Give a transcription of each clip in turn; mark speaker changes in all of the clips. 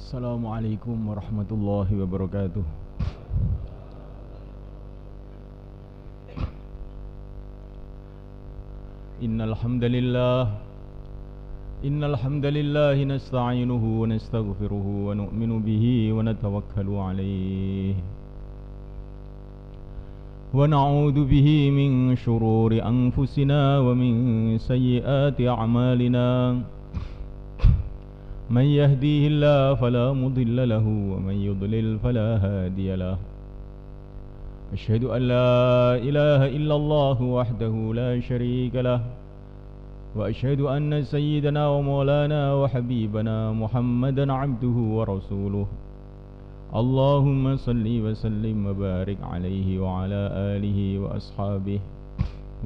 Speaker 1: Assalamualaikum warahmatullahi wabarakatuh. Innal hamdalillah nasta'inuhu wa nastaghfiruhu wa nu'minu bihi wa natawakkalu alayhi wa na'udzu bihi min shururi anfusina wa min sayyiati a'malina. من يهديه الله فلا مضل له ومن يضلل فلا هادي له. أشهد أن لا إله إلا الله وحده لا شريك له وأشهد أن سيدنا ومولانا وحبيبنا محمدا عبده ورسوله. اللهم صل وسلم وبارك عليه وعلى آله وأصحابه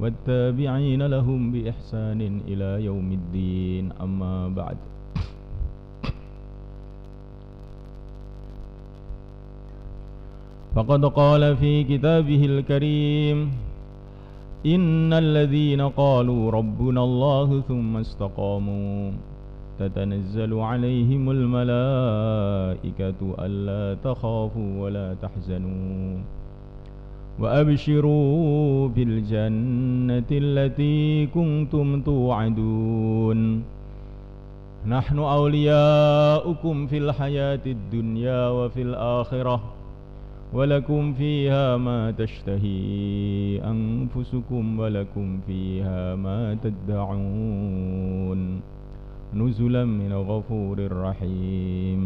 Speaker 1: والتابعين لهم بإحسان إلى يوم الدين. أما بعد. فقد قال في كتابه الكريم: إن الذين قالوا ربنا الله ثم استقاموا تتنزل عليهم الملائكة ألا تخافوا ولا تحزنوا وأبشروا بالجنة التي كنتم توعدون. نحن أولياؤكم في الحياة الدنيا وفي الآخرة ولكم فيها ما تشتهي أنفسكم ولكم فيها ما تدعون نزلا من غفور رحيم.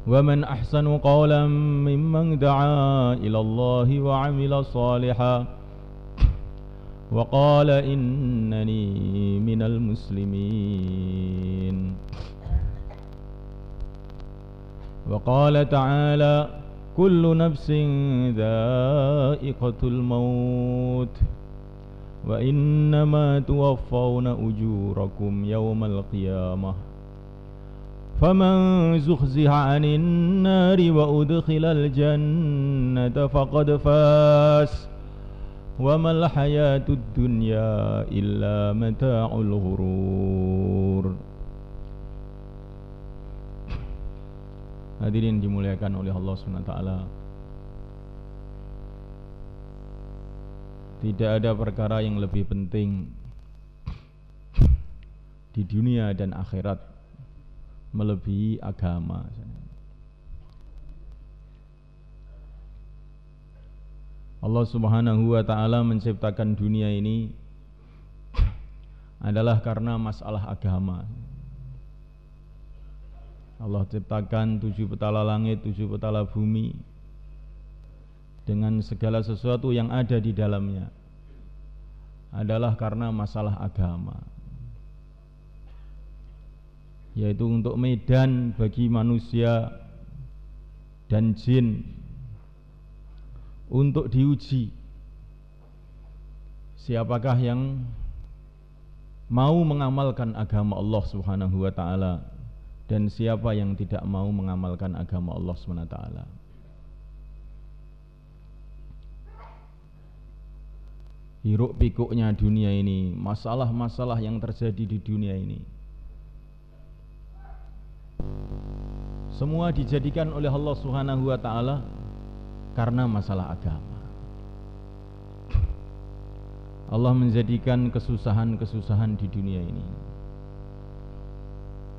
Speaker 1: ومن أحسن قولا ممن دعا إلى الله وعمل صالحا وقال إنني من المسلمين. وقال تعالى: كل نفس ذائقة الموت وإنما توفون أجوركم يوم القيامة فمن زحزح عن النار وأدخل الجنة فقد فاز وما الحياة الدنيا إلا متاع الغرور. Hadirin dimuliakan oleh Allah SWT, tidak ada perkara yang lebih penting di dunia dan akhirat melebihi agama. Allah Subhanahu wa ta'ala menciptakan dunia ini adalah karena masalah agama. Allah ciptakan 7 petala langit, 7 petala bumi dengan segala sesuatu yang ada di dalamnya adalah karena masalah agama, yaitu untuk medan bagi manusia dan jin untuk diuji siapakah yang mau mengamalkan agama Allah Subhanahu wa ta'ala dan siapa yang tidak mau mengamalkan agama Allah SWT. Hiruk pikuknya dunia ini, masalah-masalah yang terjadi di dunia ini, semua dijadikan oleh Allah Subhanahu wa ta'ala karena masalah agama. Allah menjadikan kesusahan-kesusahan di dunia ini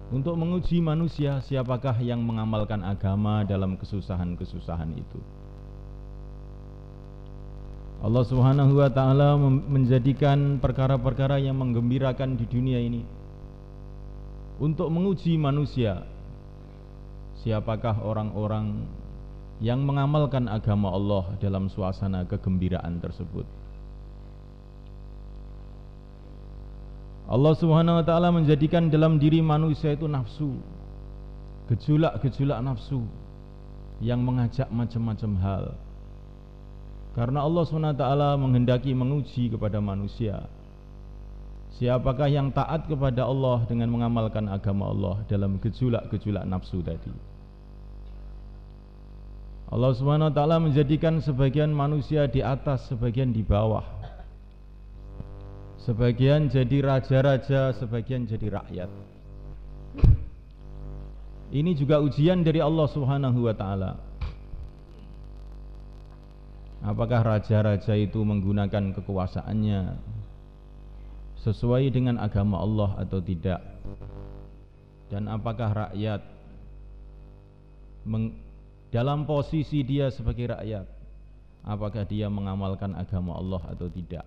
Speaker 1: untuk menguji manusia siapakah yang mengamalkan agama dalam kesusahan-kesusahan itu. Allah Subhanahu wa ta'ala menjadikan perkara-perkara yang menggembirakan di dunia ini untuk menguji manusia siapakah orang-orang yang mengamalkan agama Allah dalam suasana kegembiraan tersebut. Allah Subhanahu wa ta'ala menjadikan dalam diri manusia itu nafsu, gejolak-gejolak nafsu yang mengajak macam-macam hal. Karena Allah Subhanahu wa ta'ala menghendaki menguji kepada manusia siapakah yang taat kepada Allah dengan mengamalkan agama Allah dalam gejolak-gejolak nafsu tadi. Allah Subhanahu wa ta'ala menjadikan sebagian manusia di atas, sebagian di bawah. Sebagian jadi raja-raja, sebagian jadi rakyat. Ini juga ujian dari Allah Subhanahu wa taala. Apakah raja-raja itu menggunakan kekuasaannya sesuai dengan agama Allah atau tidak? Dan apakah rakyat dalam posisi dia sebagai rakyat, apakah dia mengamalkan agama Allah atau tidak?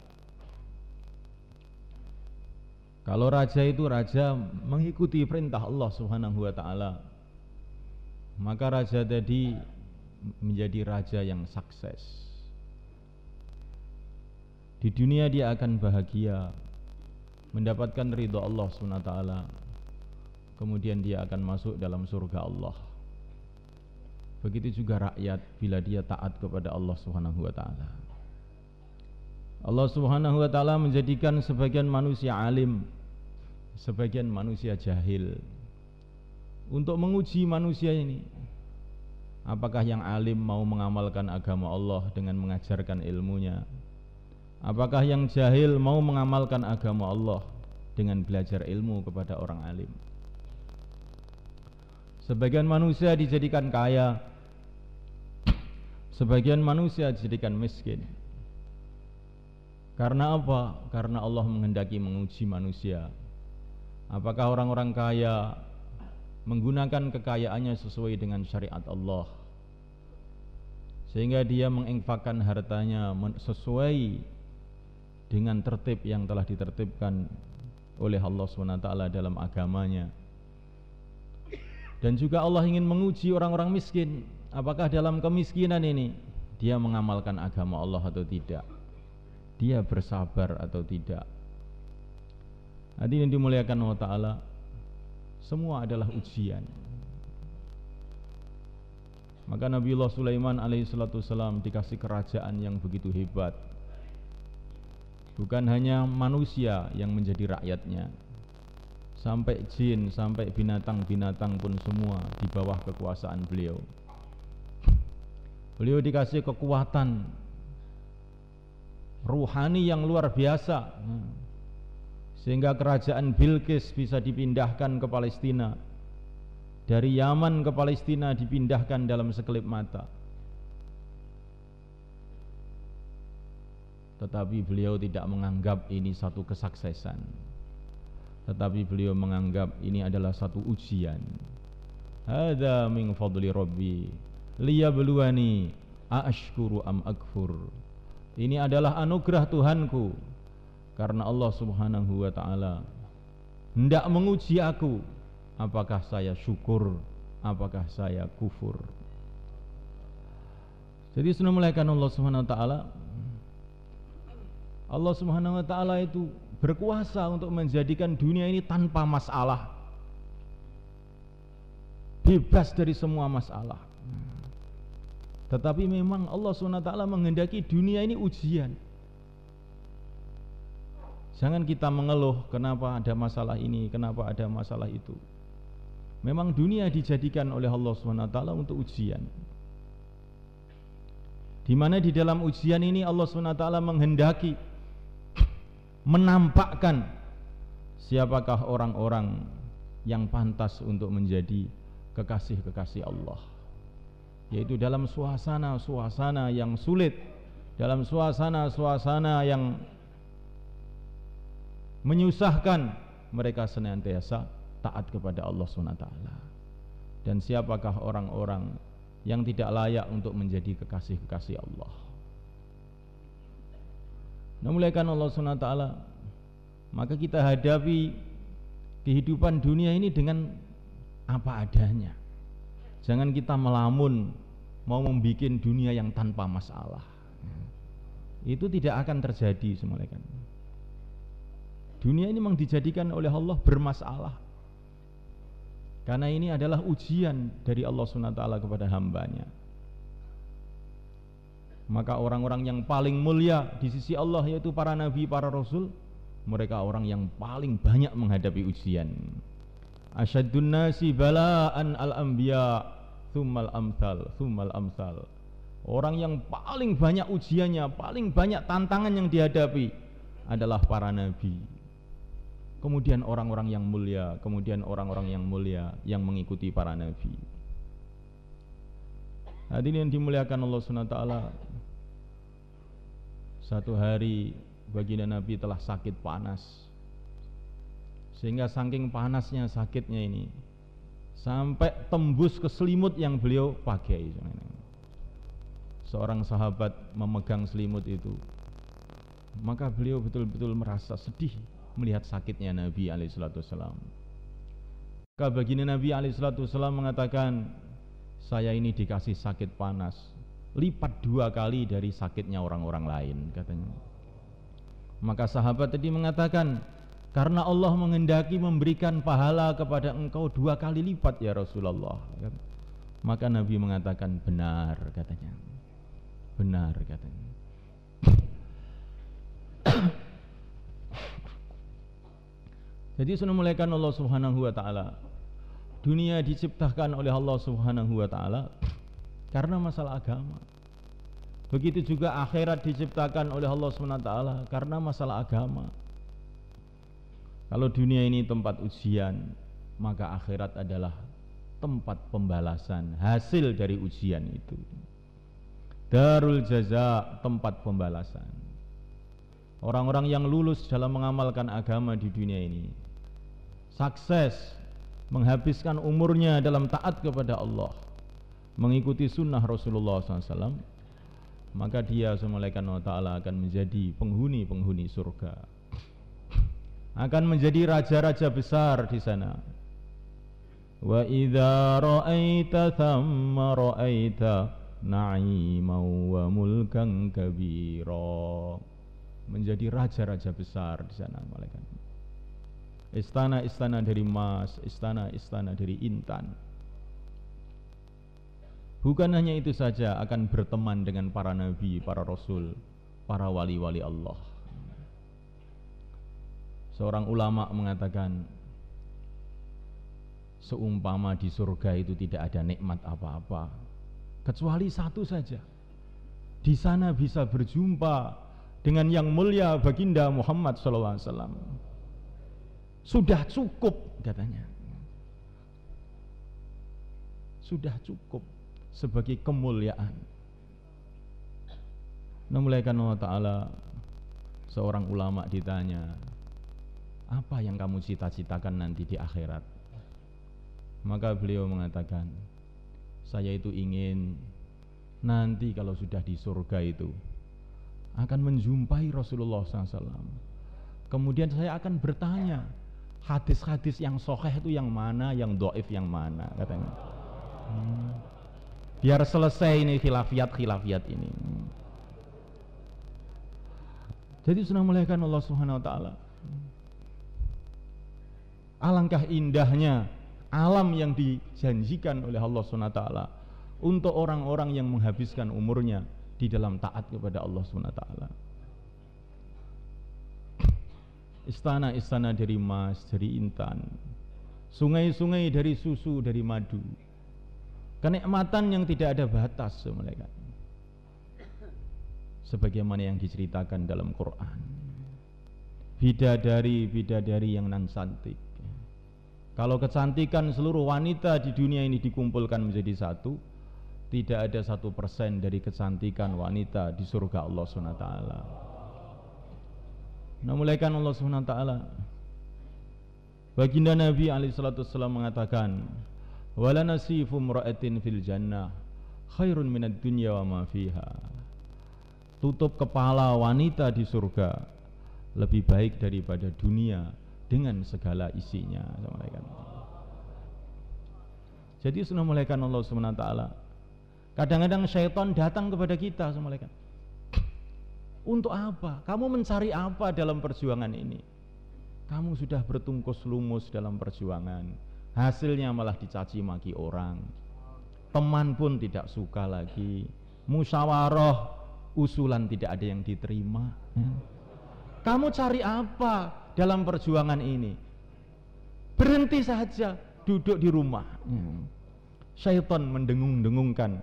Speaker 1: Kalau raja itu raja mengikuti perintah Allah Subhanahu wa taala, maka raja tadi menjadi raja yang sukses. Di dunia dia akan bahagia, mendapatkan ridha Allah Subhanahu wa taala. Kemudian dia akan masuk dalam surga Allah. Begitu juga rakyat bila dia taat kepada Allah Subhanahu wa taala. Allah Subhanahu wa taala menjadikan sebagian manusia alim, sebagian manusia jahil, untuk menguji manusia ini. Apakah yang alim mau mengamalkan agama Allah dengan mengajarkan ilmunya? Apakah yang jahil mau mengamalkan agama Allah dengan belajar ilmu kepada orang alim? Sebagian manusia dijadikan kaya, sebagian manusia dijadikan miskin. Karena apa? Karena Allah menghendaki menguji manusia. Apakah orang-orang kaya menggunakan kekayaannya sesuai dengan syariat Allah, sehingga dia menginfakkan hartanya sesuai dengan tertib yang telah ditertibkan oleh Allah SWT dalam agamanya. Dan juga Allah ingin menguji orang-orang miskin, apakah dalam kemiskinan ini dia mengamalkan agama Allah atau tidak, dia bersabar atau tidak. Hadirin dimuliakan Allah Ta'ala, semua adalah ujian. Maka Nabiullah Sulaiman alaihissalam dikasih kerajaan yang begitu hebat. Bukan hanya manusia yang menjadi rakyatnya, sampai jin, sampai binatang-binatang pun semua di bawah kekuasaan beliau. Beliau dikasih kekuatan ruhani yang luar biasa, sehingga kerajaan Bilqis bisa dipindahkan ke Palestina. Dari Yaman ke Palestina dipindahkan dalam sekelip mata. Tetapi beliau tidak menganggap ini satu kesuksesan, tetapi beliau menganggap ini adalah satu ujian. Hadza min fadli rabbi liyabluwani aashkuru am akfur. Ini adalah anugerah Tuhanku, karena Allah Subhanahu wa taala hendak menguji aku, apakah saya syukur, apakah saya kufur. Jadi sudah mulakan Allah Subhanahu wa taala, Allah Subhanahu wa taala itu berkuasa untuk menjadikan dunia ini tanpa masalah, bebas dari semua masalah. Tetapi memang Allah SWT menghendaki dunia ini ujian. Jangan kita mengeluh kenapa ada masalah ini, kenapa ada masalah itu. Memang dunia dijadikan oleh Allah SWT untuk ujian, di mana di dalam ujian ini Allah SWT menghendaki menampakkan siapakah orang-orang yang pantas untuk menjadi kekasih-kekasih Allah, yaitu dalam suasana-suasana yang sulit, dalam suasana-suasana yang menyusahkan, mereka senantiasa taat kepada Allah SWT. Dan siapakah orang-orang yang tidak layak untuk menjadi kekasih-kekasih Allah? Namuliakan Allah SWT, maka kita hadapi kehidupan dunia ini dengan apa adanya. Jangan kita melamun mau membuat dunia yang tanpa masalah. Itu tidak akan terjadi semuanya. Dunia ini memang dijadikan oleh Allah bermasalah, karena ini adalah ujian dari Allah SWT kepada hambanya. Maka orang-orang yang paling mulia di sisi Allah, yaitu para nabi, para rasul, mereka orang yang paling banyak menghadapi ujian. Asyaddun nasi bala'an al-anbiya thummal amsal thummal amsal. Orang yang paling banyak ujiannya, paling banyak tantangan yang dihadapi adalah para nabi. kemudian orang-orang yang mulia, kemudian orang-orang yang mulia yang mengikuti para nabi. Hadirin yang dimuliakan Allah SWT, satu hari baginda Nabi telah sakit panas, sehingga saking panasnya sakitnya ini sampai tembus ke selimut yang beliau pakai. Seorang sahabat memegang selimut itu, maka beliau betul-betul merasa sedih melihat sakitnya Nabi alaihissalam. Maka baginda Nabi alaihissalam mengatakan, saya ini dikasih sakit panas lipat 2 kali dari sakitnya orang-orang lain, katanya. Maka sahabat tadi mengatakan, karena Allah menghendaki memberikan pahala kepada engkau 2 kali lipat ya Rasulullah. Maka Nabi mengatakan, benar, katanya. Benar, katanya. Jadi sudah mulaikan Allah Subhanahu wa taala. Dunia diciptakan oleh Allah Subhanahu wa taala karena masalah agama. Begitu juga akhirat diciptakan oleh Allah Subhanahu wa taala karena masalah agama. Kalau dunia ini tempat ujian, maka akhirat adalah tempat pembalasan hasil dari ujian itu. Darul jaza, tempat pembalasan. Orang-orang yang lulus dalam mengamalkan agama di dunia ini sukses, menghabiskan umurnya dalam taat kepada Allah, mengikuti sunnah Rasulullah SAW, maka dia Subhanahu wa ta'ala akan menjadi penghuni surga, akan menjadi raja-raja besar di sana. Wa idza ra'aita thamma ra'aita na'iman wa mulkan kabira, menjadi raja-raja besar di sana, malaikat. Istana-istana dari emas, istana-istana dari intan. Bukan hanya itu saja, akan berteman dengan para nabi, para rasul, para wali-wali Allah. Seorang ulama mengatakan, seumpama di surga itu tidak ada nikmat apa-apa kecuali satu saja. Di sana bisa berjumpa dengan yang mulia baginda Muhammad SAW. Sudah cukup, katanya. Sudah cukup sebagai kemuliaan. Namuliakan Allah Ta'ala, seorang ulama ditanya, apa yang kamu cita-citakan nanti di akhirat? Maka beliau mengatakan, saya itu ingin nanti kalau sudah di surga itu akan menjumpai Rasulullah SAW. Kemudian saya akan bertanya, hadis-hadis yang sahih itu yang mana, yang dhaif yang mana, katanya. Biar selesai ini khilafiyat ini. Jadi sudah muliakan Allah Subhanahu wa taala. Alangkah indahnya alam yang dijanjikan oleh Allah Subhanahu wa taala untuk orang-orang yang menghabiskan umurnya di dalam taat kepada Allah Subhanahu wa taala. Istana-istana dari emas, dari intan, sungai-sungai dari susu, dari madu, kenikmatan yang tidak ada batas, mereka. Sebagaimana yang diceritakan dalam Quran, bidadari yang nan cantik. Kalau kecantikan seluruh wanita di dunia ini dikumpulkan menjadi satu, tidak ada 1% dari kecantikan wanita di surga Allah Subhanahu wa taala. Namuliakan Allah Subhanahu wa taala. Baginda Nabi alaihi salatu wasallam mengatakan, "Wala nasifu imra'atin fil jannah khairun minad dunya wa ma fiha." Tutup kepala wanita di surga lebih baik daripada dunia dengan segala isinya. Jadi sudah muliakan Allah Subhanahu wa taala. Kadang-kadang syaitan datang kepada kita, malaikat. Untuk apa? Kamu mencari apa dalam perjuangan ini? Kamu sudah bertungkus lumus dalam perjuangan, hasilnya malah dicaci maki orang. Teman pun tidak suka lagi. Musyawarah, usulan tidak ada yang diterima. Kamu cari apa dalam perjuangan ini? Berhenti saja, duduk di rumah. Syaitan mendengung-dengungkan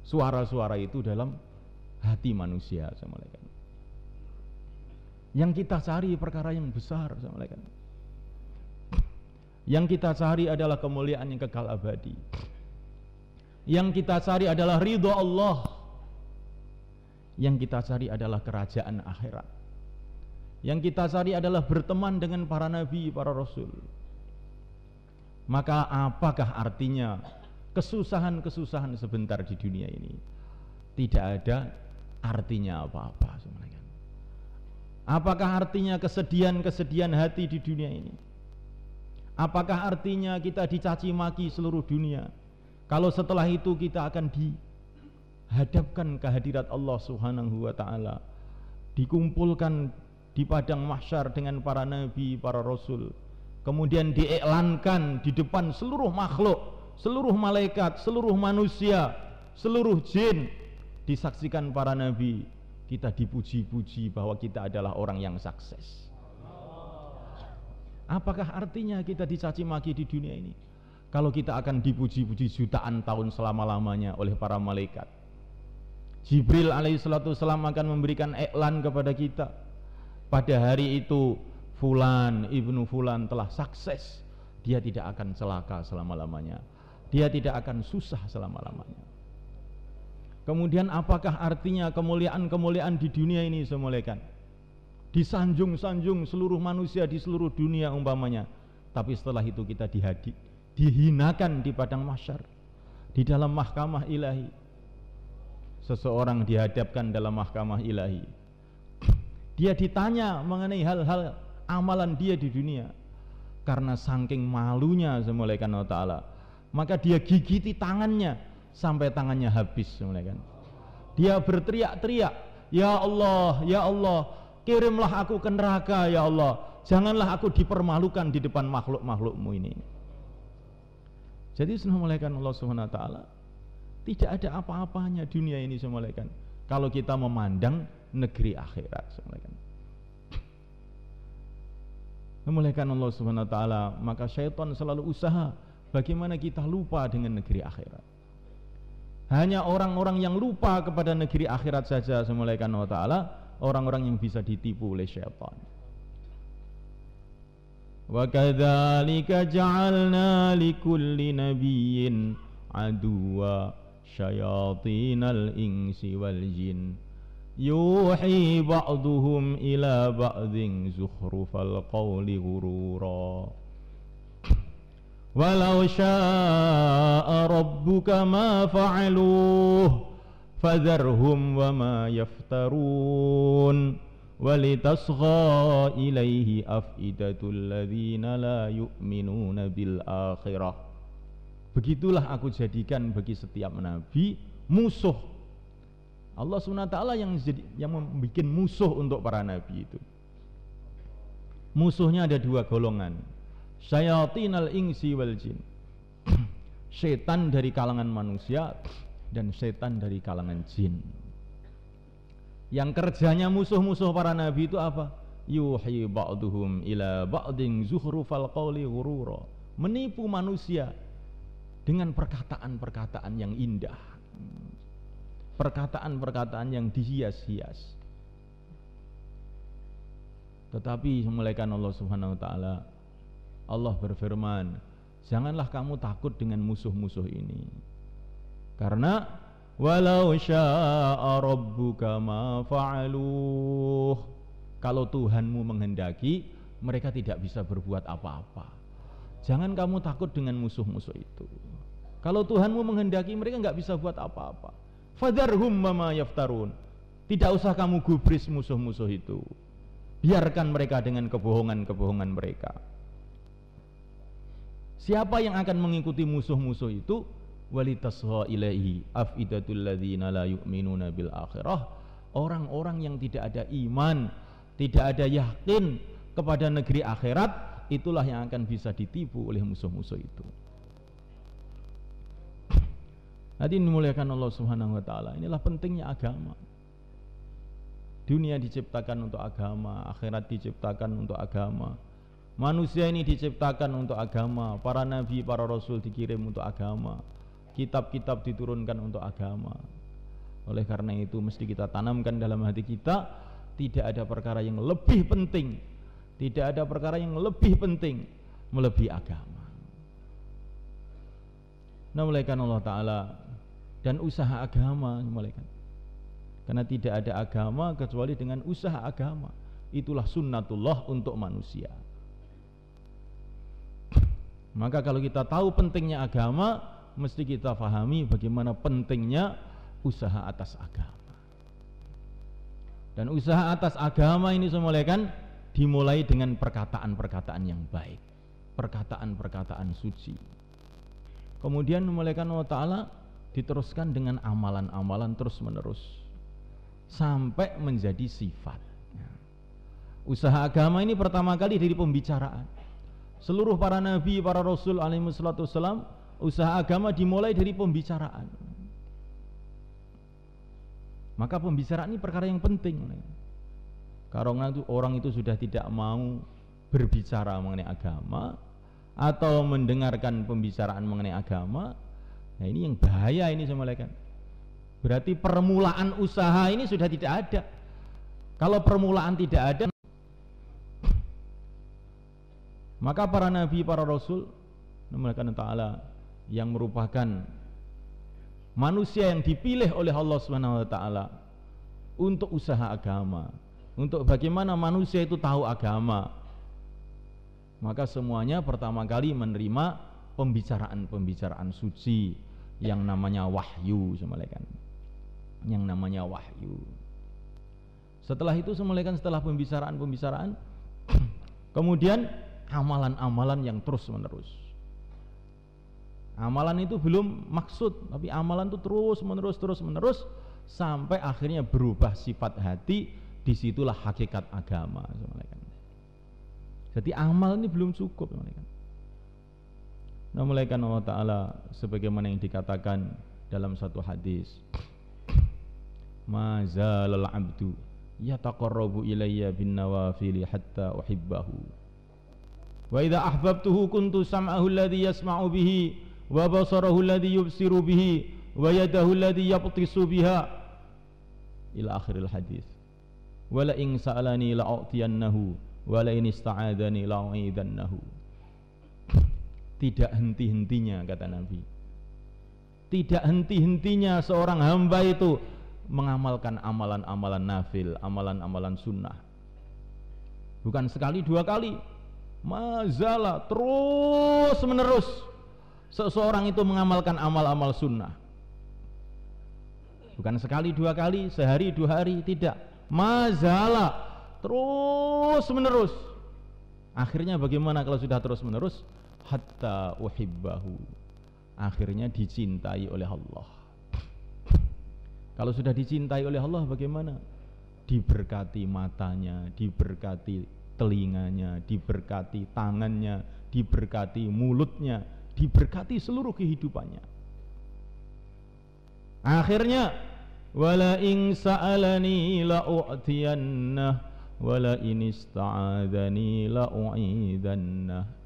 Speaker 1: suara-suara itu dalam hati manusia, malaikat. Yang kita cari perkara yang besar, malaikat. Yang kita cari adalah kemuliaan yang kekal abadi. Yang kita cari adalah ridho Allah. Yang kita cari adalah kerajaan akhirat. Yang kita cari adalah berteman dengan para nabi, para rasul. Maka apakah artinya kesusahan-kesusahan sebentar di dunia ini? Tidak ada artinya apa-apa sebenarnya. Apakah artinya kesedihan-kesedihan hati di dunia ini? Apakah artinya kita dicaci maki seluruh dunia, kalau setelah itu kita akan dihadapkan ke hadirat Allah Subhanahu wa ta'ala, dikumpulkan di padang mahsyar dengan para nabi, para rasul, kemudian diiklankan di depan seluruh makhluk, seluruh malaikat, seluruh manusia, seluruh jin, disaksikan para nabi, kita dipuji-puji bahwa kita adalah orang yang sukses. Apakah artinya kita dicaci maki di dunia ini, kalau kita akan dipuji-puji jutaan tahun selama-lamanya oleh para malaikat? Jibril alaihissalam akan memberikan iklan kepada kita, pada hari itu fulan ibnu fulan telah sukses, dia tidak akan celaka selama-lamanya, dia tidak akan susah selama-lamanya. Kemudian apakah artinya kemuliaan-kemuliaan di dunia ini semulaikan? Disanjung-sanjung seluruh manusia di seluruh dunia umpamanya, tapi setelah itu kita dihinakan di padang mahsyar, di dalam mahkamah ilahi. Seseorang dihadapkan dalam mahkamah ilahi, dia ditanya mengenai hal-hal amalan dia di dunia. Karena saking malunya semulaikan Allah Ta'ala, maka dia gigiti tangannya sampai tangannya habis semulaikan. Dia berteriak-teriak, ya Allah, ya Allah, kirimlah aku ke neraka ya Allah, janganlah aku dipermalukan di depan makhluk-makhlukmu ini. Jadi semulaikan Allah Subhanahu wa ta'ala, tidak ada apa-apanya dunia ini semulaikan, kalau kita memandang negeri akhirat semulaikan. Semulaikan Allah Subhanahu wa ta'ala, maka syaitan selalu usaha bagaimana kita lupa dengan negeri akhirat. Hanya orang-orang yang lupa kepada negeri akhirat saja semulaikan Allah Ta'ala, orang-orang yang bisa ditipu oleh syaitan. Wa kadzalika ja'alna likulli nabiyyin aduwa syayatinal insi wal jin yuhi ba'duhum ila ba'dhin zukhrufal qawli ghurura walau syaa rabbuka ma fa'aluhu fadharhum wa ma yaftarun walitasgha ilaihi afidatul ladzina la yu'minuna bil akhirah. Begitulah aku jadikan bagi setiap nabi musuh. Allah SWT yang membuat musuh untuk para nabi itu. Musuhnya ada dua golongan, syayatinal insi wal jin, setan dari kalangan manusia dan setan dari kalangan jin. Yang kerjanya musuh-musuh para nabi itu apa? Yuhi ba'duhum ila ba'din zukhrufal qawli ghurura, menipu manusia dengan perkataan-perkataan yang indah, perkataan-perkataan yang dihias-hias. Tetapi semulaikan Allah Subhanahu wa ta'ala, Allah berfirman, janganlah kamu takut dengan musuh-musuh ini, karena walau syaa rabbuka ma fa'aluh, kalau Tuhanmu menghendaki mereka tidak bisa berbuat apa-apa. Jangan kamu takut dengan musuh-musuh itu. Kalau Tuhanmu menghendaki mereka nggak bisa buat apa-apa. Fadharhum ma yaftarun, tidak usah kamu gubris musuh-musuh itu, biarkan mereka dengan kebohongan-kebohongan mereka. Siapa yang akan mengikuti musuh-musuh itu? Walitasgha ilaihi afidatul ladzina la yu'minuna bil akhirah, orang-orang yang tidak ada iman, tidak ada yakin kepada negeri akhirat, itulah yang akan bisa ditipu oleh musuh-musuh itu. Hadirin dimuliakan Allah Subhanahu wa ta'ala, inilah pentingnya agama. Dunia diciptakan untuk agama, akhirat diciptakan untuk agama. Manusia ini diciptakan untuk agama, para nabi, para rasul dikirim untuk agama, kitab-kitab diturunkan untuk agama. Oleh karena itu mesti kita tanamkan dalam hati kita, tidak ada perkara yang lebih penting, tidak ada perkara yang lebih penting melebihi agama. Nah, mulaikan Allah Ta'ala dan usaha agama mulaikan. Karena tidak ada agama kecuali dengan usaha agama. Itulah sunnatullah untuk manusia. Maka kalau kita tahu pentingnya agama, mesti kita fahami bagaimana pentingnya usaha atas agama. Dan usaha atas agama ini semulaikan dimulai dengan perkataan-perkataan yang baik, perkataan-perkataan suci. Kemudian memulaikan Allah Ta'ala diteruskan dengan amalan-amalan terus menerus sampai menjadi sifat. Usaha agama ini pertama kali dari pembicaraan. Seluruh para nabi, para rasul alaihi wassalatu wassalam, usaha agama dimulai dari pembicaraan. Maka pembicaraan ini perkara yang penting. Karena orang itu sudah tidak mau berbicara mengenai agama atau mendengarkan pembicaraan mengenai agama, nah ini yang bahaya ini semalakan. Berarti permulaan usaha ini sudah tidak ada. Kalau permulaan tidak ada, maka para nabi, para rasul, namanya Ta'ala yang merupakan manusia yang dipilih oleh Allah Subhanahu wa Ta'ala untuk usaha agama, untuk bagaimana manusia itu tahu agama, maka semuanya pertama kali menerima pembicaraan-pembicaraan suci yang namanya wahyu, semalakan. Yang namanya wahyu. Setelah itu semalakan, setelah pembicaraan-pembicaraan, kemudian amalan-amalan yang terus menerus. Amalan itu belum maksud, tapi amalan itu terus menerus sampai akhirnya berubah sifat hati. Disitulah hakikat agama, semalakan. Jadi amal ini belum cukup. Nah, mulaikan Allah Ta'ala sebagaimana yang dikatakan dalam satu hadis, ma zalal abdu yataqarrabu ilayya bin nawafili hatta uhibbahu wa idza ahbabtuhu kuntu sam'ahu alladhi yasma'u bihi wa basarahu alladhi yubsiru bihi wa yadahu alladhi yabtisu biha ila akhiril hadis. Wala in sa'alani la'utiyannahu wala in ista'adani la'u'idannahu. Tidak henti-hentinya, kata Nabi, tidak henti-hentinya seorang hamba itu mengamalkan amalan-amalan nafil, amalan-amalan sunnah. Bukan sekali dua kali, mazalah terus menerus seseorang itu mengamalkan amal-amal sunnah. Bukan sekali dua kali, sehari dua hari, tidak, mazalah terus menerus. Akhirnya bagaimana kalau sudah terus menerus? Hatta uhibbahu, akhirnya dicintai oleh Allah. Kalau sudah dicintai oleh Allah bagaimana? Diberkati matanya, diberkati telinganya, diberkati tangannya, diberkati mulutnya, diberkati seluruh kehidupannya. Akhirnya wala in sa'alani la'u'tiyannah wala in ista'adani la'u'idannah.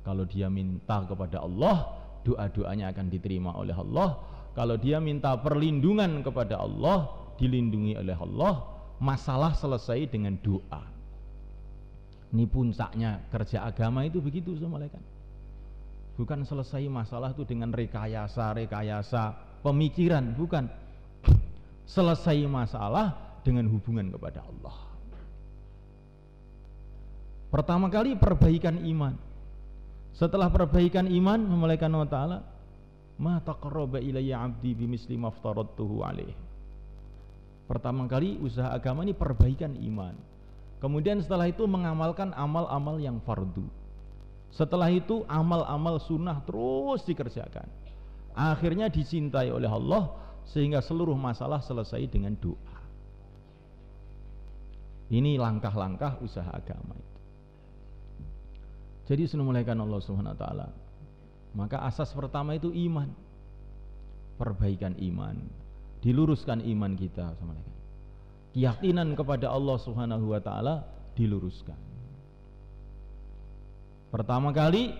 Speaker 1: Kalau dia minta kepada Allah, doa-doanya akan diterima oleh Allah. Kalau dia minta perlindungan kepada Allah, dilindungi oleh Allah. Masalah selesai dengan doa. Ini puncaknya kerja agama itu begitu, semalakan. Bukan selesai masalah itu dengan rekayasa pemikiran, bukan. Selesai masalah dengan hubungan kepada Allah. Pertama kali perbaikan iman. Setelah perbaikan iman, memulaikan Allah Ta'ala, ma taqarraba ilayya 'abdi bimisli maftaradtuhu alaih. Pertama kali usaha agama ini perbaikan iman. Kemudian setelah itu mengamalkan amal-amal yang fardu. Setelah itu amal-amal sunnah terus dikerjakan. Akhirnya dicintai oleh Allah sehingga seluruh masalah selesai dengan doa. Ini langkah-langkah usaha agama itu. Jadi senumulaikan Allah Subhanahu wa Ta'ala, maka asas pertama itu iman, perbaikan iman, diluruskan iman kita, keyakinan kepada Allah Subhanahu wa Ta'ala diluruskan. Pertama kali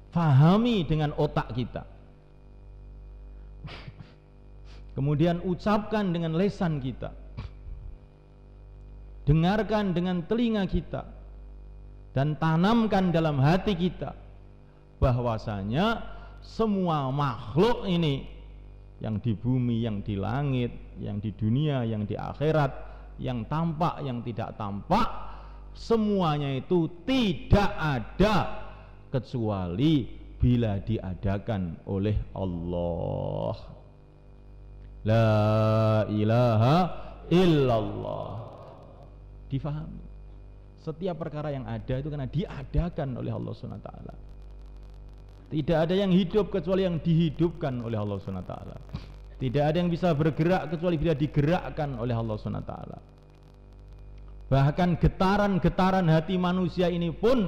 Speaker 1: fahami dengan otak kita, kemudian ucapkan dengan lisan kita, dengarkan dengan telinga kita, dan tanamkan dalam hati kita bahwasanya semua makhluk ini, yang di bumi, yang di langit, yang di dunia, yang di akhirat, yang tampak, yang tidak tampak, semuanya itu tidak ada kecuali bila diadakan oleh Allah. La ilaha illallah. Difahami, setiap perkara yang ada itu karena diadakan oleh Allah SWT. Tidak ada yang hidup kecuali yang dihidupkan oleh Allah SWT. Tidak ada yang bisa bergerak kecuali bila digerakkan oleh Allah SWT. Bahkan getaran-getaran hati manusia ini pun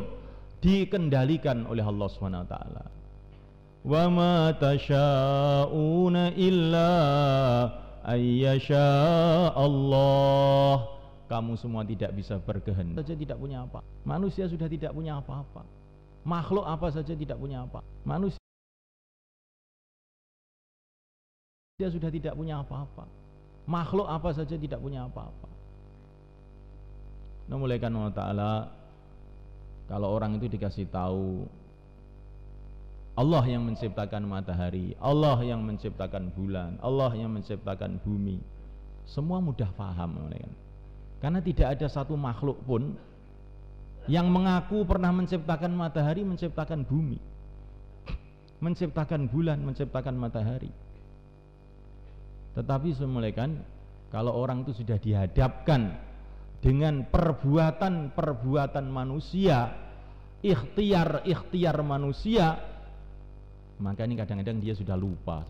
Speaker 1: dikendalikan oleh Allah SWT. Wa ma tasyauna illa ayyasha Allah. Kamu semua tidak bisa berkehendak saja tidak punya apa. Manusia sudah tidak punya apa-apa. Makhluk apa saja tidak punya apa. Manusia sudah tidak punya apa-apa. Makhluk apa saja tidak punya apa-apa. Nah, mulai kan Allah Ta'ala, kalau orang itu dikasih tahu Allah yang menciptakan matahari, Allah yang menciptakan bulan, Allah yang menciptakan bumi, semua mudah paham. Karena tidak ada satu makhluk pun yang mengaku pernah menciptakan matahari, menciptakan bumi, menciptakan bulan, menciptakan matahari. Tetapi semulaikan, kalau orang itu sudah dihadapkan dengan perbuatan-perbuatan manusia, ikhtiar manusia, maka ini kadang-kadang dia sudah lupa.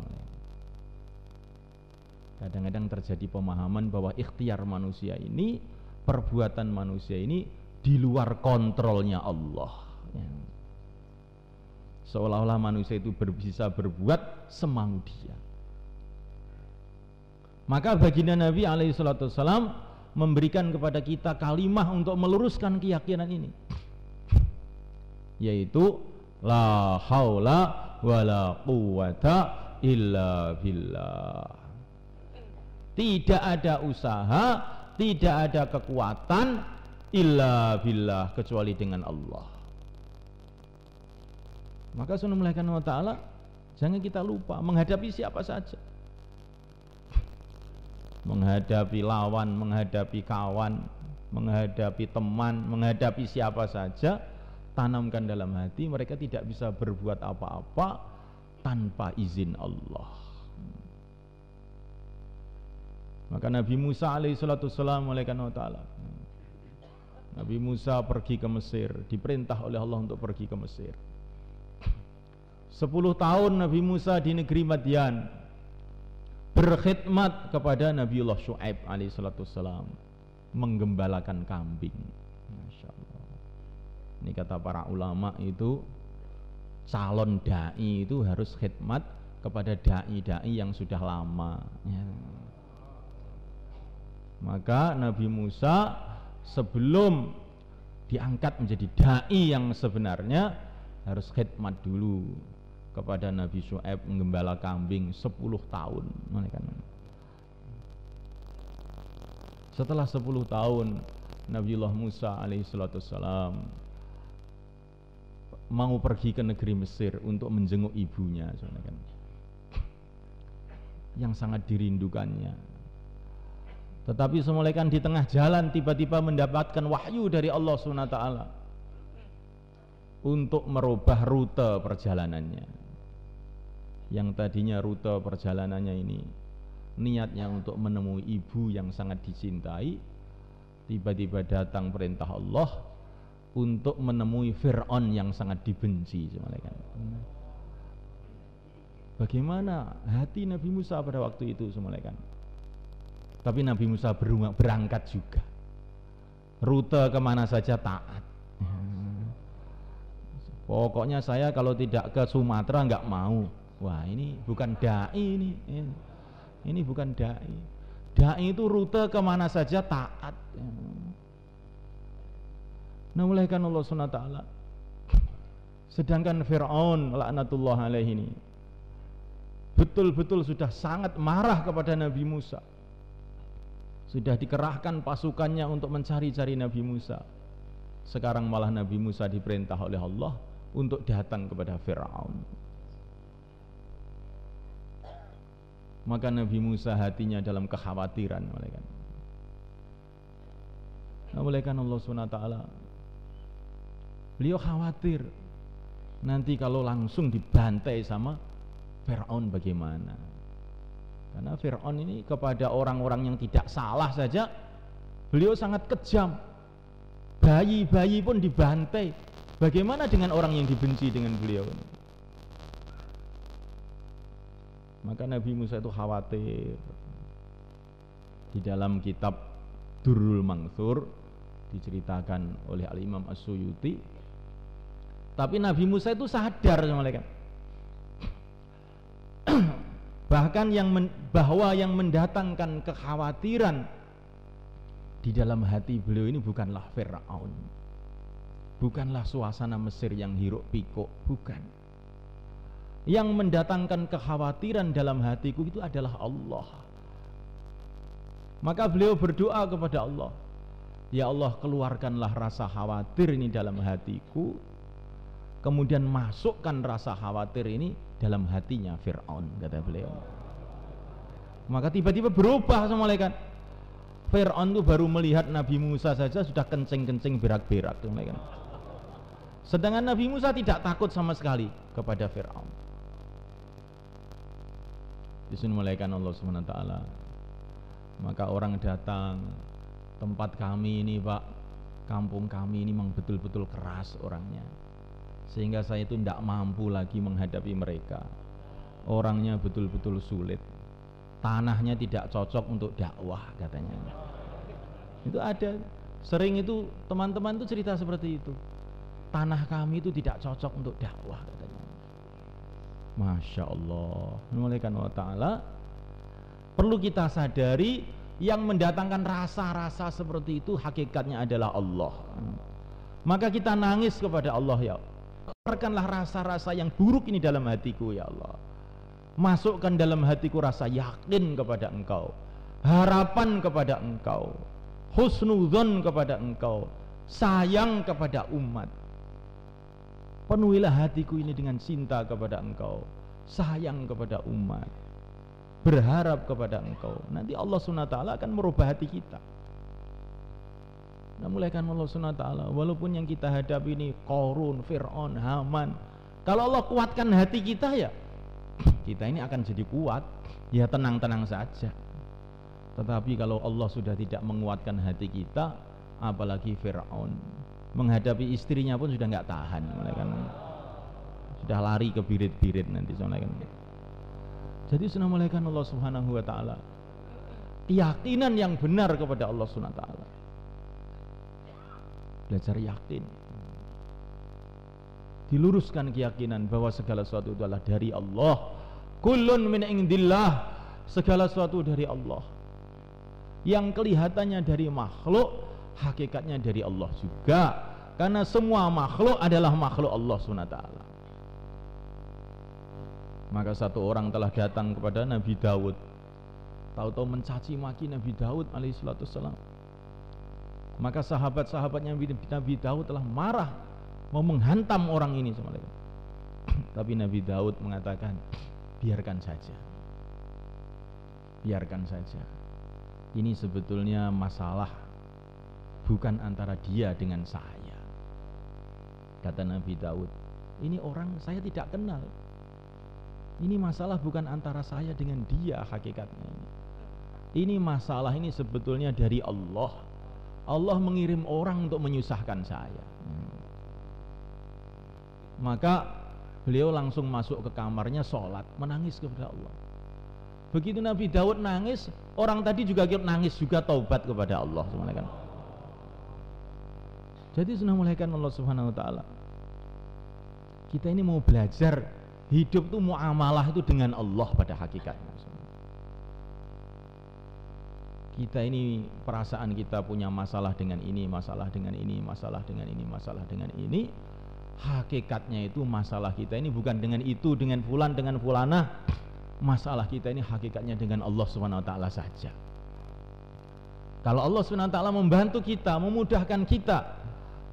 Speaker 1: Kadang-kadang terjadi pemahaman bahwa ikhtiar manusia ini, perbuatan manusia ini di luar kontrolnya Allah. Seolah-olah manusia itu bisa berbuat semau dia. Maka baginda Nabi SAW memberikan kepada kita kalimah untuk meluruskan keyakinan ini, yaitu la haula wala quwwata illa billah. Tidak ada usaha, tidak ada kekuatan illa billah, kecuali dengan Allah. Maka sunnah melakukan Allah Ta'ala, jangan kita lupa menghadapi siapa saja, menghadapi lawan, menghadapi kawan, menghadapi teman, menghadapi siapa saja, tanamkan dalam hati mereka tidak bisa berbuat apa-apa tanpa izin Allah. Maka Nabi Musa alaihissalam melakukan Allah Ta'ala, Nabi Musa pergi ke Mesir, diperintah oleh Allah untuk pergi ke Mesir. 10 tahun Nabi Musa di negeri Madian berkhidmat kepada Nabiullah Syu'aib alaihissalam, menggembalakan kambing. Masya Allah. Ini kata para ulama itu, calon da'i itu harus khidmat kepada da'i-da'i yang sudah lama ya. Maka Nabi Musa sebelum diangkat menjadi da'i yang sebenarnya harus khidmat dulu kepada Nabi Syu'aib, menggembala kambing 10 tahun. Setelah 10 tahun Nabiullah Musa alaihissalam mau pergi ke negeri Mesir untuk menjenguk ibunya yang sangat dirindukannya. Tetapi semulaikan di tengah jalan tiba-tiba mendapatkan wahyu dari Allah SWT untuk merubah rute perjalanannya. Yang tadinya rute perjalanannya ini niatnya untuk menemui ibu yang sangat dicintai, tiba-tiba datang perintah Allah untuk menemui Fir'aun yang sangat dibenci. Bagaimana hati Nabi Musa pada waktu itu semulaikan? Tapi Nabi Musa berangkat juga, rute kemana saja taat. Pokoknya saya kalau tidak ke Sumatera nggak mau. Wah, ini bukan da'i, ini bukan da'i. Da'i itu rute kemana saja taat. Nah, mulaikan Allah SWT. Sedangkan Fir'aun laknatullah alaihi ini betul-betul sudah sangat marah kepada Nabi Musa. Sudah dikerahkan pasukannya untuk mencari-cari Nabi Musa. Sekarang malah Nabi Musa diperintah oleh Allah untuk datang kepada Fir'aun. Maka Nabi Musa hatinya dalam kekhawatiran, malaikat. Malaikat Allah SWT, beliau khawatir nanti kalau langsung dibantai sama Fir'aun bagaimana. Karena Fir'aun ini kepada orang-orang yang tidak salah saja beliau sangat kejam. Bayi-bayi pun dibantai. Bagaimana dengan orang yang dibenci dengan beliau ini? Maka Nabi Musa itu khawatir. Di dalam kitab Durrul Mansur diceritakan oleh Al-Imam As-Suyuti, tapi Nabi Musa itu sadar, malaikat. Bahkan bahwa yang mendatangkan kekhawatiran di dalam hati beliau ini bukanlah Fir'aun, bukanlah suasana Mesir yang hiruk pikuk, bukan. Yang mendatangkan kekhawatiran dalam hatiku itu adalah Allah. Maka beliau berdoa kepada Allah, ya Allah, keluarkanlah rasa khawatir ini dalam hatiku, kemudian masukkan rasa khawatir ini dalam hatinya Fir'aun, kata beliau. Maka tiba-tiba berubah sama malaikat. Fir'aun itu baru melihat Nabi Musa saja sudah kencing-kencing berak-berak, malaikat. Sedangkan Nabi Musa tidak takut sama sekali kepada Fir'aun. Disembelihkan Allah SWT. Maka orang datang, tempat kami ini Pak, kampung kami ini memang betul-betul keras orangnya, sehingga saya itu tidak mampu lagi menghadapi mereka. Orangnya betul-betul sulit, tanahnya tidak cocok untuk dakwah, katanya. Itu ada, sering itu teman-teman itu cerita seperti itu. Tanah kami itu tidak cocok untuk dakwah, katanya. Masya Allah. Allah Ta'ala, perlu kita sadari, yang mendatangkan rasa-rasa seperti itu hakikatnya adalah Allah. Maka kita nangis kepada Allah, ya Allah, keluarkanlah rasa-rasa yang buruk ini dalam hatiku, ya Allah. Masukkan dalam hatiku rasa yakin kepada Engkau, harapan kepada Engkau, husnudzon kepada Engkau, sayang kepada umat. Penuhilah hatiku ini dengan cinta kepada Engkau, sayang kepada umat, berharap kepada Engkau. Nanti Allah SWT akan merubah hati kita. Nah, mulaikan Allah SWT, walaupun yang kita hadapi ini Qarun, Fir'aun, Haman, kalau Allah kuatkan hati kita, ya kita ini akan jadi kuat, ya tenang-tenang saja. Tetapi kalau Allah sudah tidak menguatkan hati kita, apalagi Fir'aun, menghadapi istrinya pun sudah nggak tahan, sudah lari ke birit-birit nanti. Jadi sudah mulaikan Allah Subhanahu wa Ta'ala, keyakinan yang benar kepada Allah Subhanahu wa Ta'ala, belajar yakin, diluruskan keyakinan bahwa segala sesuatu itu adalah dari Allah. Kullun min indillah, segala sesuatu dari Allah. Yang kelihatannya dari makhluk, hakikatnya dari Allah juga, karena semua makhluk adalah makhluk Allah SWT. Maka satu orang telah datang kepada Nabi Daud, tahu-tahu mencaci maki Nabi Daud alaihissalam. Maka sahabat-sahabatnya Nabi Daud telah marah, mau menghantam orang ini. Tapi Nabi Daud mengatakan, biarkan saja, biarkan saja. Ini sebetulnya masalah bukan antara dia dengan saya. Kata Nabi Daud, ini orang saya tidak kenal. Ini masalah bukan antara saya dengan dia hakikatnya. Ini masalah ini sebetulnya dari Allah. Allah mengirim orang untuk menyusahkan saya. Maka beliau langsung masuk ke kamarnya, sholat, menangis kepada Allah. Begitu Nabi Daud nangis, orang tadi juga nangis juga, taubat kepada Allah. Jadi sudah mulaikan Allah Subhanahu wa Ta'ala, kita ini mau belajar hidup itu muamalah itu dengan Allah pada hakikatnya. Kita ini perasaan kita punya masalah dengan ini, masalah dengan ini, masalah dengan ini, masalah dengan ini. Hakikatnya itu masalah kita ini bukan dengan itu, dengan fulan, dengan fulanah. Masalah kita ini hakikatnya dengan Allah Subhanahu wa Ta'ala saja. Kalau Allah Subhanahu wa Ta'ala membantu kita, memudahkan kita,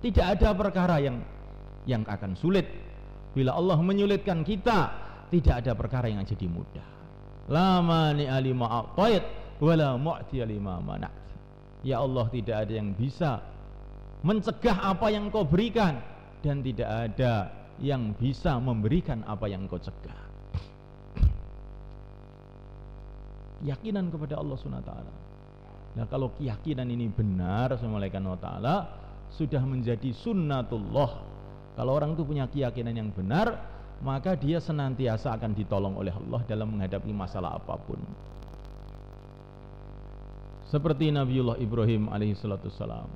Speaker 1: Tidak ada perkara yang akan sulit. Bila Allah menyulitkan kita, tidak ada perkara yang jadi mudah. La mani'a lima a'tait wala mu'tiya lima mana'at. Ya Allah, tidak ada yang bisa mencegah apa yang Kau berikan, dan tidak ada yang bisa memberikan apa yang Kau cegah. Keyakinan kepada Allah SWT. Nah, kalau keyakinan ini benar, Subhanahu wa ta'ala, sudah menjadi sunnatullah. Kalau orang itu punya keyakinan yang benar, maka dia senantiasa akan ditolong oleh Allah dalam menghadapi masalah apapun. Seperti Nabiullah Ibrahim alaihissalam,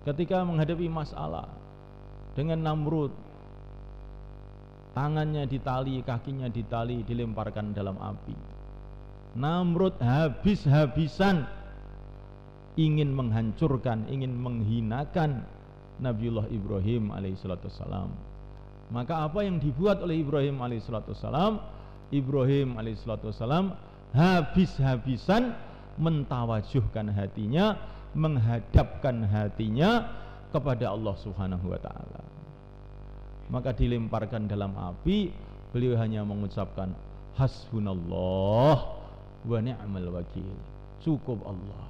Speaker 1: ketika menghadapi masalah dengan Namrud, tangannya ditali, kakinya ditali, dilemparkan dalam api. Namrud habis-habisan ingin menghancurkan, ingin menghinakan Nabiullah Ibrahim alaihissalam. Maka apa yang dibuat oleh Ibrahim alaihissalam? Ibrahim alaihissalam habis-habisan mentawajuhkan hatinya, menghadapkan hatinya kepada Allah Subhanahu wa ta'ala. Maka dilemparkan dalam api, beliau hanya mengucapkan hasbunallah wa ni'mal wakil. Cukup Allah.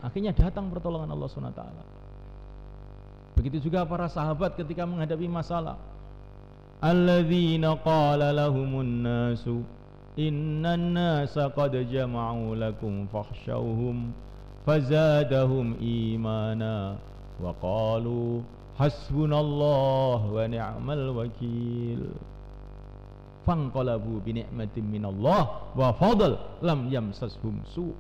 Speaker 1: Akhirnya datang pertolongan Allah Subhanahu wa ta'ala. Begitu juga para sahabat ketika menghadapi masalah. Alladzina qala lahumun nasu innan nasa qad jama'u lakum fakhshawhum fazadahum imana wa qalu hasbunallah wa ni'mal wakil. Fanqalabu bi ni'matin minallah wa fadl lam yamsashum su.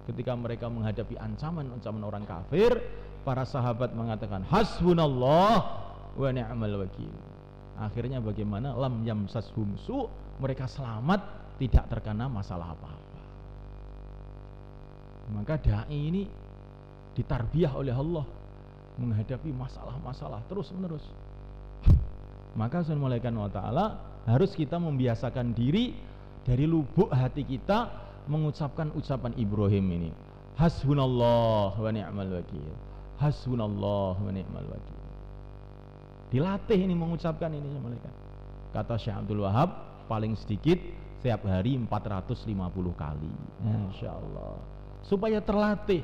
Speaker 1: Ketika mereka menghadapi ancaman-ancaman orang kafir, para sahabat mengatakan hasbunallah wa ni'mal wakil. Akhirnya bagaimana? Lam yamsashum su, mereka selamat, tidak terkena masalah apa-apa. Maka dai ini ditarbiyah oleh Allah menghadapi masalah-masalah terus-menerus. Maka Subhanahu wa ta'ala harus kita membiasakan diri dari lubuk hati kita mengucapkan ucapan Ibrahim ini. Hasbunallah wa ni'mal wakil. Hasbunallah wa ni'mal wakil. Dilatih ini mengucapkan ini malaikat. Kata Syekh Abdul Wahab, paling sedikit setiap hari 450 kali. Insyaallah. Supaya terlatih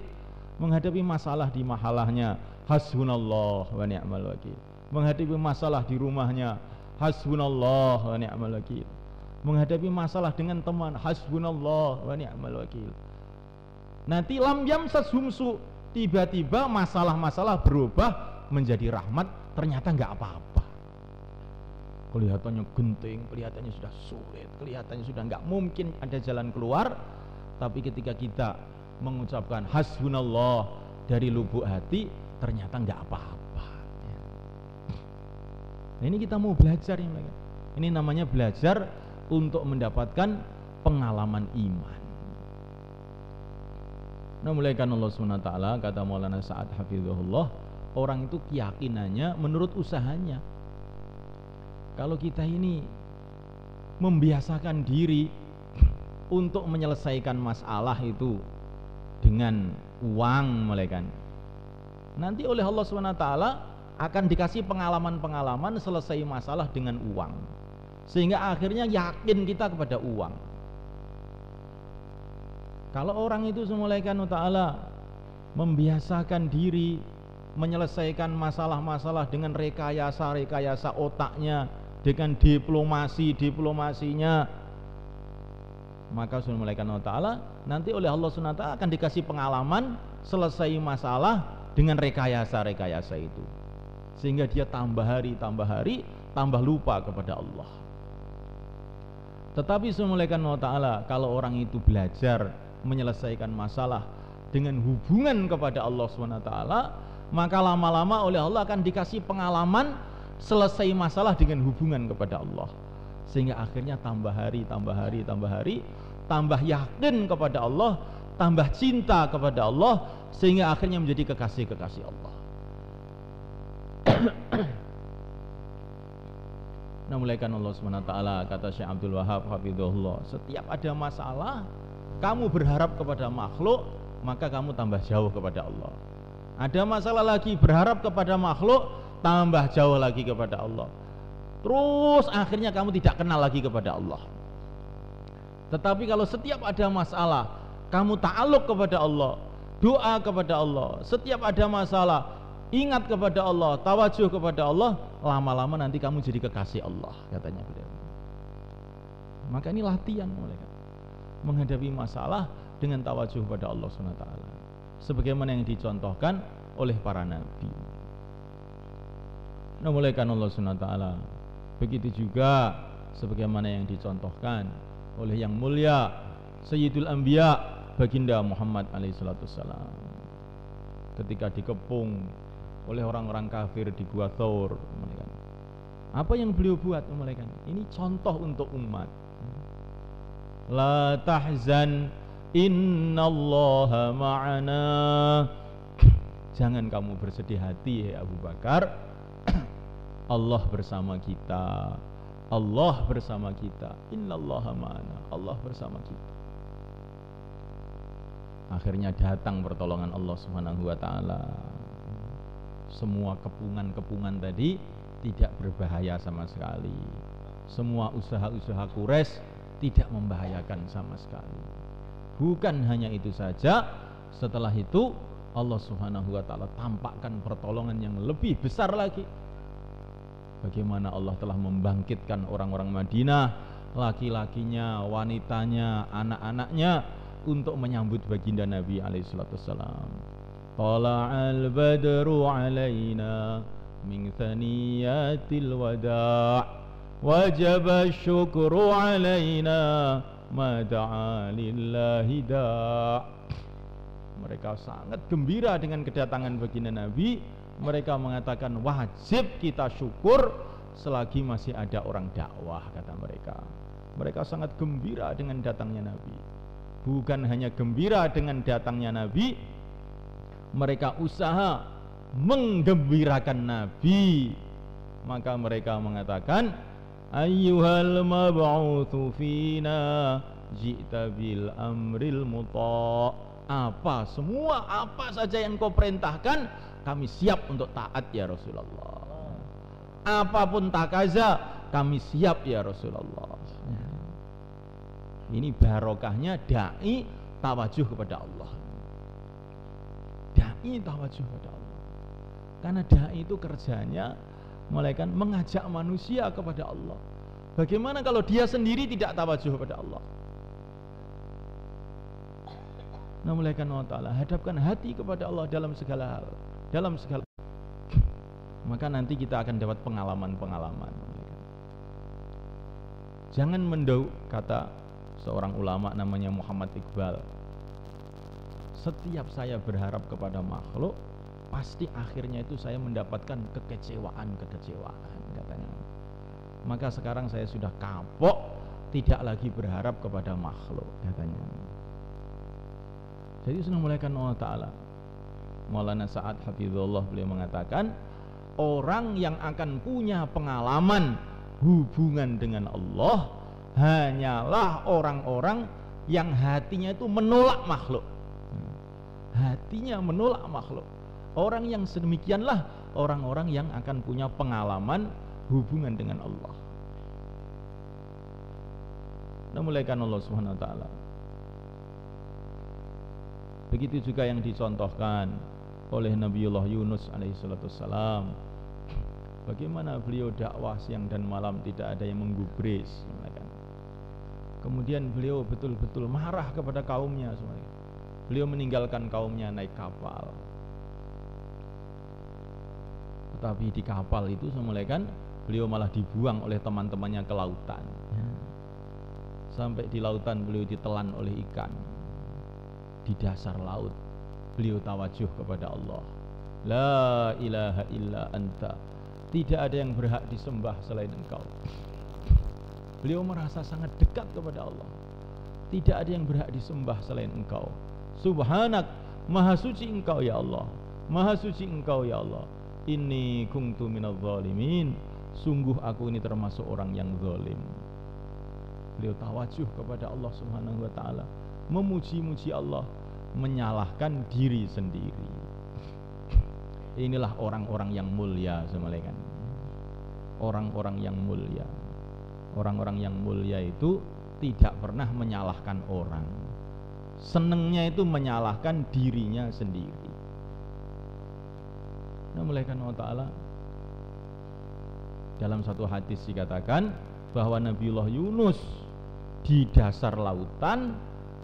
Speaker 1: menghadapi masalah di mahalahnya, hasbunallah wa ni'mal wakil. Menghadapi masalah di rumahnya, hasbunallah wa ni'mal wakil. Menghadapi masalah dengan teman, hasbunallah wa ni'mal wakil. Nanti lam yamsashum su, tiba-tiba masalah-masalah berubah menjadi rahmat, ternyata enggak apa-apa. Kelihatannya genting, kelihatannya sudah sulit, kelihatannya sudah enggak mungkin ada jalan keluar, tapi ketika kita mengucapkan hasbunallah dari lubuk hati, ternyata enggak apa-apa. Nah, ini kita mau belajar ini. Ini namanya belajar untuk mendapatkan pengalaman iman. Nah, mulaikan Allah SWT, kata Maulana Sa'ad hafizahullah, orang itu keyakinannya menurut usahanya. Kalau kita ini membiasakan diri untuk menyelesaikan masalah itu dengan uang, mulaikan, nanti oleh Allah SWT akan dikasih pengalaman-pengalaman selesai masalah dengan uang, sehingga akhirnya yakin kita kepada uang. Kalau orang itu semulaikan ta'ala membiasakan diri menyelesaikan masalah-masalah dengan rekayasa-rekayasa otaknya, dengan diplomasinya, maka semulaikan ta'ala nanti oleh Allah SWT akan dikasih pengalaman selesai masalah dengan rekayasa-rekayasa itu, sehingga dia tambah hari tambah lupa kepada Allah. Tetapi semulaikan ta'ala, kalau orang itu belajar menyelesaikan masalah dengan hubungan kepada Allah SWT, maka lama-lama oleh Allah akan dikasih pengalaman selesai masalah dengan hubungan kepada Allah, sehingga akhirnya tambah hari, tambah yakin kepada Allah, tambah cinta kepada Allah, sehingga akhirnya menjadi kekasih-kekasih Allah. Nah, mulaikan Allah SWT, kata Syekh Abdul Wahab hafizahullah, setiap ada masalah kamu berharap kepada makhluk, maka kamu tambah jauh kepada Allah.
Speaker 2: Ada masalah lagi, berharap kepada makhluk, tambah jauh lagi kepada Allah. Terus akhirnya kamu tidak kenal lagi kepada Allah. Tetapi kalau setiap ada masalah, kamu ta'aluk kepada Allah, doa kepada Allah, setiap ada masalah, ingat kepada Allah, tawajuh kepada Allah, lama-lama nanti kamu jadi kekasih Allah, katanya beliau. Maka ini latihan mereka menghadapi masalah dengan tawajuh kepada Allah SWT, sebagaimana yang dicontohkan oleh para nabi. Namuliakan Allah SWT. Begitu juga sebagaimana yang dicontohkan oleh yang mulia Sayyidul Anbiya Baginda Muhammad alaihissalam ketika dikepung oleh orang-orang kafir di Gua Thawr. Apa yang beliau buat? Ini contoh untuk umat. La tahzan innallaha ma'ana. Jangan kamu bersedih hati, ya Abu Bakar. Allah bersama kita. Allah bersama kita. Innallaha ma'ana. Allah bersama kita. Akhirnya datang pertolongan Allah Subhanahu wa taala. Semua kepungan-kepungan tadi tidak berbahaya sama sekali. Semua usaha-usaha Quraisy tidak membahayakan sama sekali. Bukan hanya itu saja, setelah itu Allah Subhanahu wa taala tampakkan pertolongan yang lebih besar lagi. Bagaimana Allah telah membangkitkan orang-orang Madinah, laki-lakinya, wanitanya, anak-anaknya untuk menyambut baginda Nabi alaihissalam. Tala'al badru alaina min thaniyatil wada' wajaba syukru alaina ma da'a lillahi da'. Mereka sangat gembira dengan kedatangan baginda Nabi. Mereka mengatakan wajib kita syukur selagi masih ada orang dakwah, kata mereka. Mereka sangat gembira dengan datangnya Nabi. Bukan hanya gembira dengan datangnya Nabi, mereka usaha menggembirakan Nabi. Maka mereka mengatakan, ayyuhal mab'utsu fina ji'ta bil amril muta'. Apa saja yang kau perintahkan, kami siap untuk taat ya Rasulullah. Apapun takaza, kami siap ya Rasulullah. Ini barokahnya dai tawajuh kepada Allah. Dai tawajuh kepada Allah. Karena dai itu kerjanya mengajak manusia kepada Allah. Bagaimana kalau dia sendiri tidak tawajuh kepada Allah? Namuliakan Allah Ta'ala, hadapkan hati kepada Allah dalam segala hal, maka nanti kita akan dapat pengalaman-pengalaman. Jangan mendauk, kata seorang ulama namanya Muhammad Iqbal, setiap saya berharap kepada makhluk, pasti akhirnya itu saya mendapatkan kekecewaan, katanya. Maka sekarang saya sudah kapok, tidak lagi berharap kepada makhluk, katanya. Jadi sudah muliakan Allah Ta'ala. Maulana Sa'ad Hafizullah beliau mengatakan, orang yang akan punya pengalaman hubungan dengan Allah hanyalah orang-orang yang hatinya itu menolak makhluk. Hatinya menolak makhluk. Orang yang sedemikianlah orang-orang yang akan punya pengalaman hubungan dengan Allah. Namuliakan Allah Subhanahu wa taala. Begitu juga yang dicontohkan oleh Nabiullah Yunus alaihissalam. Bagaimana beliau dakwah siang dan malam tidak ada yang menggubris. Kemudian beliau betul-betul marah kepada kaumnya. Beliau meninggalkan kaumnya naik kapal. Tetapi di kapal itu beliau malah dibuang oleh teman-temannya ke lautan. Sampai di lautan beliau ditelan oleh ikan. Di dasar laut beliau tawajuh kepada Allah. La ilaha illa anta. Tidak ada yang berhak disembah selain Engkau. Beliau merasa sangat dekat kepada Allah. Tidak ada yang berhak disembah selain Engkau. Subhanak, maha suci Engkau ya Allah. Maha suci Engkau ya Allah. Inni kuntu minadz zalimin. Sungguh aku ini termasuk orang yang zalim. Beliau tawajuh kepada Allah Subhanahu wa taala, memuji-muji Allah, menyalahkan diri sendiri. Inilah orang-orang yang mulia semalekan. Orang-orang yang mulia. Orang-orang yang mulia itu tidak pernah menyalahkan orang. Senengnya itu menyalahkan dirinya sendiri. Nah, mulaikan Allah Ta'ala dalam satu hadis dikatakan bahwa Nabiullah Yunus di dasar lautan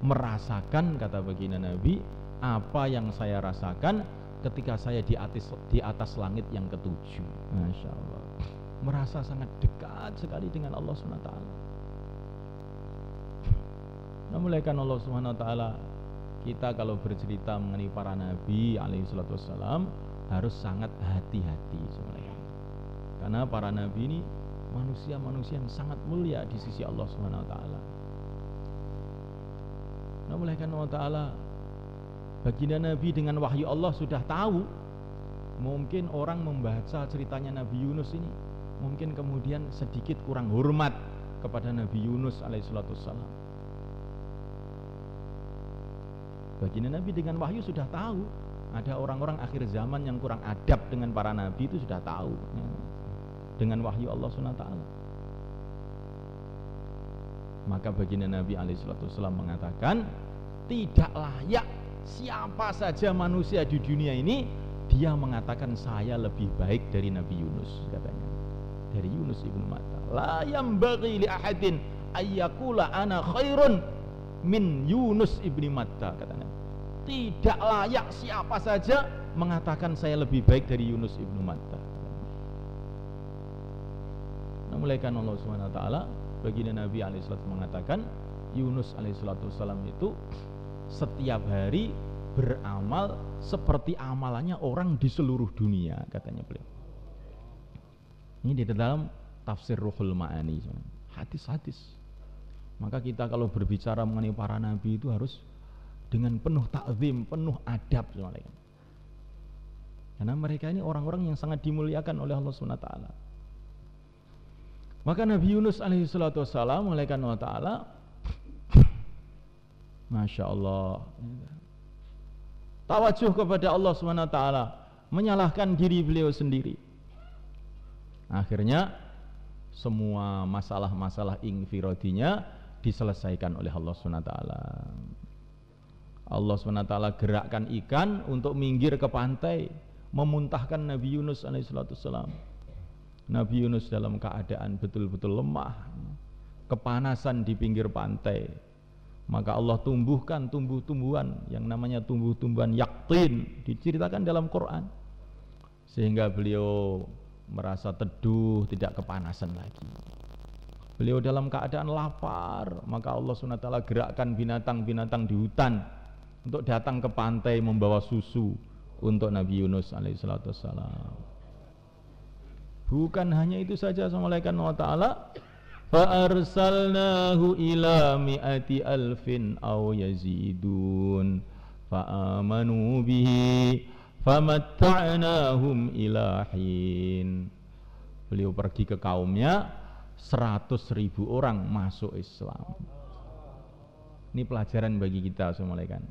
Speaker 2: merasakan, kata baginda Nabi, apa yang saya rasakan ketika saya di atas langit yang ketujuh. Masya Allah, merasa sangat dekat sekali dengan Allah SWT. Nah, mulaikan Allah SWT, kita kalau bercerita mengenai para nabi alaihissalam harus sangat hati-hati sebenarnya. Karena para nabi ini manusia-manusia yang sangat mulia di sisi Allah SWT. Nah, mulaikan Allah Ta'ala, baginda Nabi dengan wahyu Allah sudah tahu. Mungkin orang membaca ceritanya Nabi Yunus ini mungkin kemudian sedikit kurang hormat kepada Nabi Yunus alaihissalam. Baginda Nabi dengan wahyu sudah tahu ada orang-orang akhir zaman yang kurang adab dengan para nabi, itu sudah tahu dengan wahyu Allah SWT. Maka baginda Nabi alaihissalam mengatakan, tidak layak siapa saja manusia di dunia ini dia mengatakan saya lebih baik dari Nabi Yunus, katanya, dari Yunus ibnu Matta. La yambaghi li ahadin ayyakula ana khairun min Yunus ibnu Matta, katanya. Tidak layak siapa saja mengatakan saya lebih baik dari Yunus ibnu Matta. Nah, mulaikan Allah SWT, baginda Nabi alaihissalam mengatakan Yunus alaihissalam itu setiap hari beramal seperti amalannya orang di seluruh dunia, katanya beliau. Ini di dalam tafsir Ruhul Ma'ani, hadis-hadis. Maka kita kalau berbicara mengenai para nabi itu harus dengan penuh ta'zim, penuh adab semuanya. Karena mereka ini orang-orang yang sangat dimuliakan oleh Allah SWT. Maka Nabi Yunus alaihissalam mulaikan Allah Ta'ala, Masya Allah, tawajuh kepada Allah SWT, menyalahkan diri beliau sendiri. Akhirnya semua masalah-masalah infiradinya diselesaikan oleh Allah SWT. Allah SWT gerakkan ikan untuk minggir ke pantai, memuntahkan Nabi Yunus alaihissalam. Nabi Yunus dalam keadaan betul-betul lemah, kepanasan di pinggir pantai. Maka Allah tumbuhkan tumbuh-tumbuhan yang namanya tumbuh-tumbuhan yaktin, diceritakan dalam Quran, sehingga beliau merasa teduh, tidak kepanasan lagi. Beliau dalam keadaan lapar, maka Allah SWT gerakkan binatang-binatang di hutan untuk datang ke pantai membawa susu untuk Nabi Yunus alaihissalam. Bukan hanya itu saja, assalamualaikum Allah Ta'ala, fa'arsalnahu ila mi'ati alfin aw yazidun fa'amanu bihi famatta'nahum ila hin. Beliau pergi ke kaumnya, 100.000 orang masuk Islam. Ini pelajaran bagi kita assalamualaikum.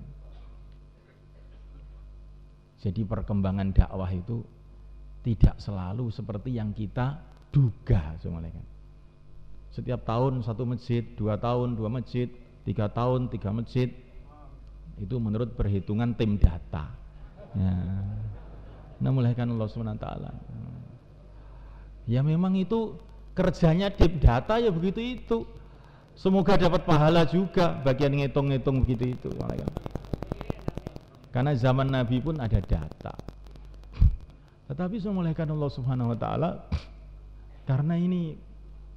Speaker 2: Jadi perkembangan dakwah itu tidak selalu seperti yang kita duga assalamualaikum. Setiap tahun 1 masjid, 2 tahun 2 masjid, 3 tahun 3 masjid. Itu menurut perhitungan tim data ya. Nah, mulaikan Allah SWT. Ya memang itu kerjanya tim data, ya begitu itu. Semoga dapat pahala juga bagian ngitung-ngitung begitu itu. Karena zaman Nabi pun ada data. Tetapi semuanya Allah Subhanahu wa taala, karena ini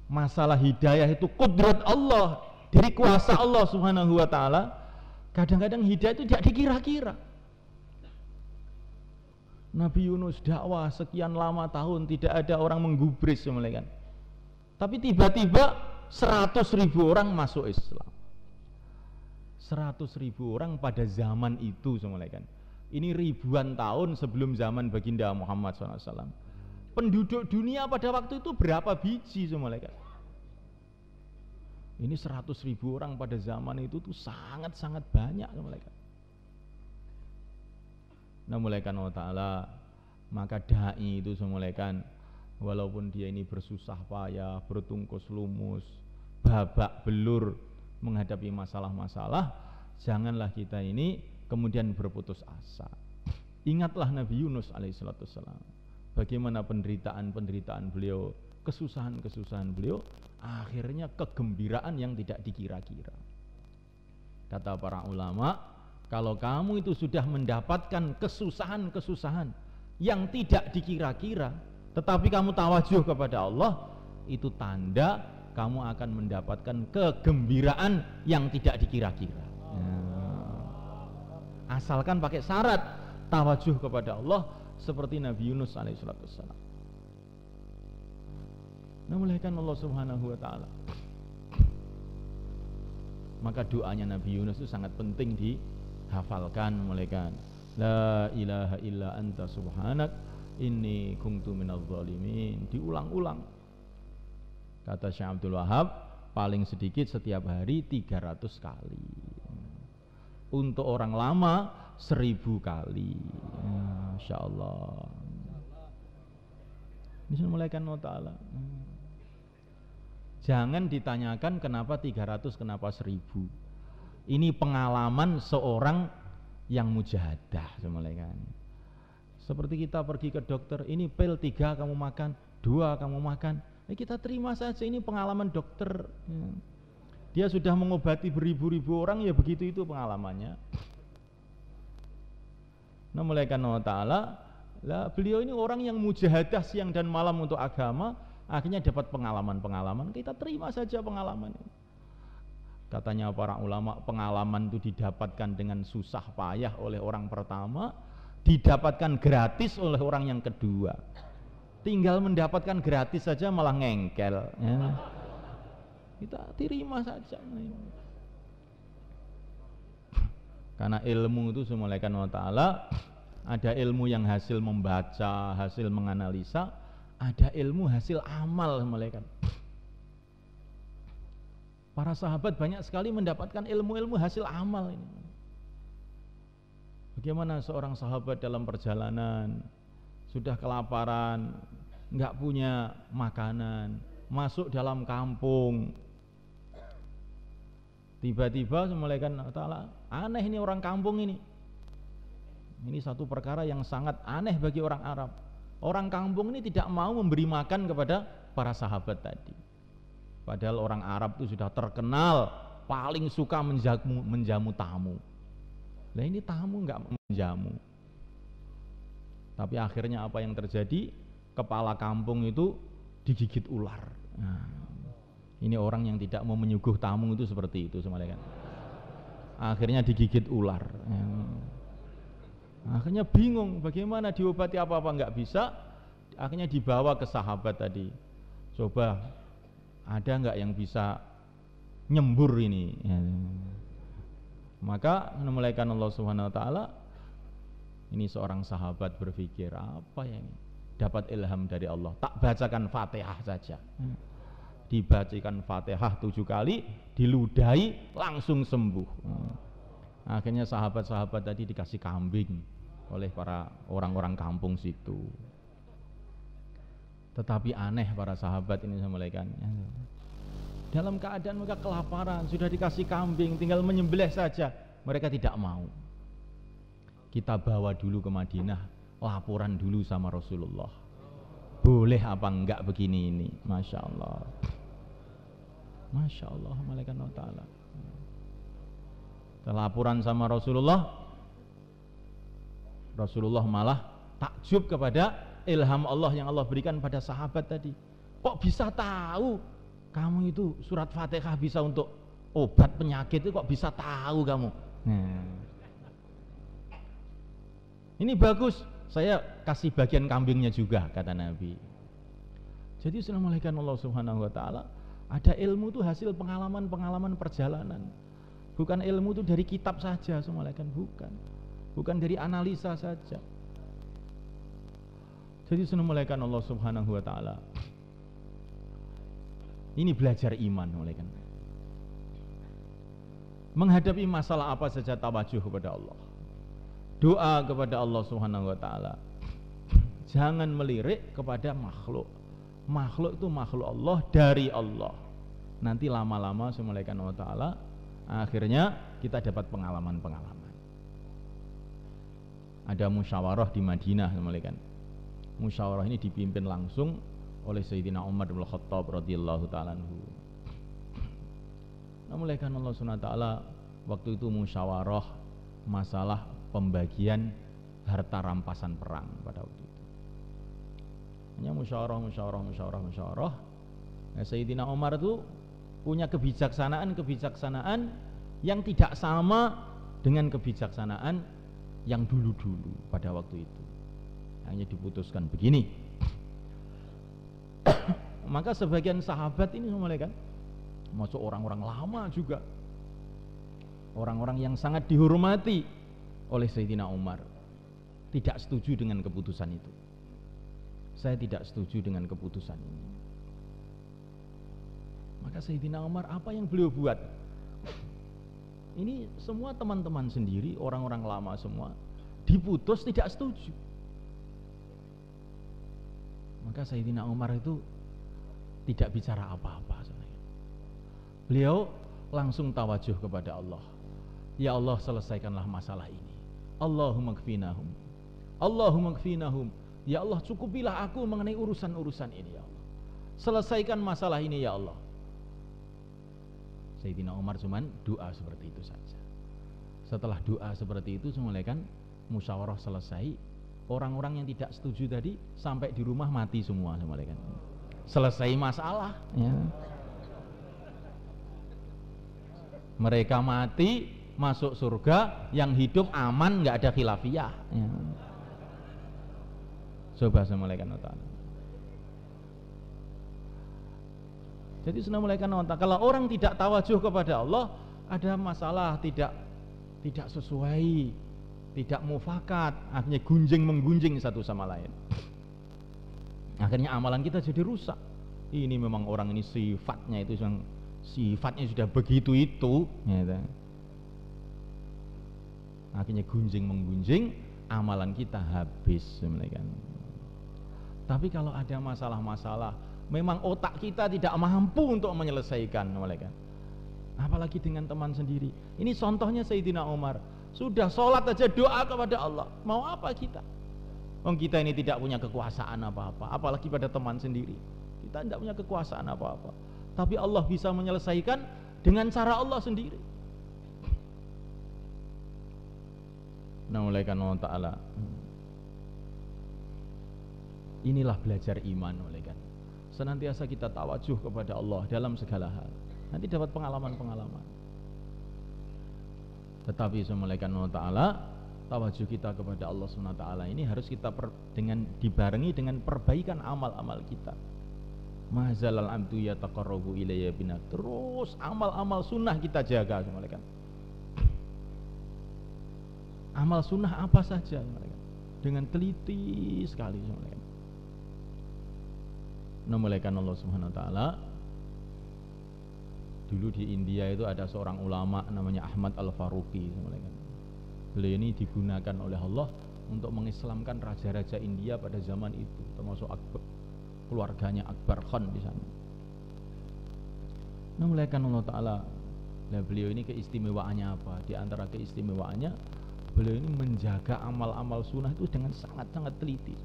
Speaker 2: masalah hidayah itu kudrat Allah, dari kuasa Allah Subhanahu wa taala, kadang-kadang hidayah itu tidak dikira-kira. Nabi Yunus dakwah sekian lama tahun, tidak ada orang menggubris semuanya. Tapi tiba-tiba 100.000 orang masuk Islam. 100.000 orang pada zaman itu semuanya. Ini ribuan tahun sebelum zaman baginda Muhammad SAW. Penduduk dunia pada waktu itu berapa biji semuanya? Ini 100.000 orang pada zaman itu tuh sangat-sangat banyak semuanya. Nah, mulaikan Allah Ta'ala, Maka dai itu semulaikan, walaupun dia ini bersusah payah, bertungkus lumus, babak belur menghadapi masalah-masalah, janganlah kita ini kemudian berputus asa. Ingatlah Nabi Yunus alaihissalam, bagaimana penderitaan beliau, kesusahan beliau, akhirnya kegembiraan yang tidak dikira-kira. Kata para ulama, kalau kamu itu sudah mendapatkan kesusahan yang tidak dikira-kira, tetapi kamu tawajuh kepada Allah, itu tanda kamu akan mendapatkan kegembiraan yang tidak dikira-kira. Asalkan pakai syarat tawajuh kepada Allah seperti Nabi Yunus alaihissalam. Memuliakan Allah subhanahu wa ta'ala. Maka doanya Nabi Yunus itu sangat penting dihafalkan, memuliakan. La ilaha illa anta subhanak inni kuntu minadz zalimin. Diulang-ulang. Kata Syekh Abdul Wahab, paling sedikit setiap hari 300 kali. Untuk orang lama 1000 kali. Masya Allah. Bisa mulaikan Allah Ta'ala. Jangan ditanyakan kenapa 300, kenapa 1000. Ini pengalaman seorang yang mujahadah. Seperti kita pergi ke dokter, ini pil 3 kamu makan, 2 kamu makan, kita terima saja, ini pengalaman dokter. Dia sudah mengobati beribu-ribu orang, ya begitu itu pengalamannya. Nah, mulaikan Allah Ta'ala, beliau ini orang yang mujahadah siang dan malam untuk agama, akhirnya dapat pengalaman-pengalaman, kita terima saja pengalaman ini. Katanya para ulama, pengalaman itu didapatkan dengan susah payah oleh orang pertama, didapatkan gratis oleh orang yang kedua. Tinggal mendapatkan gratis saja malah ngengkel, ya. Kita terima saja. Karena ilmu itu semulaikan Allah Ta'ala, ada ilmu yang hasil membaca, hasil menganalisa, ada ilmu hasil amal, semulaikan. Para sahabat banyak sekali mendapatkan ilmu-ilmu hasil amal ini. Bagaimana seorang sahabat dalam perjalanan sudah kelaparan, nggak punya makanan, masuk dalam kampung, tiba-tiba semulaikan Allah Ta'ala, aneh ini orang kampung ini. Ini satu perkara yang sangat aneh bagi orang Arab. Orang kampung ini tidak mau memberi makan kepada para sahabat tadi. Padahal orang Arab itu sudah terkenal paling suka menjamu tamu. Nah ini tamu nggak menjamu. Tapi akhirnya apa yang terjadi? Kepala kampung itu digigit ular. Nah, ini orang yang tidak mau menyuguh tamu itu seperti itu, semalakan. Akhirnya digigit ular. Akhirnya bingung bagaimana diobati, apa-apa nggak bisa. Akhirnya dibawa ke sahabat tadi. Coba ada nggak yang bisa nyembur ini? Maka memulaikan Allah Subhanahu Wa Taala. Ini seorang sahabat berpikir, apa ya ini? Dapat ilham dari Allah. Tak bacakan Fatihah saja. Dibacakan Fatihah 7 kali, diludahi langsung sembuh. Akhirnya sahabat-sahabat tadi dikasih kambing oleh para orang-orang kampung situ. Tetapi aneh para sahabat ini semulaikan. Dalam keadaan mereka kelaparan, sudah dikasih kambing, tinggal menyembelih saja, mereka tidak mau. Kita bawa dulu ke Madinah, laporan dulu sama Rasulullah. Boleh apa enggak begini ini? Masya Allah. Masya Allah, malaikat Allah Ta'ala. Laporan sama Rasulullah, Rasulullah malah takjub kepada ilham Allah yang Allah berikan pada sahabat tadi. Kok bisa tahu kamu itu surat Fatihah bisa untuk obat penyakit, itu kok bisa tahu kamu? Ini bagus, saya kasih bagian kambingnya juga, kata Nabi. Jadi assalamualaikum Allah Subhanahu Wa Ta'ala, ada ilmu itu hasil pengalaman-pengalaman perjalanan. Bukan ilmu itu dari kitab saja, assalamualaikum, bukan dari analisa saja. Jadi assalamualaikum Allah Subhanahu Wa Ta'ala, ini belajar iman, assalamualaikum. Menghadapi masalah apa saja tawajuh kepada Allah, doa kepada Allah Subhanahu Wa Ta'ala. Jangan melirik kepada makhluk. Makhluk itu makhluk Allah dari Allah. Nanti lama-lama semulaikan Allah Ta'ala, akhirnya kita dapat pengalaman-pengalaman. Ada musyawarah di Madinah semulaikan. Musyawarah ini dipimpin langsung oleh Sayyidina Umar bin Khattab radhiyallahu ta'ala anhu. Semulaikan Allah SWT waktu itu musyawarah masalah pembagian harta rampasan perang pada waktu itu. Hanya musyawarah. Nah, Sayyidina Umar itu punya kebijaksanaan yang tidak sama dengan kebijaksanaan yang dulu-dulu pada waktu itu. Hanya diputuskan begini. Maka sebagian sahabat ini semua kan, masuk orang-orang lama juga, orang-orang yang sangat dihormati oleh Sayyidina Umar, tidak setuju dengan keputusan itu. Saya tidak setuju dengan keputusan ini. Maka Sayyidina Umar, apa yang beliau buat? Ini semua teman-teman sendiri, orang-orang lama semua, diputus tidak setuju. Maka Sayyidina Umar itu tidak bicara apa-apa. Beliau langsung tawajuh kepada Allah. Ya Allah, selesaikanlah masalah ini. Allahumma kfinahum. Allahumma kfinahum. Ya Allah, cukupilah aku mengenai urusan-urusan ini ya Allah. Selesaikan masalah ini ya Allah. Sayyidina Umar cuman doa seperti itu saja. Setelah doa seperti itu semulaikan musyawarah selesai. Orang-orang yang tidak setuju tadi sampai di rumah mati semua semulaikan. Selesai masalah ya. Mereka mati masuk surga, yang hidup aman, nggak ada khilafiyah ya. Coba semulaikan Allah. Jadi sudah mulai nonton. Kalau orang tidak tawajuh kepada Allah, ada masalah tidak sesuai, tidak mufakat, akhirnya gunjing-menggunjing satu sama lain. Akhirnya amalan kita jadi rusak. Ini memang orang ini sifatnya sudah begitu itu. Ya, akhirnya gunjing-menggunjing, amalan kita habis. Tapi kalau ada masalah-masalah, memang otak kita tidak mampu untuk menyelesaikan, apalagi dengan teman sendiri. Ini contohnya Sayyidina Umar, sudah sholat aja doa kepada Allah. Mau apa kita? Kita ini tidak punya kekuasaan apa-apa, apalagi pada teman sendiri. Kita tidak punya kekuasaan apa-apa, tapi Allah bisa menyelesaikan dengan cara Allah sendiri. Namuliakan Allah Ta'ala. Inilah belajar iman, senantiasa kita tawajuh kepada Allah dalam segala hal. Nanti dapat pengalaman-pengalaman. Tetapi semulaikan Allah Ta'ala, tawajuh kita kepada Allah SWT ini harus kita dibarengi dengan perbaikan amal-amal kita. Mazalal abdu yataqarrabu ilayya bina. Terus amal-amal sunnah kita jaga semulaikan. Amal sunnah apa saja semulaikan, dengan teliti sekali semulaikan. Memuliakan Allah Subhanahu wa Ta'ala. Dulu di India itu ada seorang ulama namanya Ahmad Al-Faruqi. Beliau ini digunakan oleh Allah untuk mengislamkan raja-raja India pada zaman itu, termasuk keluarganya Akbar Khan di sana. Memuliakan Allah Ta'ala. Nah, beliau ini keistimewaannya apa? Di antara keistimewaannya, beliau ini menjaga amal-amal sunnah itu dengan sangat-sangat teliti.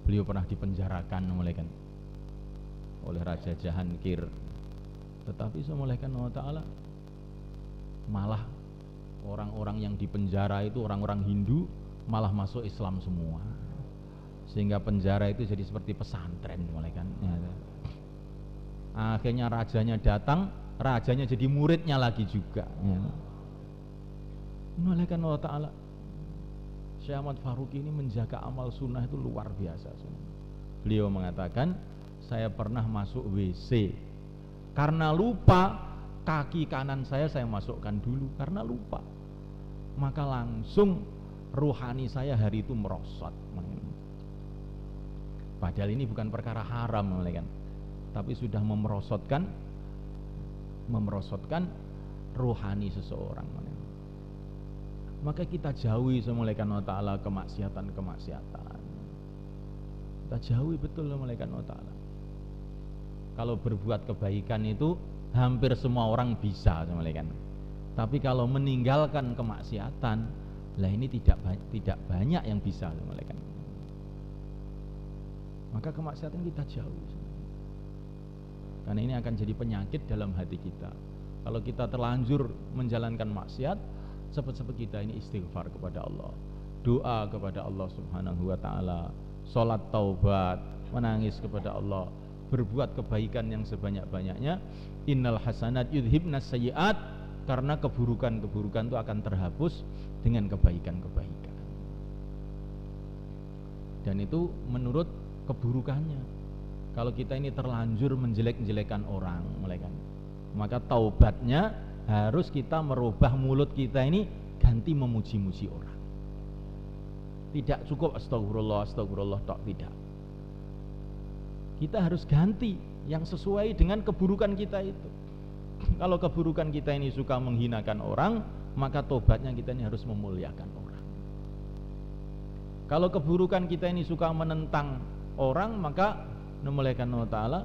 Speaker 2: Beliau pernah dipenjarakan oleh Raja Jahangir. Tetapi semulaikan Allah Ta'ala, malah orang-orang yang dipenjara itu orang-orang Hindu malah masuk Islam semua. Sehingga penjara itu jadi seperti pesantren semulaikan. Akhirnya rajanya datang, rajanya jadi muridnya lagi juga. Semulaikan Allah Ta'ala. Syekh Ahmad Faruqi ini menjaga amal sunnah itu luar biasa. Beliau mengatakan, saya pernah masuk WC karena lupa, kaki kanan saya masukkan dulu karena lupa. Maka langsung ruhani saya hari itu merosot. Padahal ini bukan perkara haram, tapi sudah memerosotkan ruhani seseorang. maka kita jauhi malaikat Allah Ta'ala kemaksiatan. Kita jauhi betul malaikat Allah Ta'ala. Kalau berbuat kebaikan itu hampir semua orang bisa malaikat. Tapi kalau meninggalkan kemaksiatan, lah ini tidak banyak yang bisa malaikat. Maka kemaksiatan kita jauhi. Karena ini akan jadi penyakit dalam hati kita. Kalau kita terlanjur menjalankan maksiat, cepat-cepat kita ini istighfar kepada Allah, doa kepada Allah Subhanahu wa Ta'ala, sholat taubat, menangis kepada Allah, berbuat kebaikan yang sebanyak-banyaknya. Innal hasanat yudhibnas sayyi'at, karena keburukan-keburukan itu akan terhapus dengan kebaikan-kebaikan. Dan itu menurut keburukannya. Kalau kita ini terlanjur menjelek-jelekan orang, maka taubatnya harus kita merubah mulut kita ini ganti memuji-muji orang. Tidak cukup astagfirullah tok, tidak. Kita harus ganti yang sesuai dengan keburukan kita itu. Kalau keburukan kita ini suka menghinakan orang, maka tobatnya kita ini harus memuliakan orang. Kalau keburukan kita ini suka menentang orang, maka memuliakan Allah Ta'ala,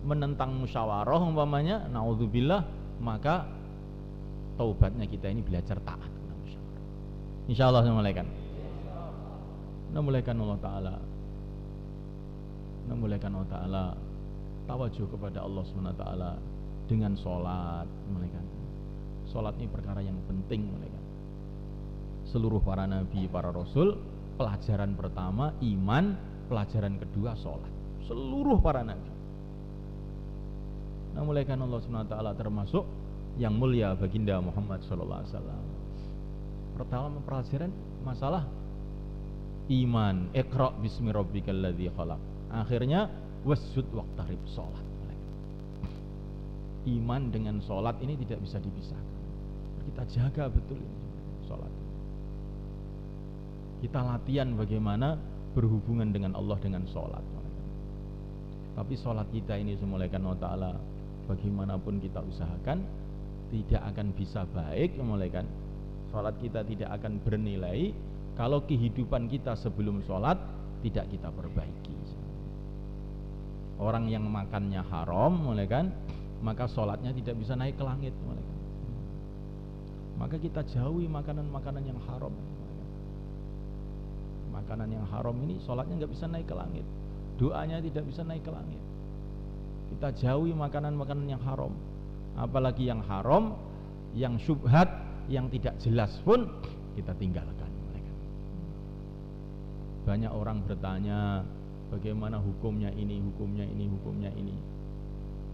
Speaker 2: menentang musyawarah umpamanya, naudzubillah, maka taubatnya kita ini belajar taat kepada musyawarah. Insyaallah memuliakan. Memuliakan Allah Ta'ala. Memuliakan Allah Ta'ala, tawajuh kepada Allah Subhanahu wa Ta'ala dengan sholat. Memuliakan. Sholat ini perkara yang penting. Memuliakan. Seluruh para nabi, para rasul, pelajaran pertama iman, pelajaran kedua sholat. Seluruh para nabi. Memuliakan Allah Subhanahu wa Ta'ala, termasuk yang mulia baginda Muhammad sallallahu alaihi wasallam. Pertama pelajaran masalah iman, iqra bismi rabbikal ladzi khalaq. Akhirnya wasjud waqtarib, salat. Iman dengan salat ini tidak bisa dipisahkan. Kita jaga betul ini salat. Kita latihan bagaimana berhubungan dengan Allah dengan salat. Tapi salat kita ini semulaikan Allah Ta'ala, bagaimanapun kita usahakan tidak akan bisa baik. Semulaikan salat kita tidak akan bernilai kalau kehidupan kita sebelum sholat tidak kita perbaiki. Orang yang makannya haram, maka sholatnya tidak bisa naik ke langit. Maka kita jauhi makanan-makanan yang haram. Makanan yang haram ini sholatnya nggak bisa naik ke langit, doanya tidak bisa naik ke langit. Kita jauhi makanan-makanan yang haram, apalagi yang haram, yang syubhat, yang tidak jelas pun kita tinggalkan. Banyak orang bertanya, bagaimana hukumnya ini, hukumnya ini, hukumnya ini.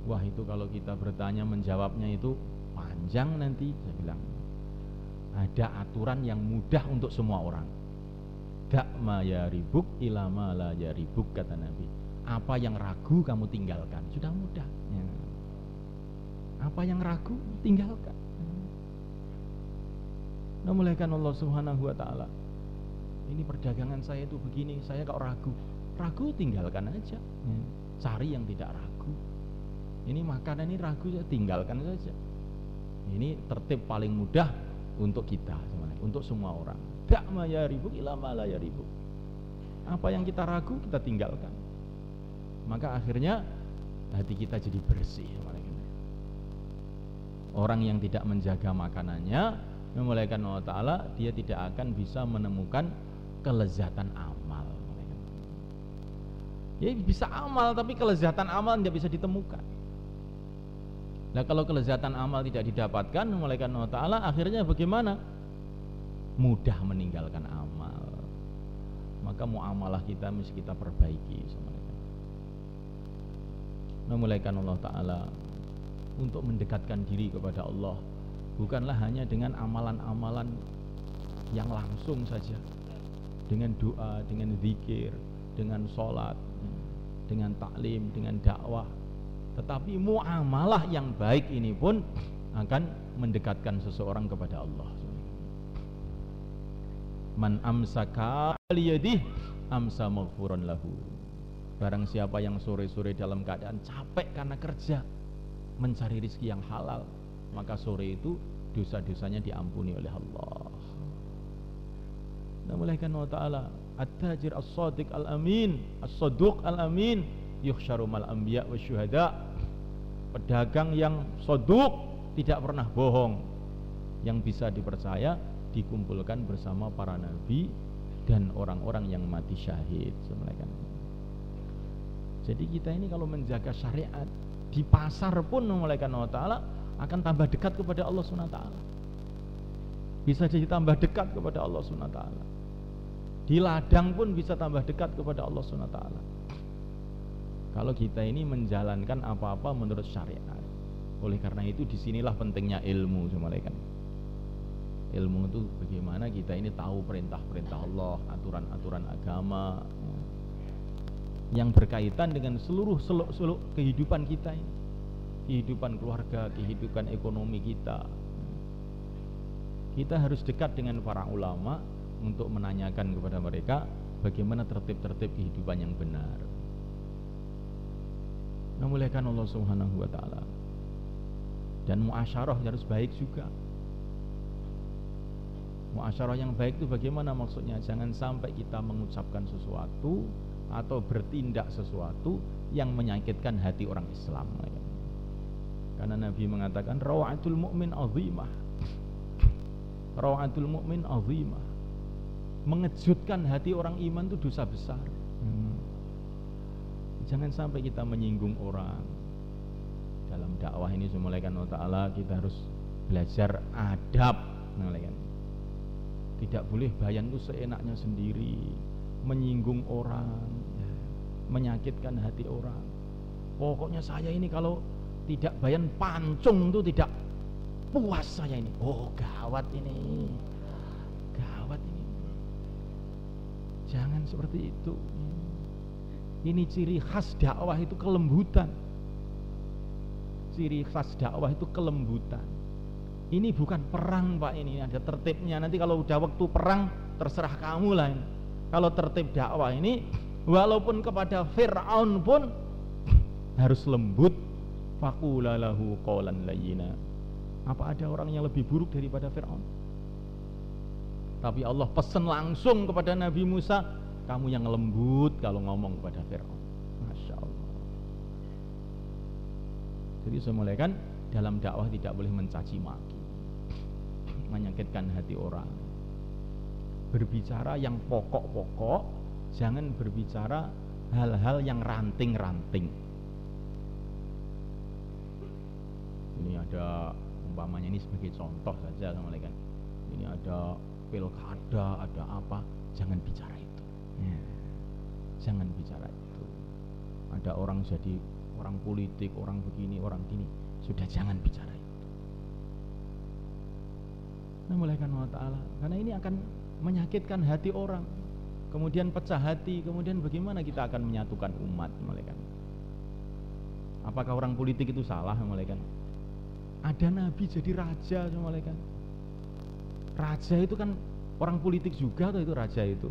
Speaker 2: Wah, itu kalau kita bertanya menjawabnya itu panjang nanti. Saya bilang ada aturan yang mudah untuk semua orang. Dak ma yaribuk ila ma la yaribuk, kata Nabi. Apa yang ragu kamu tinggalkan, sudah mudah ya. Apa yang ragu tinggalkan. Memuliakan Allah Subhanahu wa Ta'ala. Ini perdagangan saya itu begini, saya kok ragu. Ragu tinggalkan aja. Cari yang tidak ragu. Ini makanan ini ragu, ya tinggalkan saja. Ini tertib paling mudah untuk kita, untuk semua orang. Dak ma yaribuk ila ma la yaribuk. Apa yang kita ragu kita tinggalkan. Maka akhirnya hati kita jadi bersih. Orang yang tidak menjaga makanannya, memuliakan Allah Ta'ala, dia tidak akan bisa menemukan kelezatan amal. Ya bisa amal, tapi kelezatan amal tidak bisa ditemukan. Nah, kalau kelezatan amal tidak didapatkan, memuliakan Allah Ta'ala, akhirnya bagaimana? Mudah meninggalkan amal. Maka muamalah kita mesti kita perbaiki. Memuliakan Allah Ta'ala, untuk mendekatkan diri kepada Allah bukanlah hanya dengan amalan-amalan yang langsung saja, dengan doa, dengan zikir, dengan sholat, dengan taklim, dengan dakwah. Tetapi muamalah yang baik ini pun akan mendekatkan seseorang kepada Allah. Man amsaka liyadih amsa maghfuran lahu. Barang siapa yang sore-sore dalam keadaan capek karena kerja, mencari rezeki yang halal, maka sore itu dosa-dosanya diampuni oleh Allah. Namulaikan wa ta'ala at-tajir as-sadiq al-amin, as-saduq al-amin yuhsyaru mal anbiya wa syuhada. Pedagang yang saduq, tidak pernah bohong, yang bisa dipercaya, dikumpulkan bersama para nabi dan orang-orang yang mati syahid. Jadi kita ini kalau menjaga syariat di pasar pun namulaikan wa ta'ala akan tambah dekat kepada Allah SWT. Bisa jadi tambah dekat kepada Allah SWT. Di ladang pun bisa tambah dekat kepada Allah SWT. Kalau kita ini menjalankan apa-apa menurut syariat. Oleh karena itu disinilah pentingnya ilmu, semalaikan. Ilmu itu bagaimana kita ini tahu perintah-perintah Allah, aturan-aturan agama yang berkaitan dengan seluruh kehidupan kita ini. Kehidupan keluarga, kehidupan ekonomi kita. Kita harus dekat dengan para ulama untuk menanyakan kepada mereka bagaimana tertib-tertib kehidupan yang benar. Memuliakan Allah Subhanahu wa ta'ala. Dan muasyarah harus baik juga. Muasyarah yang baik itu bagaimana maksudnya? Jangan sampai kita mengucapkan sesuatu atau bertindak sesuatu yang menyakitkan hati orang Islam. Karena Nabi mengatakan rawatul mu'min azimah. Rawatul mu'min azimah. Mengejutkan hati orang iman itu dosa besar. Jangan sampai kita menyinggung orang. Dalam dakwah ini semulaikan Allah Ta'ala kita harus belajar adab. Tidak boleh bayan itu seenaknya sendiri, menyinggung orang, menyakitkan hati orang. Pokoknya saya ini kalau tidak bayan pancung itu tidak puas saya ini. Oh gawat ini, gawat ini. Jangan seperti itu. Ini ciri khas dakwah itu kelembutan. Ciri khas dakwah itu kelembutan. Ini bukan perang Pak, ini ada tertibnya. Nanti kalau udah waktu perang terserah kamu lah ini. Kalau tertib dakwah ini walaupun kepada Fir'aun pun harus lembut. Faqula lahu qawlan layyina. Apa ada orang yang lebih buruk daripada Fir'aun? Tapi Allah pesan langsung kepada Nabi Musa, kamu yang lembut kalau ngomong kepada Fir'aun. Masya Allah. Jadi semulaikan dalam dakwah tidak boleh mencaci maki, menyakitkan hati orang. Berbicara yang pokok-pokok, jangan berbicara hal-hal yang ranting-ranting. Ini ada umpamanya ini sebagai contoh saja, semulaikan. Ini ada pilkada, ada apa, jangan bicara itu. Jangan bicara itu. Ada orang jadi orang politik, orang begini, orang gini, sudah jangan bicara itu. Memuliakan Allah Ta'ala, karena ini akan menyakitkan hati orang, kemudian pecah hati, kemudian bagaimana kita akan menyatukan umat. Memuliakan. Apakah orang politik itu salah? Memuliakan. Ada nabi jadi raja. Memuliakan. Raja itu kan orang politik juga, atau itu raja itu?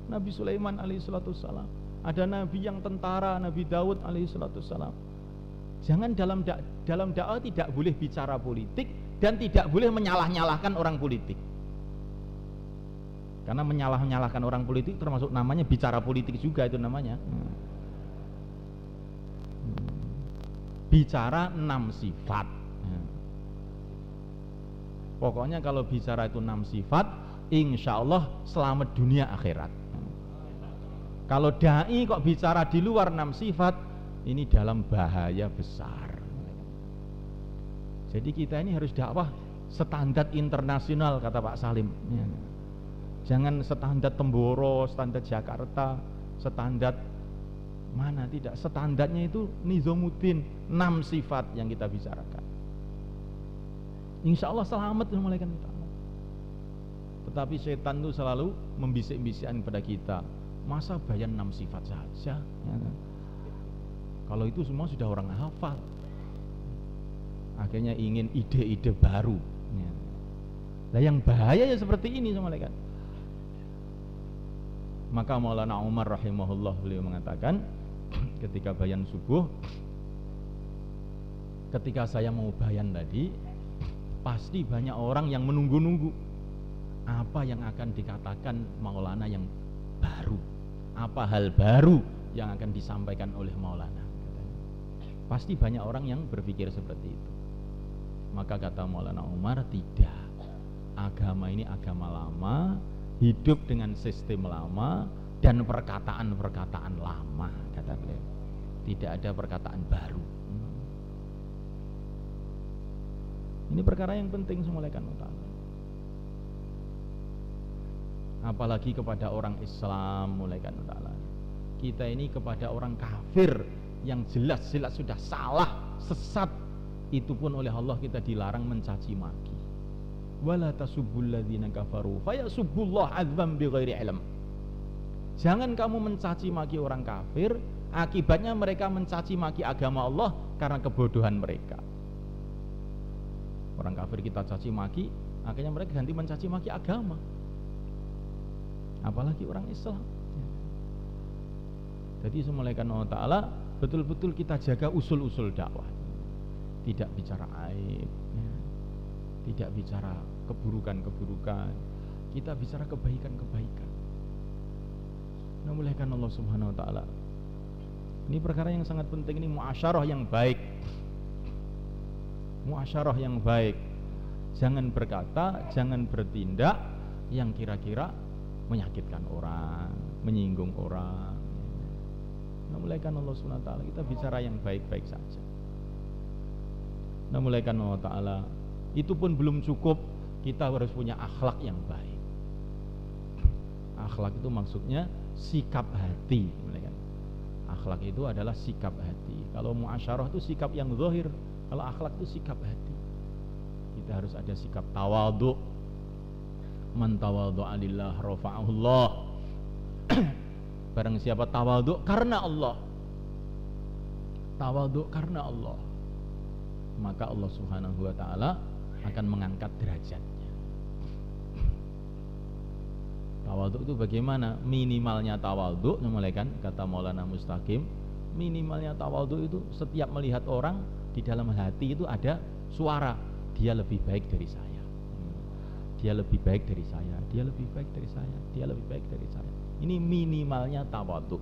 Speaker 2: Nabi Sulaiman alaihissalam. Ada nabi yang tentara, Nabi Daud alaihissalam. Jangan dalam dakwah tidak boleh bicara politik dan tidak boleh menyalah-nyalahkan orang politik. Karena menyalah-nyalahkan orang politik termasuk namanya bicara politik juga itu namanya. Bicara 6 sifat. Pokoknya kalau bicara itu 6 sifat, insya Allah selamat dunia akhirat. Kalau dai kok bicara di luar 6 sifat, ini dalam bahaya besar. Jadi kita ini harus dakwah standar internasional, kata Pak Salim. Jangan standar Temboro, standar Jakarta, standar mana, tidak. Standarnya itu Nizamuddin, 6 sifat yang kita bicarakan. Insya Allah selamat malaikat kita. Tetapi setan itu selalu membisik-bisikkan kepada kita, masa bayan 6 sifat saja? Kalau itu semua sudah orang hafal. Akhirnya ingin ide-ide baru. Nah yang bahaya ya seperti ini malaikat. Maka Maulana Umar rahimahullah beliau mengatakan ketika bayan subuh, ketika saya mau bayan tadi, pasti banyak orang yang menunggu-nunggu. apa yang akan dikatakan Maulana yang baru, apa hal baru yang akan disampaikan oleh Maulana. Pasti banyak orang yang berpikir seperti itu. Maka kata Maulana Umar, tidak, agama ini agama lama, hidup dengan sistem lama dan perkataan-perkataan lama, kata beliau. Tidak ada perkataan baru. Ini perkara yang penting semulaikan utama. Apalagi kepada orang Islam, mulaikan utama. Kita ini kepada orang kafir yang jelas-jelas sudah salah, sesat, itu pun oleh Allah kita dilarang mencaci maki. Wala tasubbul ladzina kafaru fayasubbullah adzam bighairi ilm. Jangan kamu mencaci maki orang kafir, akibatnya mereka mencaci maki agama Allah karena kebodohan mereka. Orang kafir kita caci maki, akhirnya mereka ganti mencaci maki agama. Apalagi orang Islam. Jadi semulaikan Allah Ta'ala, betul-betul kita jaga usul-usul dakwah. Tidak bicara aib, tidak bicara keburukan-keburukan, kita bicara kebaikan-kebaikan. Mulaikan Allah Subhanahu Wa Ta'ala. Ini perkara yang sangat penting, ini muasyarah yang baik. Muasyarah yang baik. Jangan berkata, jangan bertindak yang kira-kira menyakitkan orang, menyinggung orang. Mulaikan Allah Subhanahu Wa Ta'ala, kita bicara yang baik-baik saja. Mulaikan Allah Ta'ala, itu pun belum cukup, kita harus punya akhlak yang baik. Akhlak itu maksudnya sikap hati. Akhlak itu adalah sikap hati. Kalau muasyarah itu sikap yang zahir, kalau akhlak itu sikap hati. Kita harus ada sikap tawadhu. Man tawadhu'a lillah rafa'ahullah. Barang siapa tawadhu karena Allah, tawadhu karena Allah, maka Allah Subhanahu Wa Ta'ala akan mengangkat derajatnya. Tawadhu itu bagaimana? Minimalnya tawadhu, mulaikan kata Maulana Mustaqim, minimalnya tawadhu itu setiap melihat orang di dalam hati itu ada suara, dia lebih baik dari saya, dia lebih baik dari saya, dia lebih baik dari saya, dia lebih baik dari saya. Ini minimalnya tawadhu.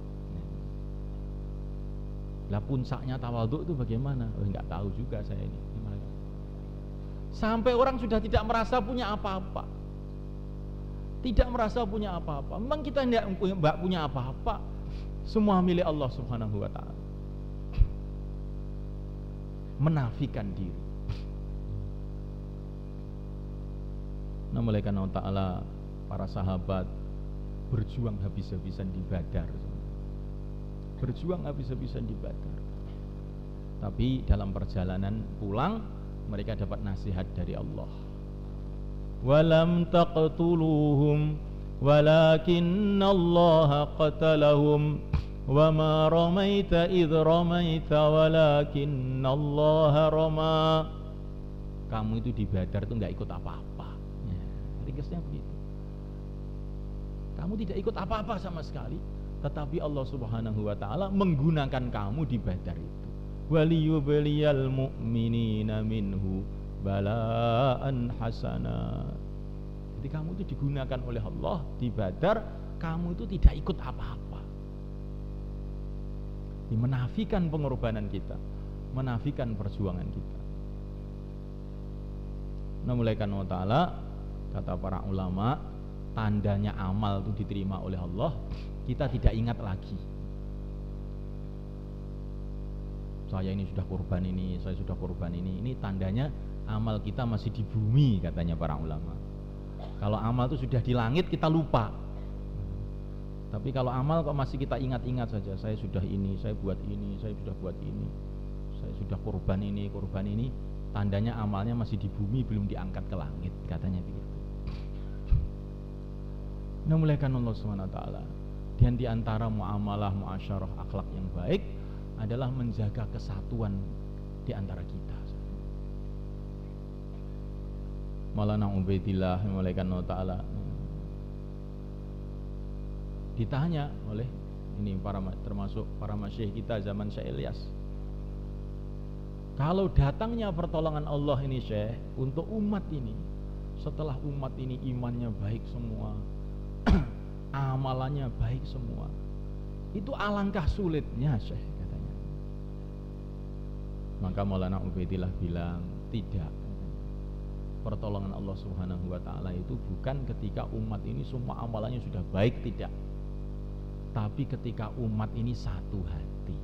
Speaker 2: Lah puncaknya tawadhu itu bagaimana? Enggak tahu juga saya ini. Sampai orang sudah tidak merasa punya apa-apa. Tidak merasa punya apa-apa. Memang kita tidak punya apa-apa. Semua milik Allah Subhanahu Wa Ta'ala. Menafikan diri. Nah, mulai karena Allah Ta'ala, para sahabat berjuang habis-habisan di Badar. Berjuang habis-habisan di Badar. Tapi dalam perjalanan pulang mereka dapat nasihat dari Allah. Walam taqtuluhum walakinnallaha qatalahum wama ramaita idh ramaita walakinnallaha rama. Kamu itu di Badar itu enggak ikut apa-apa. Ya, ringkasnya begitu. Kamu tidak ikut apa-apa sama sekali, tetapi Allah Subhanahu Wa Ta'ala menggunakan kamu di Badar itu. Waliyubliyal mu'minina minhu balaan hasana. Jadi kamu itu digunakan oleh Allah di Badar, kamu itu tidak ikut apa-apa. Menafikan pengorbanan kita, menafikan perjuangan kita. Nah, mulaikan Allah Ta'ala, kata para ulama, tandanya amal itu diterima oleh Allah, kita tidak ingat lagi. Saya ini sudah korban ini, saya sudah korban ini. Ini tandanya amal kita masih di bumi, katanya para ulama. Kalau amal itu sudah di langit, kita lupa. Tapi kalau amal kok masih kita ingat-ingat saja, saya sudah ini, saya buat ini, saya sudah buat ini, saya sudah korban ini, tandanya amalnya masih di bumi, belum diangkat ke langit, katanya begitu. Nah, mulaikan Allah SWT. Dan di antara muamalah, muasyarah, akhlak yang baik adalah menjaga kesatuan di antara kita. Maulana Ubaidillah mulaikan Allah Ta'ala ditanya oleh ini termasuk para masyayikh kita zaman Syekh Ilyas, kalau datangnya pertolongan Allah ini Syekh untuk umat ini, setelah umat ini imannya baik semua, amalannya baik semua, itu alangkah sulitnya Syekh katanya. Maka Maulana Ubaidillah bilang, tidak. Pertolongan Allah Subhanahu wa ta'ala itu bukan ketika umat ini semua amalannya sudah baik, tidak. Tapi ketika umat ini satu hati,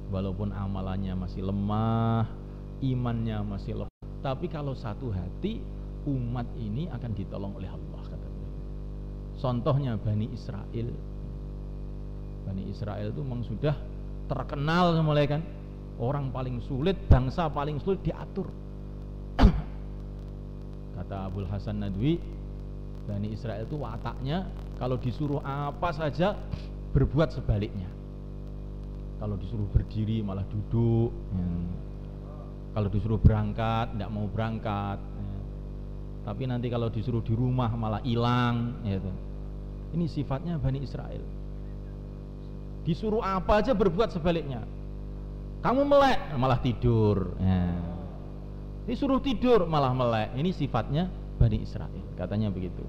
Speaker 2: walaupun amalannya masih lemah, imannya masih lemah, tapi kalau satu hati, umat ini akan ditolong oleh Allah, kata beliau. Contohnya Bani Israel. Bani Israel itu memang sudah terkenal mulai kan, orang paling sulit, bangsa paling sulit diatur. Kata Abul Hasan Nadwi, Bani Israel itu wataknya kalau disuruh apa saja berbuat sebaliknya. Kalau disuruh berdiri malah duduk, kalau disuruh berangkat tidak mau berangkat, tapi nanti kalau disuruh di rumah malah hilang, gitu. Ini sifatnya Bani Israel. Disuruh apa aja berbuat sebaliknya. Kamu melek malah tidur, disuruh tidur malah melek. Ini sifatnya Bani Israel, katanya begitu.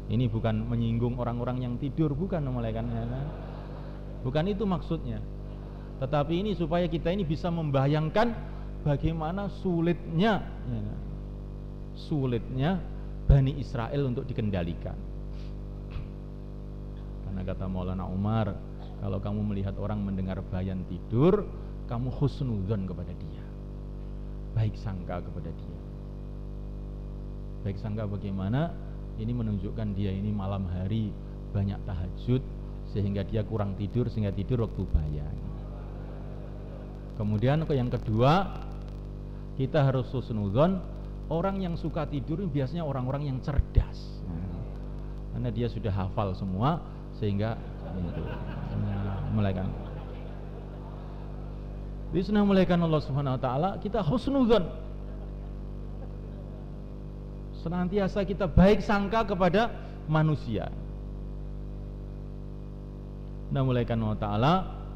Speaker 2: Ini bukan menyinggung orang-orang yang tidur, bukan memelekan, bukan itu maksudnya. Tetapi ini supaya kita ini bisa membayangkan bagaimana sulitnya Bani Israel untuk dikendalikan. Karena kata Maulana Umar, kalau kamu melihat orang mendengar bayan tidur, kamu husnudzon kepada dia, baik sangka kepada dia. Baik sangka bagaimana? Ini menunjukkan dia ini malam hari banyak tahajud, sehingga dia kurang tidur, sehingga tidur waktu bayan. Kemudian yang kedua, kita harus husnudzon, orang yang suka tidur ini biasanya orang-orang yang cerdas, karena dia sudah hafal semua, sehingga mulaikan. Bismillah, mulaikan Allah Subhanahu wa ta'ala, kita husnudzon, senantiasa kita baik sangka kepada manusia. Nah, mulaikan Allah Ta'ala,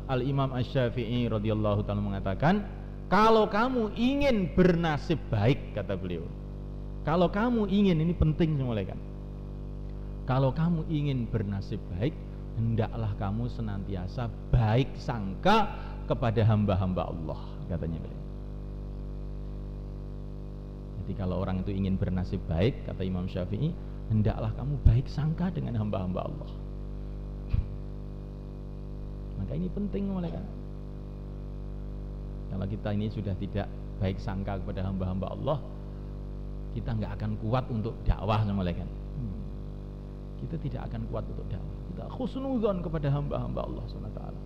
Speaker 2: Al-Imam Asy-Syafi'i radhiyallahu ta'ala mengatakan, kalau kamu ingin bernasib baik, kata beliau, kalau kamu ingin, ini penting mulaikan, kalau kamu ingin bernasib baik, hendaklah kamu senantiasa baik sangka kepada hamba-hamba Allah, katanya beliau. Jadi kalau orang itu ingin bernasib baik, kata Imam Syafi'i, hendaklah kamu baik sangka dengan hamba-hamba Allah. Maka ini penting mulaikan. Kalau kita ini sudah tidak baik sangka kepada hamba-hamba Allah, kita nggak akan kuat untuk dakwah mulaikan. Kita tidak akan kuat untuk dakwah. Kita husnudzon kepada hamba-hamba Allah Subhanahu wa ta'ala.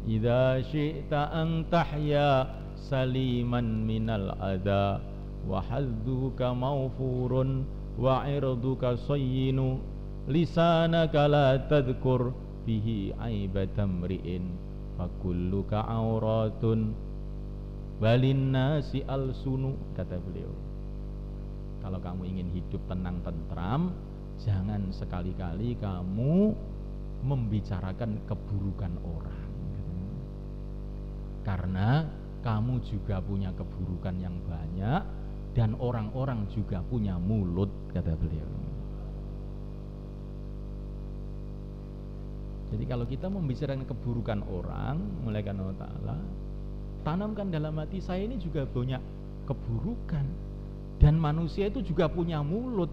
Speaker 2: Idza syi'ta an tahya saliman minal adha wa hadduka mawfurun wa irduka sayyinu lisanaka la tadhkur bihi aibatam ri'in fa kulluka auratun balin nasi alsunu, kata beliau. Kalau kamu ingin hidup tenang tentram, jangan sekali-kali kamu membicarakan keburukan orang, karena kamu juga punya keburukan yang banyak, dan orang-orang juga punya mulut, kata beliau. Jadi kalau kita membicarakan keburukan orang, mulai karena Allah Ta'ala, tanamkan dalam hati, saya ini juga punya keburukan, dan manusia itu juga punya mulut.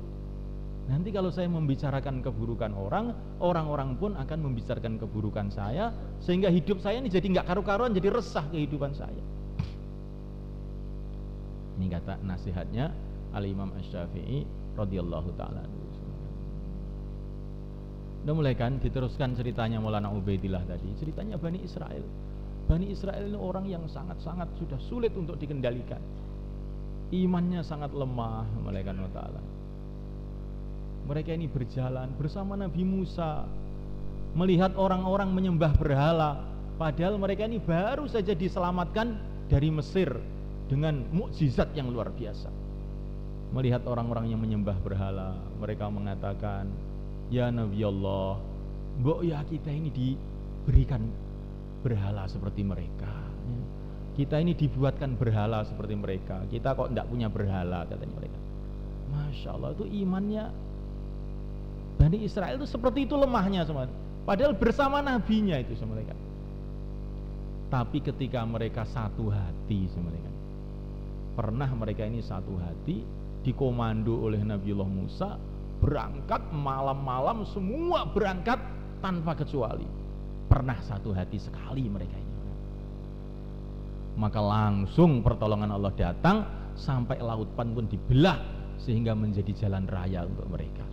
Speaker 2: Nanti kalau saya membicarakan keburukan orang, orang-orang pun akan membicarakan keburukan saya, sehingga hidup saya ini jadi nggak karu-karuan, jadi resah kehidupan saya. Ini kata nasihatnya Al-Imam Asy-Syafi'i radhiyallahu ta'ala. Udah mulai kan diteruskan ceritanya Maulana Ubaidillah tadi, ceritanya Bani Israel. Bani Israel ini orang yang sangat-sangat sudah sulit untuk dikendalikan. Imannya sangat lemah, malaikat Allah Ta'ala. Mereka ini berjalan bersama Nabi Musa, melihat orang-orang menyembah berhala, padahal mereka ini baru saja diselamatkan dari Mesir dengan mukjizat yang luar biasa. Melihat orang-orang yang menyembah berhala, mereka mengatakan, ya Nabi Allah, mbok ya kita ini diberikan berhala seperti mereka. Kita ini dibuatkan berhala seperti mereka. Kita kok tidak punya berhala, katanya mereka. Masya Allah, itu imannya Bani Israel itu seperti itu lemahnya semua. Padahal bersama nabinya itu semua mereka. Tapi ketika mereka satu hati semua mereka. Pernah mereka ini satu hati, dikomando oleh Nabiullah Musa, berangkat malam-malam, semua berangkat tanpa kecuali. Pernah satu hati sekali mereka ini. Maka langsung pertolongan Allah datang, sampai lautan pun dibelah sehingga menjadi jalan raya untuk mereka.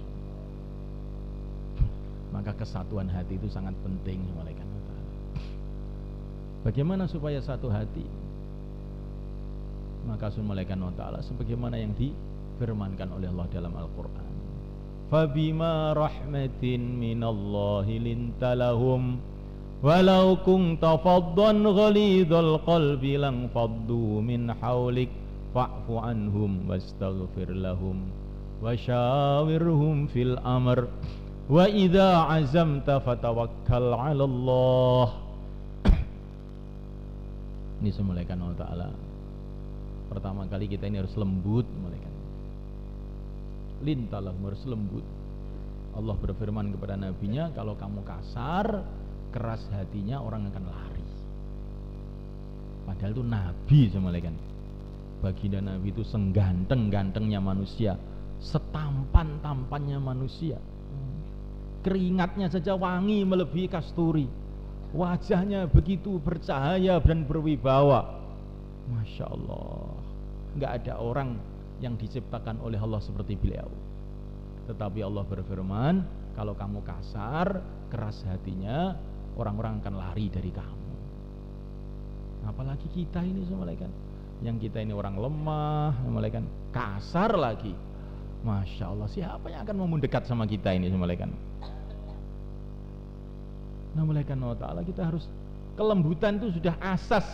Speaker 2: Maka kesatuan hati itu sangat penting. Bagaimana supaya satu hati? Maka Subhanahu wa ta'ala sebagaimana yang difirmankan oleh Allah dalam Al-Quran, fabima rahmatin minallahi lintalahum walau kunta faddan ghalidhal qalbi lang faddu min hawlik fa'fu anhum wastaghfir lahum wasyawirhum fil amr wa idza azamta fatawakkal 'ala Allah. Ini Subhanahu wa ta'ala. Pertama kali kita ini harus lembut, malaikat. Lintalah harus lembut. Allah berfirman kepada nabinya, kalau kamu kasar, keras hatinya, orang akan lari. Padahal itu nabi, malaikat. Baginda nabi itu sengganteng-gantengnya manusia, setampan-tampannya manusia. Keringatnya saja wangi melebihi kasturi. Wajahnya begitu bercahaya dan berwibawa. Masya Allah, nggak ada orang yang diciptakan oleh Allah seperti beliau. Tetapi Allah berfirman, kalau kamu kasar, keras hatinya, orang-orang akan lari dari kamu. Apalagi kita ini semua, kan? Yang kita ini orang lemah, kan? Kasar lagi. Masya Allah, siapa yang akan mau mendekat sama kita ini semua, kan? Nah, Subhanahu wa ta'ala, kita harus, kelembutan itu sudah asas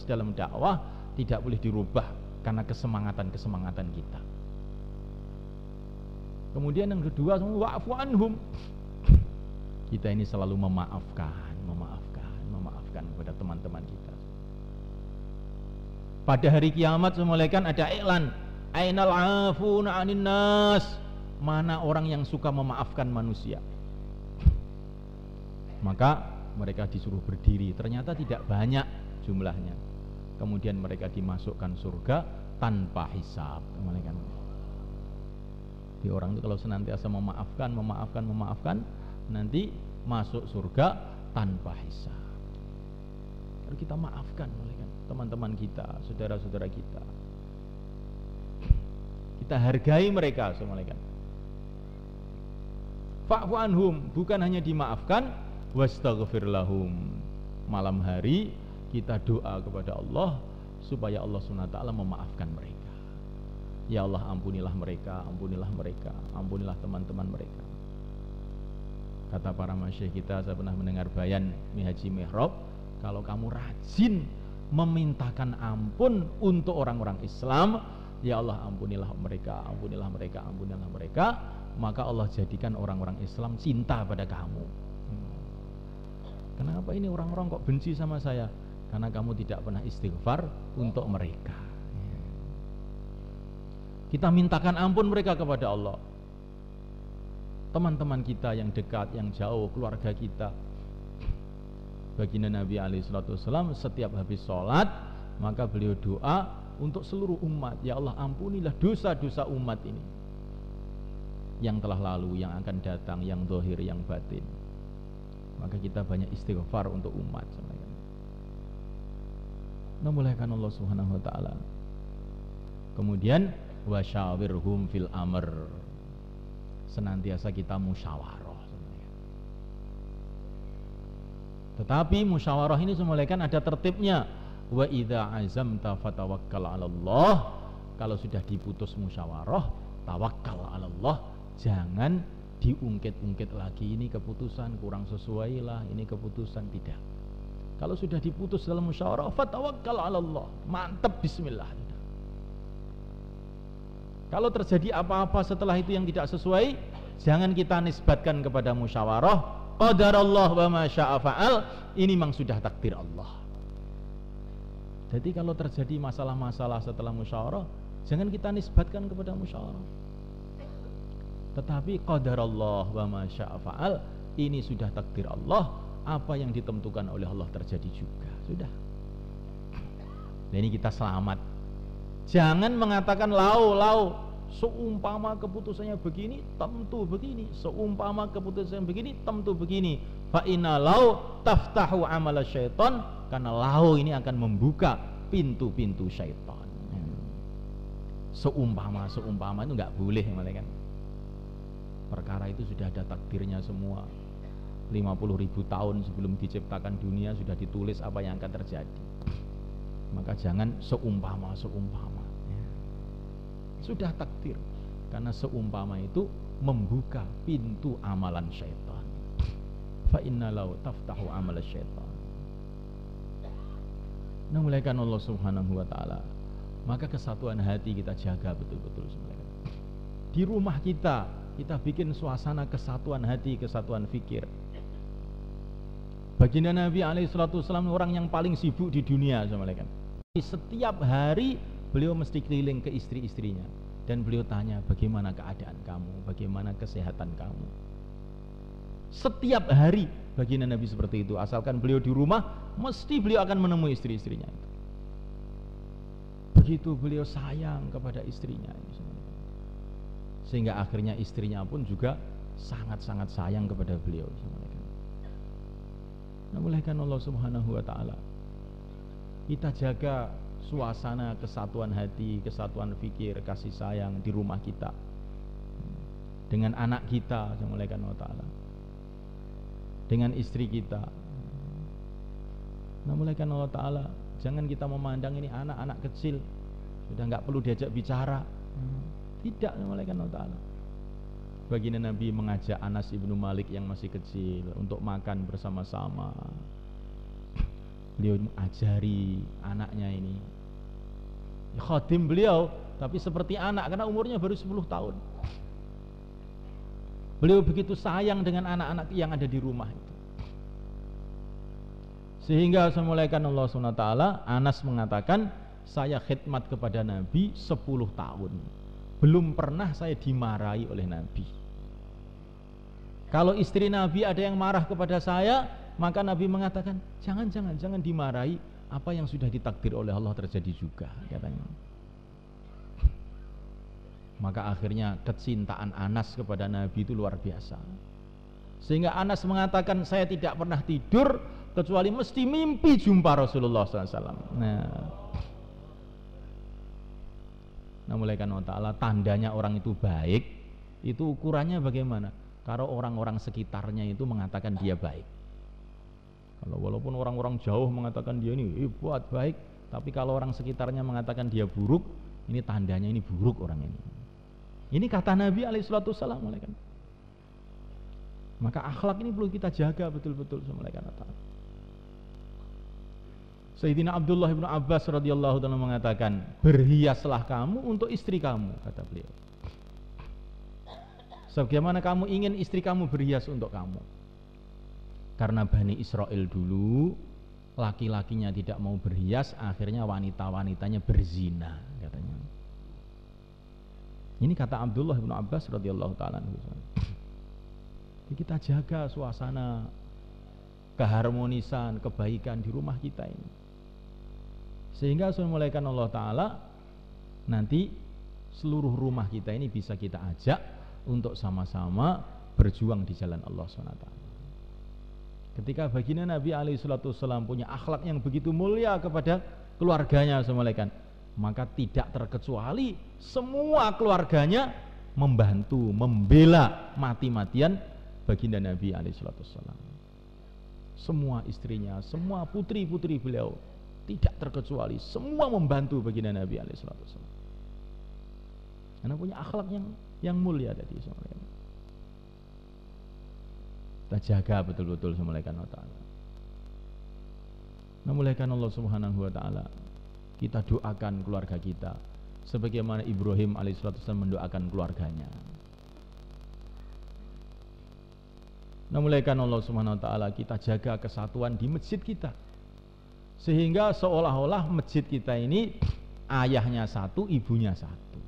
Speaker 2: dalam dakwah, tidak boleh dirubah karena kesemangatan kita. Kemudian yang kedua, wa'fu anhum. Kita ini selalu memaafkan kepada teman-teman kita. Pada hari kiamat semulaikan ada iklan, ainal afuna 'anin nas. Mana orang yang suka memaafkan manusia? Maka mereka disuruh berdiri, ternyata tidak banyak jumlahnya. Kemudian mereka dimasukkan surga tanpa hisab. Di orang itu kalau senantiasa memaafkan, nanti masuk surga tanpa hisab. Kalau kita maafkan teman-teman kita, saudara-saudara kita, kita hargai mereka semua. Fa'fu anhum, bukan hanya dimaafkan, wastaghfir lahum. Malam hari kita doa kepada Allah supaya Allah SWT memaafkan mereka. Ya Allah, ampunilah mereka, ampunilah teman-teman mereka. Kata para masyayikh kita, saya pernah mendengar bayan Haji Mihrab, kalau kamu rajin memintakan ampun untuk orang-orang Islam, ya Allah, ampunilah mereka, maka Allah jadikan orang-orang Islam cinta pada kamu. Kenapa ini orang-orang kok benci sama saya? Karena kamu tidak pernah istighfar untuk mereka. Kita mintakan ampun mereka kepada Allah. Teman-teman kita yang dekat, yang jauh, keluarga kita. Baginda Nabi SAW setiap habis sholat, maka beliau doa untuk seluruh umat. Ya Allah, ampunilah dosa-dosa umat ini, yang telah lalu, yang akan datang, yang zahir, yang batin. Maka kita banyak istighfar untuk umat. Memuliakan Allah Subhanahu wa ta'ala. Kemudian wasyawirhum fil amr, senantiasa kita musyawarah. Tetapi musyawarah ini semuanya ada tertibnya. Wa idza azamta fatawakkal 'ala Allah. Kalau sudah diputus musyawarah, tawakkal 'ala Allah. Jangan diungkit-ungkit lagi, ini keputusan kurang sesuai lah, ini keputusan tidak. Kalau sudah diputus dalam musyawarah, fatawakkal 'ala Allah. Mantap, bismillah. Kalau terjadi apa-apa setelah itu yang tidak sesuai, jangan kita nisbatkan kepada musyawarah. Qadarallah wa ma syaa fa'al. Ini memang sudah takdir Allah. Jadi kalau terjadi masalah-masalah setelah musyawarah, jangan kita nisbatkan kepada musyawarah. Tetapi qadarallah wa ma syaa fa'al, ini sudah takdir Allah, apa yang ditentukan oleh Allah terjadi juga. Sudah. Nah, ini kita selamat. Jangan mengatakan lau seumpama keputusannya begini tentu begini, seumpama keputusannya begini tentu begini. Fa inna lau taftahu amala syaitan, karena lau ini akan membuka pintu-pintu syaitan. Seumpama itu enggak boleh, malaikat. Perkara itu sudah ada takdirnya semua. 50.000 tahun sebelum diciptakan dunia sudah ditulis apa yang akan terjadi. Maka jangan seumpama. Sudah takdir. Karena seumpama itu membuka pintu amalan syaitan. Fa inna lau taftahu amala syaitan. Nah, mulaikan Allah Subhanahu wa ta'ala. Maka kesatuan hati kita jaga betul-betul sebenarnya. Di rumah kita bikin suasana kesatuan hati, kesatuan fikir. Baginda Nabi alaihissalam orang yang paling sibuk di dunia, sebenarnya. Setiap hari beliau mesti keliling ke istri-istrinya dan beliau tanya, bagaimana keadaan kamu, bagaimana kesehatan kamu. Setiap hari baginda Nabi seperti itu. Asalkan beliau di rumah, mesti beliau akan menemui istri-istrinya. Begitu beliau sayang kepada istrinya, sehingga akhirnya istrinya pun juga sangat-sangat sayang kepada beliau. Muliakan Allah Subhanahu wa ta'ala. Kita jaga suasana kesatuan hati, kesatuan fikir, kasih sayang di rumah kita, dengan anak kita, muliakan Allah ta'ala, dengan istri kita. Muliakan Allah ta'ala. Jangan kita memandang ini anak-anak kecil, sudah nggak perlu diajak bicara. Tidak, muliakan Allah ta'ala. Baginda Nabi mengajak Anas ibnu Malik yang masih kecil untuk makan bersama-sama. Beliau mengajari anaknya ini, khadim beliau, tapi seperti anak karena umurnya baru 10 tahun. Beliau begitu sayang dengan anak-anak yang ada di rumah itu. Sehingga semulaikan Allah SWT, Anas mengatakan, saya khidmat kepada Nabi 10 tahun. Belum pernah saya dimarahi oleh Nabi. Kalau istri Nabi ada yang marah kepada saya, maka Nabi mengatakan, jangan dimarahi, apa yang sudah ditakdir oleh Allah terjadi juga, katanya. Maka akhirnya kecintaan Anas kepada Nabi itu luar biasa. Sehingga Anas mengatakan, saya tidak pernah tidur kecuali mesti mimpi jumpa Rasulullah SAW. Nah, mulaikan Allah Ta'ala, tandanya orang itu baik, itu ukurannya bagaimana? Kalau orang-orang sekitarnya itu mengatakan dia baik. Kalau walaupun orang-orang jauh mengatakan dia ini hebat, baik, tapi kalau orang sekitarnya mengatakan dia buruk, ini tandanya ini buruk orang ini. Ini kata Nabi alaihissalam, mulaikan. Maka akhlak ini perlu kita jaga betul-betul, mulaikan Allah Ta'ala. Sayyidina Abdullah bin Abbas radhiyallahu ta'ala mengatakan, berhiaslah kamu untuk istri kamu, kata beliau. Sebagaimana kamu ingin istri kamu berhias untuk kamu. Karena Bani Israel dulu laki-lakinya tidak mau berhias, akhirnya wanita-wanitanya berzina, katanya. Ini kata Abdullah bin Abbas radhiyallahu ta'ala. Jadi kita jaga suasana keharmonisan, kebaikan di rumah kita ini. Sehingga semulaikan Allah Ta'ala, nanti seluruh rumah kita ini bisa kita ajak untuk sama-sama berjuang di jalan Allah SWT. Ketika baginda Nabi alaihissalam punya akhlak yang begitu mulia kepada keluarganya, semulaikan, maka tidak terkecuali semua keluarganya membantu, membela mati-matian baginda Nabi alaihissalam. Semua istrinya, semua putri-putri beliau, tidak terkecuali semua membantu baginda Nabi alaihissalam. Karena punya akhlak yang mulia tadi. Kita jaga betul-betul semulaikan Allah Ta'ala. Memulaikan Allah Subhanahu wa ta'ala. Kita doakan keluarga kita sebagaimana Ibrahim alaihissalam mendoakan keluarganya. Memulaikan Allah Subhanahu wa ta'ala, kita jaga kesatuan di masjid kita. Sehingga seolah-olah masjid kita ini ayahnya satu, ibunya satu.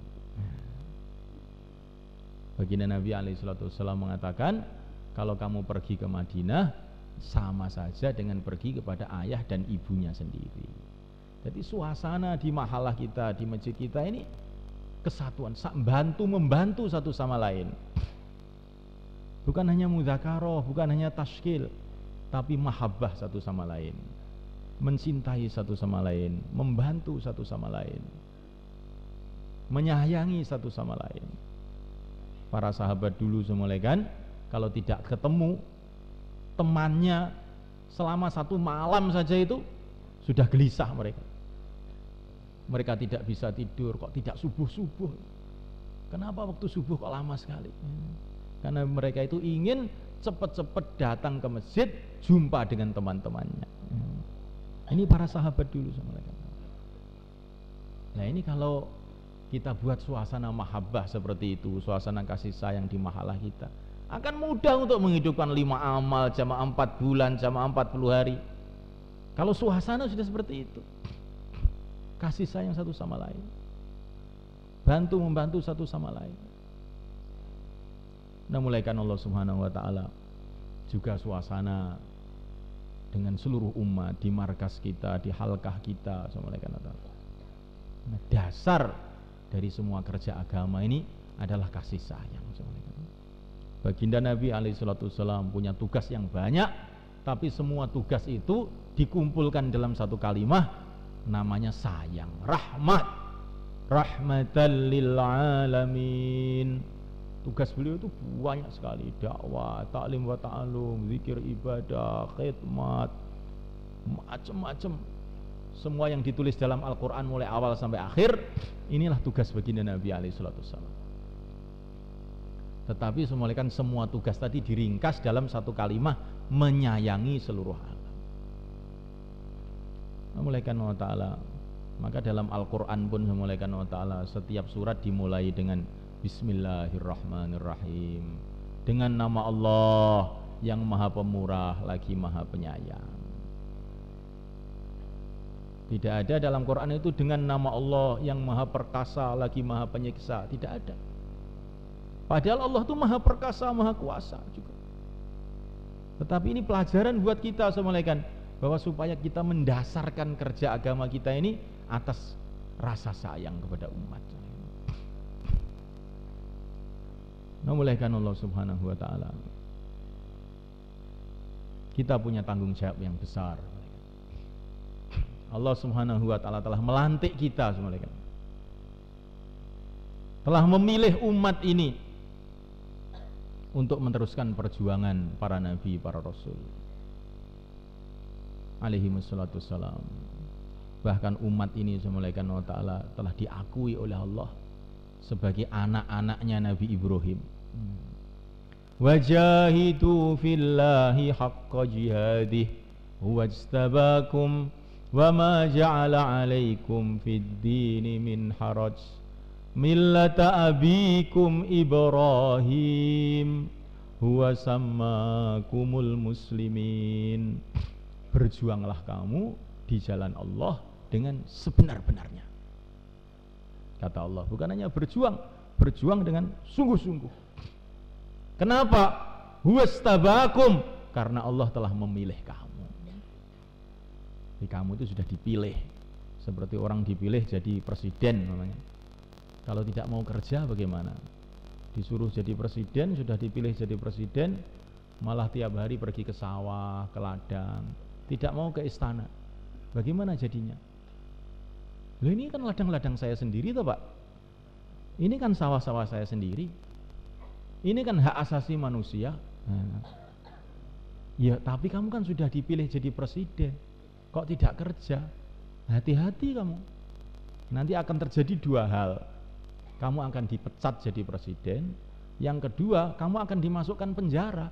Speaker 2: Baginda Nabi SAW mengatakan, kalau kamu pergi ke Madinah sama saja dengan pergi kepada ayah dan ibunya sendiri. Jadi suasana di mahalah kita, di masjid kita ini kesatuan, membantu satu sama lain. Bukan hanya mudzakarah, bukan hanya tashkil, tapi mahabbah satu sama lain, mencintai satu sama lain, membantu satu sama lain, menyayangi satu sama lain. Para sahabat dulu semula kan, kalau tidak ketemu temannya selama satu malam saja itu sudah gelisah mereka. Mereka tidak bisa tidur, kok tidak subuh-subuh. Kenapa waktu subuh kok lama sekali? Karena mereka itu ingin cepat-cepat datang ke masjid, jumpa dengan teman-temannya. Ini para sahabat dulu sama mereka. Nah ini kalau kita buat suasana mahabbah seperti itu, suasana kasih sayang di mahalah kita, akan mudah untuk menghidupkan 5 amal, jamaah 4 bulan, jamaah 40 hari. Kalau suasana sudah seperti itu, kasih sayang satu sama lain, bantu membantu satu sama lain. Nah mulaikan Allah Subhanahu wa ta'ala juga suasana dengan seluruh umat di markas kita, di halkah kita, mulaikan Allah. Nah, dasar dari semua kerja agama ini adalah kasih sayang. Baginda Nabi alaihissalam punya tugas yang banyak, tapi semua tugas itu dikumpulkan dalam satu kalimat, namanya sayang, rahmat, rahmatan lil alamin. Tugas beliau itu banyak sekali, dakwah, taklim wa ta'alum, zikir, ibadah, khidmat, macam-macam. Semua yang ditulis dalam Al-Quran mulai awal sampai akhir, inilah tugas baginda Nabi alaihissalam. Tetapi semulakan semua tugas tadi diringkas dalam satu kalimat, menyayangi seluruh alam. Mulaikan Allah Ta'ala. Maka dalam Al-Quran pun mulaikan Allah Ta'ala, setiap surat dimulai dengan Bismillahirrahmanirrahim, dengan nama Allah yang maha pemurah lagi maha penyayang. Tidak ada dalam Quran itu dengan nama Allah yang maha perkasa lagi maha penyiksa, tidak ada. Padahal Allah itu maha perkasa, maha kuasa juga. Tetapi ini pelajaran buat kita semulaikan, bahwa supaya kita mendasarkan kerja agama kita ini atas rasa sayang kepada umat. Memulaikan Allah Subhanahu wa ta'ala. Kita punya tanggung jawab yang besar. Allah Subhanahu wa ta'ala telah melantik kita semulaikan, telah memilih umat ini untuk meneruskan perjuangan para nabi, para rasul alaihi wassalatu wassalam. Bahkan umat ini semulaikan Allah ta'ala telah diakui oleh Allah sebagai anak-anaknya Nabi Ibrahim. Wajahidu fillahi haqqa jihadih wajtabakum wa ma ja'ala alaikum fid dini min haraj millata abikum Ibrahim huwa sammakumul muslimin. Berjuanglah kamu di jalan Allah dengan sebenar-benarnya, kata Allah. Bukan hanya berjuang dengan sungguh-sungguh. Kenapa? Huwastabakum, karena Allah telah memilih kamu. Jadi kamu itu sudah dipilih, seperti orang dipilih jadi presiden namanya. Kalau tidak mau kerja bagaimana? Disuruh jadi presiden, sudah dipilih jadi presiden, malah tiap hari pergi ke sawah, ke ladang, tidak mau ke istana. Bagaimana jadinya? Loh, ini kan ladang-ladang saya sendiri toh Pak. Ini kan sawah-sawah saya sendiri. Ini kan hak asasi manusia. Ya, tapi kamu kan sudah dipilih jadi presiden, kok tidak kerja? Hati-hati kamu. Nanti akan terjadi 2 hal. Kamu akan dipecat jadi presiden. Yang kedua, kamu akan dimasukkan penjara.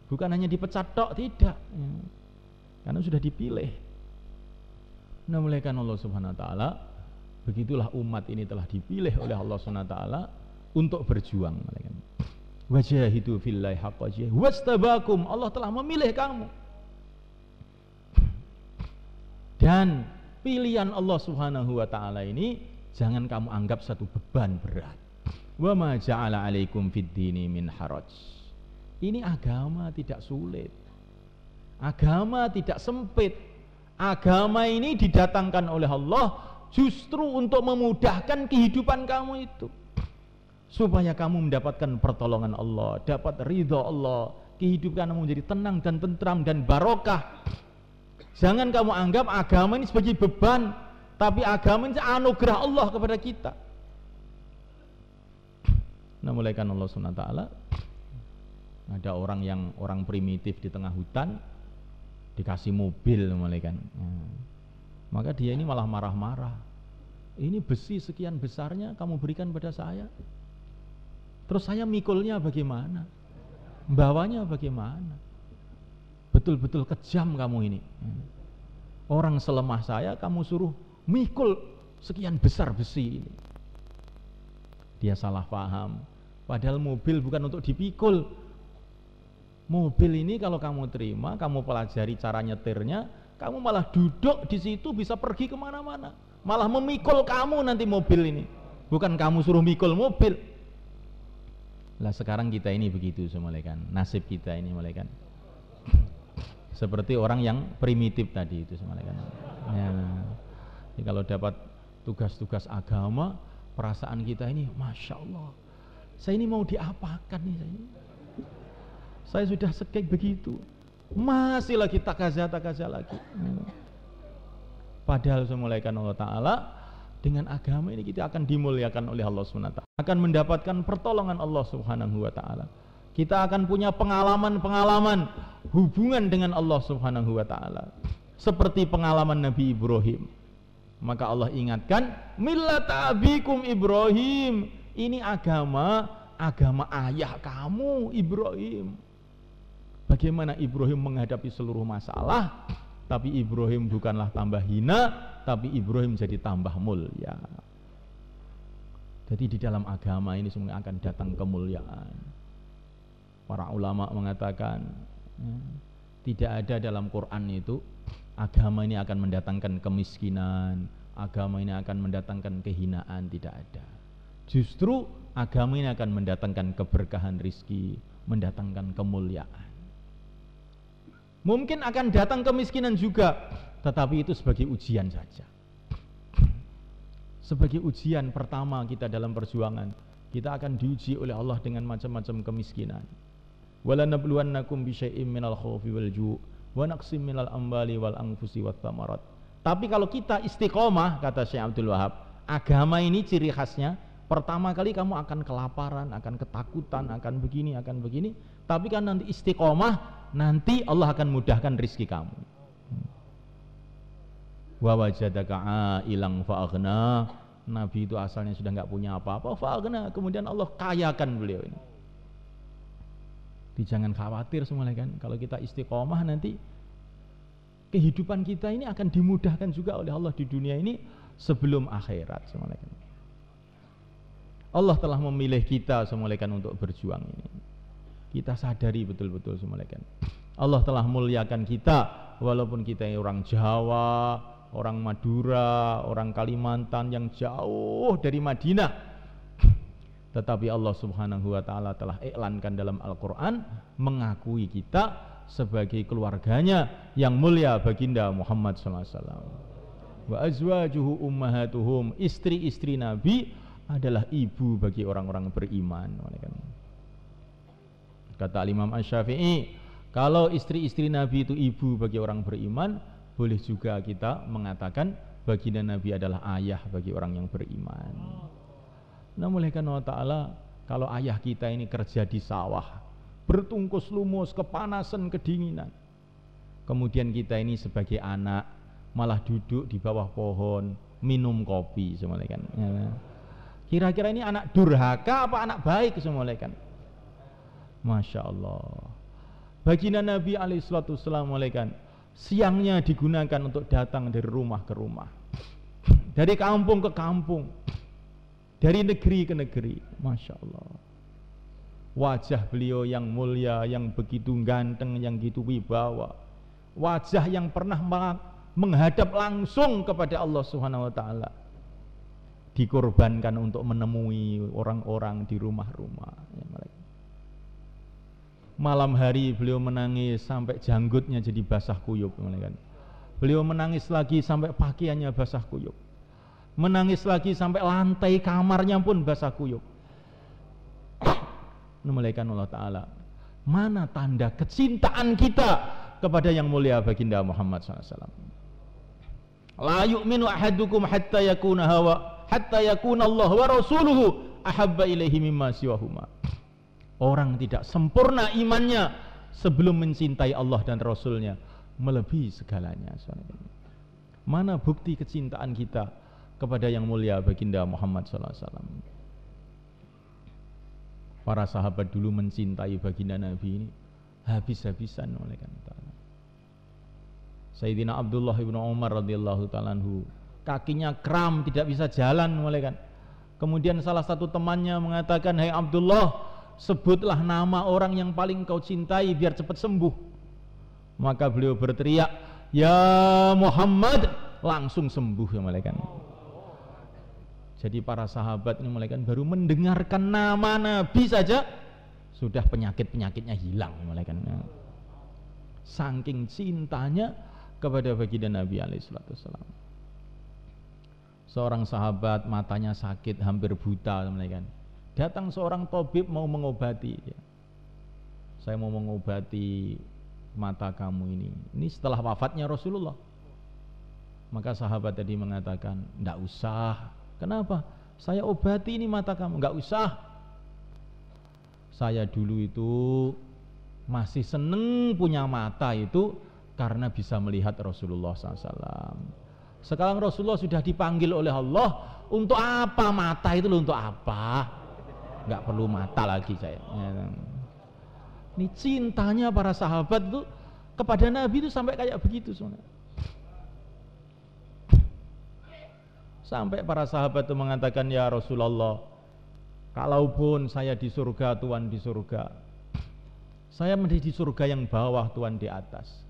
Speaker 2: Bukan hanya dipecat tok, tidak. Karena sudah dipilih. Nah, mulaikan Allah Subhanahu wa ta'ala, begitulah umat ini telah dipilih oleh Allah Subhanahu wa ta'ala untuk berjuang. Wajahidu fillahi haqqa jihadih wastabakum, Allah telah memilih kamu. Dan pilihan Allah Subhanahu wa taala ini jangan kamu anggap satu beban berat. Wa ma ja'ala 'alaikum fid dini min haraj. Ini agama tidak sulit. Agama tidak sempit. Agama ini didatangkan oleh Allah justru untuk memudahkan kehidupan kamu itu, supaya kamu mendapatkan pertolongan Allah, dapat ridha Allah, kehidupan kamu menjadi tenang dan tentram dan barokah. Jangan kamu anggap agama ini sebagai beban, tapi agama ini anugerah Allah kepada kita. Nah, mulai kan Allah SWT, ada orang primitif di tengah hutan dikasih mobil, mulai kan. Maka dia ini malah marah-marah. Ini besi sekian besarnya kamu berikan pada saya, terus saya mikulnya bagaimana? Bawanya bagaimana? Betul-betul kejam kamu ini. Orang selemah saya kamu suruh mikul sekian besar besi ini. Dia salah paham. Padahal mobil bukan untuk dipikul. Mobil ini kalau kamu terima, kamu pelajari cara nyetirnya, kamu malah duduk di situ bisa pergi kemana-mana. Malah memikul kamu nanti mobil ini. Bukan kamu suruh mikul mobil. Lah sekarang kita ini begitu semula kan. Nasib kita ini mulai kan. Seperti orang yang primitif tadi itu semula kan. Ya. Jadi kalau dapat tugas-tugas agama, perasaan kita ini, Masya Allah, saya ini mau diapakan nih saya? Saya sudah sekek begitu, masih lagi takaza lagi. Padahal semulaikan Allah Ta'ala, dengan agama ini kita akan dimuliakan oleh Allah SWT, akan mendapatkan pertolongan Allah Subhanahu wa Ta'ala. Kita akan punya pengalaman-pengalaman hubungan dengan Allah Subhanahu wa Ta'ala, seperti pengalaman Nabi Ibrahim. Maka Allah ingatkan, millata abikum Ibrahim, ini agama ayah kamu Ibrahim. Bagaimana Ibrahim menghadapi seluruh masalah, tapi Ibrahim bukanlah tambah hina, tapi Ibrahim jadi tambah mulia. Jadi di dalam agama ini semua akan datang kemuliaan. Para ulama mengatakan, tidak ada dalam Quran itu agama ini akan mendatangkan kemiskinan, agama ini akan mendatangkan kehinaan, tidak ada. Justru agama ini akan mendatangkan keberkahan rizki, mendatangkan kemuliaan. Mungkin akan datang kemiskinan juga, tetapi itu sebagai ujian saja. Sebagai ujian pertama kita dalam perjuangan, kita akan diuji oleh Allah dengan macam-macam kemiskinan. Walanabluwannakum bisyai'im minal khaufi wal ju' wa naqsim minal amwali wal anfusi wat thamarat. Tapi kalau kita istiqomah, kata Syekh Abdul Wahab, agama ini ciri khasnya pertama kali kamu akan kelaparan, akan ketakutan, akan begini, akan begini. Tapi kan nanti istiqomah, nanti Allah akan mudahkan rizki kamu. Wa wajadaka ailang fa'aghna. Nabi itu asalnya sudah nggak punya apa-apa, fa'aghna, kemudian Allah kayakan beliau ini. Jadi jangan khawatir semua kan, kalau kita istiqomah nanti kehidupan kita ini akan dimudahkan juga oleh Allah di dunia ini sebelum akhirat semua kan. Allah telah memilih kita semua kan untuk berjuang ini. Kita sadari betul-betul semua kan. Allah telah muliakan kita walaupun kita orang Jawa, orang Madura, orang Kalimantan yang jauh dari Madinah. Tetapi Allah Subhanahu wa Ta'ala telah iklankan dalam Al-Quran, mengakui kita sebagai keluarganya yang mulia baginda Muhammad SAW. Wa azwajuhu ummahatuhum, istri-istri Nabi adalah ibu bagi orang-orang beriman. Kata Imam Asy-Syafi'i, kalau istri-istri Nabi itu ibu bagi orang beriman, boleh juga kita mengatakan baginda Nabi adalah ayah bagi orang yang beriman. Nah, mulai karena Allah Ta'ala, kalau ayah kita ini kerja di sawah, bertungkus lumus, kepanasan, kedinginan, kemudian kita ini sebagai anak malah duduk di bawah pohon minum kopi semua kan. Kira-kira ini anak durhaka apa anak baik semua kan? Masya Allah. Baginda Nabi alaihissalam kan, siangnya digunakan untuk datang dari rumah ke rumah, dari kampung ke kampung, dari negeri ke negeri. Masya Allah. Wajah beliau yang mulia, yang begitu ganteng, yang begitu wibawa, wajah yang pernah menghadap langsung kepada Allah Subhanahu wa taala. Dikorbankan untuk menemui orang-orang di rumah-rumah. Malam hari beliau menangis sampai janggutnya jadi basah kuyup. Beliau menangis lagi sampai pakaiannya basah kuyup. Menangis lagi sampai lantai kamarnya pun basah kuyup. Memuliakan Allah Ta'ala. Mana tanda kecintaan kita kepada yang mulia baginda Muhammad SAW. La yu'minu ahadukum hatta yakuna Allah wa rasuluhu ahabba ilaihi mimma siwahuma. Orang tidak sempurna imannya sebelum mencintai Allah dan Rasulnya melebihi segalanya. Mana bukti kecintaan kita kepada yang mulia baginda Muhammad SAW. Para sahabat dulu mencintai baginda Nabi ini habis-habisan. Sayyidina Abdullah ibn Umar radhiyallahu ta'ala anhu, kakinya kram, tidak bisa jalan. Kemudian salah satu temannya mengatakan, "Hai Abdullah, sebutlah nama orang yang paling kau cintai biar cepat sembuh." Maka beliau berteriak, "Ya Muhammad," langsung sembuh. Jadi para sahabat ini baru mendengarkan nama Nabi saja sudah penyakit-penyakitnya hilang. Saking cintanya kepada baginda Nabi alaihissalam. Seorang sahabat matanya sakit, hampir buta. Datang seorang tabib mau mengobati. Saya mau mengobati mata kamu ini. Ini setelah wafatnya Rasulullah. Maka sahabat tadi mengatakan, "Enggak usah." "Kenapa?" "Saya obati ini mata kamu." "Enggak usah. Saya dulu itu masih seneng punya mata itu karena bisa melihat Rasulullah SAW. Sekarang Rasulullah sudah dipanggil oleh Allah, untuk apa mata itu loh, untuk apa? Enggak perlu mata lagi saya." Ini cintanya para sahabat itu kepada Nabi itu sampai kayak begitu sebenarnya. Sampai para sahabat itu mengatakan, "Ya Rasulullah, kalaupun saya di surga, Tuhan di surga, saya menjadi di surga yang bawah, Tuhan di atas.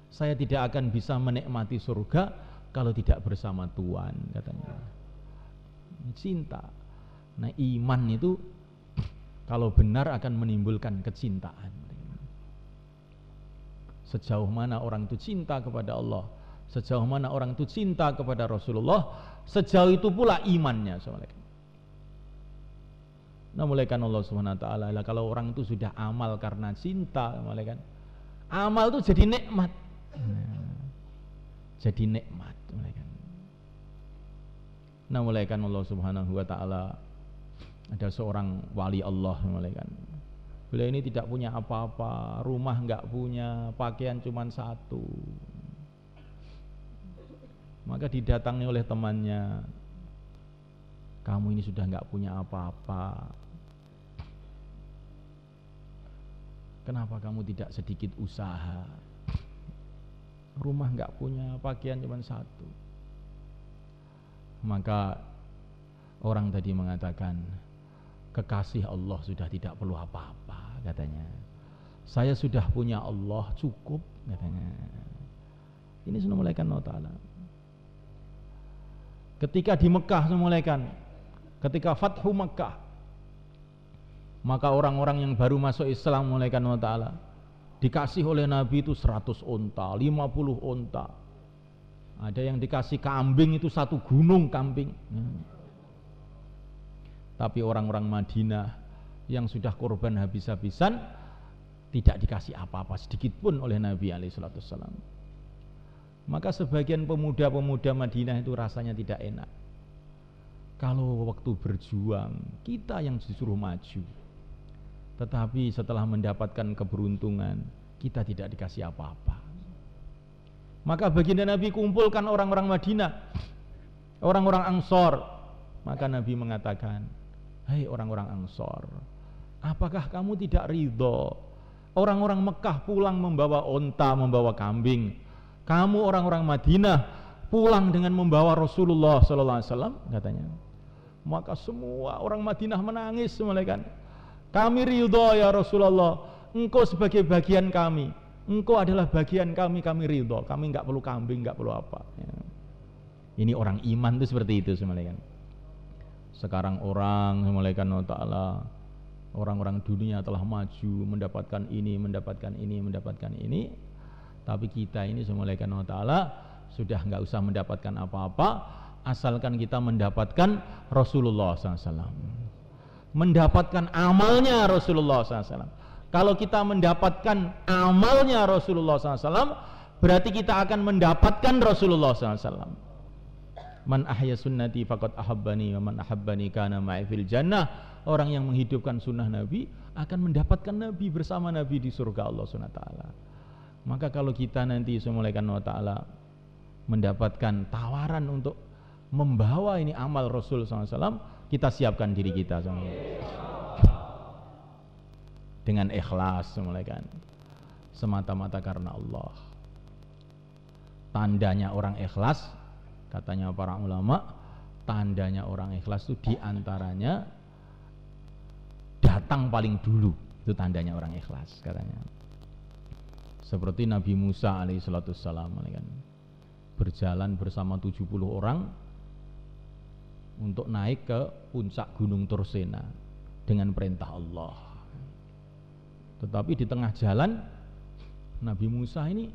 Speaker 2: Saya tidak akan bisa menikmati surga kalau tidak bersama Tuhan," katanya. Cinta. Nah, iman itu kalau benar akan menimbulkan kecintaan. Sejauh mana orang itu cinta kepada Allah, sejauh mana orang itu cinta kepada Rasulullah, sejauh itu pula imannya. Nah, mulaikan Allah Subhanahu wa taala, kalau orang itu sudah amal karena cinta, amal itu jadi nikmat. Jadi nikmat. Nah, mulaikan Allah Subhanahu wa taala, ada seorang wali Allah, beliau ini tidak punya apa-apa, rumah enggak punya, pakaian cuma satu. Maka didatangi oleh temannya, "Kamu ini sudah enggak punya apa-apa, kenapa kamu tidak sedikit usaha? Rumah enggak punya, pakaian cuma satu." Maka orang tadi mengatakan, "Kekasih Allah sudah tidak perlu apa-apa," katanya. "Saya sudah punya Allah, cukup," katanya. Ini sudah mulaikan Allah Ta'ala. Ketika di Mekah semulaikan, ketika Fathu Mekah, maka orang-orang yang baru masuk Islam mulaikan Allah Ta'ala dikasih oleh Nabi itu 100 unta, 50 unta. Ada yang dikasih kambing itu 1 gunung kambing. Tapi orang-orang Madinah yang sudah korban habis-habisan tidak dikasih apa-apa sedikit pun oleh Nabi alaihissalam. Maka sebagian pemuda-pemuda Madinah itu rasanya tidak enak. Kalau waktu berjuang kita yang disuruh maju, tetapi setelah mendapatkan keberuntungan kita tidak dikasih apa-apa. Maka baginda Nabi kumpulkan orang-orang Madinah, orang-orang Ansor. Maka Nabi mengatakan, "Hai orang-orang Ansor, apakah kamu tidak ridho orang-orang Mekah pulang membawa unta, membawa kambing? Kamu orang-orang Madinah pulang dengan membawa Rasulullah SAW," katanya. Maka semua orang Madinah menangis, malaikat. "Kami ridho ya Rasulullah, engkau sebagai bagian kami. Engkau adalah bagian kami ridho. Kami nggak perlu kambing, nggak perlu apa. Ya. Ini orang iman itu seperti itu semuanya kan. Sekarang orang semuanya ta'ala, orang-orang dunia telah maju, mendapatkan ini, tapi kita ini semuanya ta'ala sudah nggak usah mendapatkan apa-apa, asalkan kita mendapatkan Rasulullah SAW, mendapatkan amalnya Rasulullah SAW. Kalau kita mendapatkan amalnya Rasulullah SAW, berarti kita akan mendapatkan Rasulullah SAW. Man ahya sunnati faqad ahabbani wa man ahabbani kana ma'i fil jannah. Orang yang menghidupkan sunnah Nabi akan mendapatkan Nabi, bersama Nabi di surga Allah Subhanahu wa taala. Maka kalau kita nanti semulaikan Allah taala mendapatkan tawaran untuk membawa ini amal Rasul SAW, kita siapkan diri kita dengan ikhlas semulaikan, semata-mata karena Allah. Tandanya orang ikhlas, katanya para ulama, tandanya orang ikhlas itu diantaranya datang paling dulu, itu tandanya orang ikhlas katanya. Seperti Nabi Musa alaihissalam kan, berjalan bersama 70 orang untuk naik ke puncak gunung Tursena dengan perintah Allah. Tetapi di tengah jalan Nabi Musa ini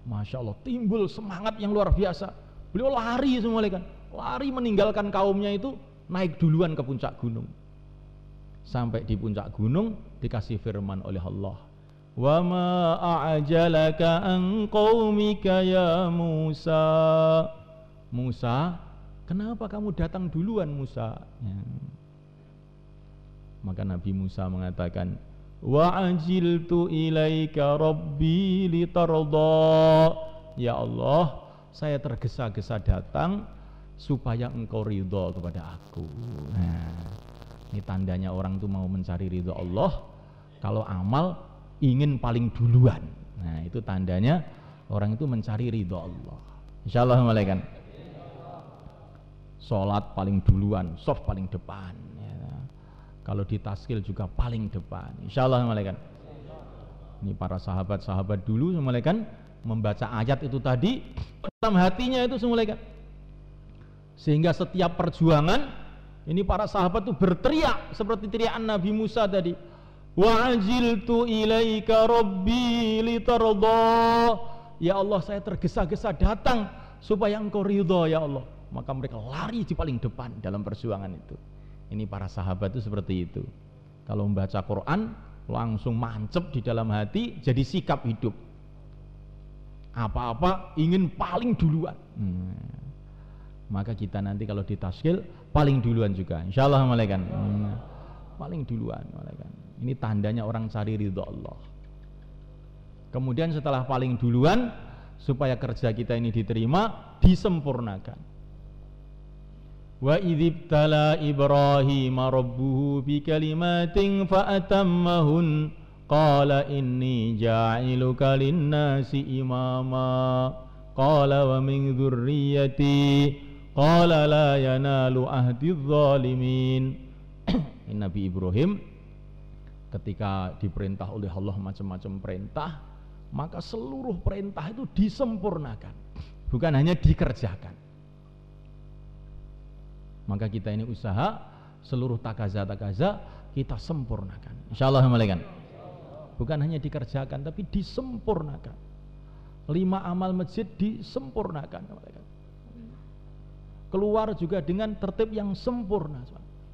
Speaker 2: Masya Allah timbul semangat yang luar biasa. Beliau lari semua kan, lari meninggalkan kaumnya itu, naik duluan ke puncak gunung. Sampai di puncak gunung dikasih firman oleh Allah, wa ma a'jalaka an qaumika ya Musa. Musa, kenapa kamu datang duluan Musa? Ya. Maka Nabi Musa mengatakan, wa ajiltu ilaika rabbi litarda. Ya Allah, saya tergesa-gesa datang supaya engkau ridho kepada aku. Nah, ini tandanya orang itu mau mencari ridho Allah, kalau amal ingin paling duluan. Nah, itu tandanya orang itu mencari ridho Allah. Insyaallah malaikat. Sholat paling duluan, soft paling depan. Ya. Kalau di taskil juga paling depan. Insyaallah malaikat. Ini para sahabat-sahabat dulu malaikat membaca ayat itu tadi dalam hatinya itu semua kan, sehingga setiap perjuangan ini para sahabat itu berteriak seperti teriakan Nabi Musa tadi, wa ajiltu ilaika rabbi litarda. Ya Allah, saya tergesa-gesa datang supaya engkau ridho ya Allah. Maka mereka lari di paling depan dalam perjuangan itu. Ini para sahabat itu seperti itu, kalau membaca Quran langsung mancep di dalam hati, jadi sikap hidup. Apa-apa ingin paling duluan. Maka kita nanti kalau di taskil paling duluan juga, insyaallah malaikat. Paling duluan malaikat. Ini tandanya orang cari ridho Allah. Kemudian setelah paling duluan, supaya kerja kita ini diterima, disempurnakan. Wa idzibtala Ibrahim rabbuhu bikalimatin fa'atammahun qala inni ja'iluka linnasi imama qala wa min dzurriyyati qala la yanalu ahdi dzalimin. Nabi Ibrahim ketika diperintah oleh Allah macam-macam perintah, maka seluruh perintah itu disempurnakan, bukan hanya dikerjakan. Maka kita ini usaha seluruh takaza-takaza kita sempurnakan, insyaallah malaikat. Bukan hanya dikerjakan tapi disempurnakan. 5 amal masjid disempurnakan malaikat. Keluar juga dengan tertib yang sempurna,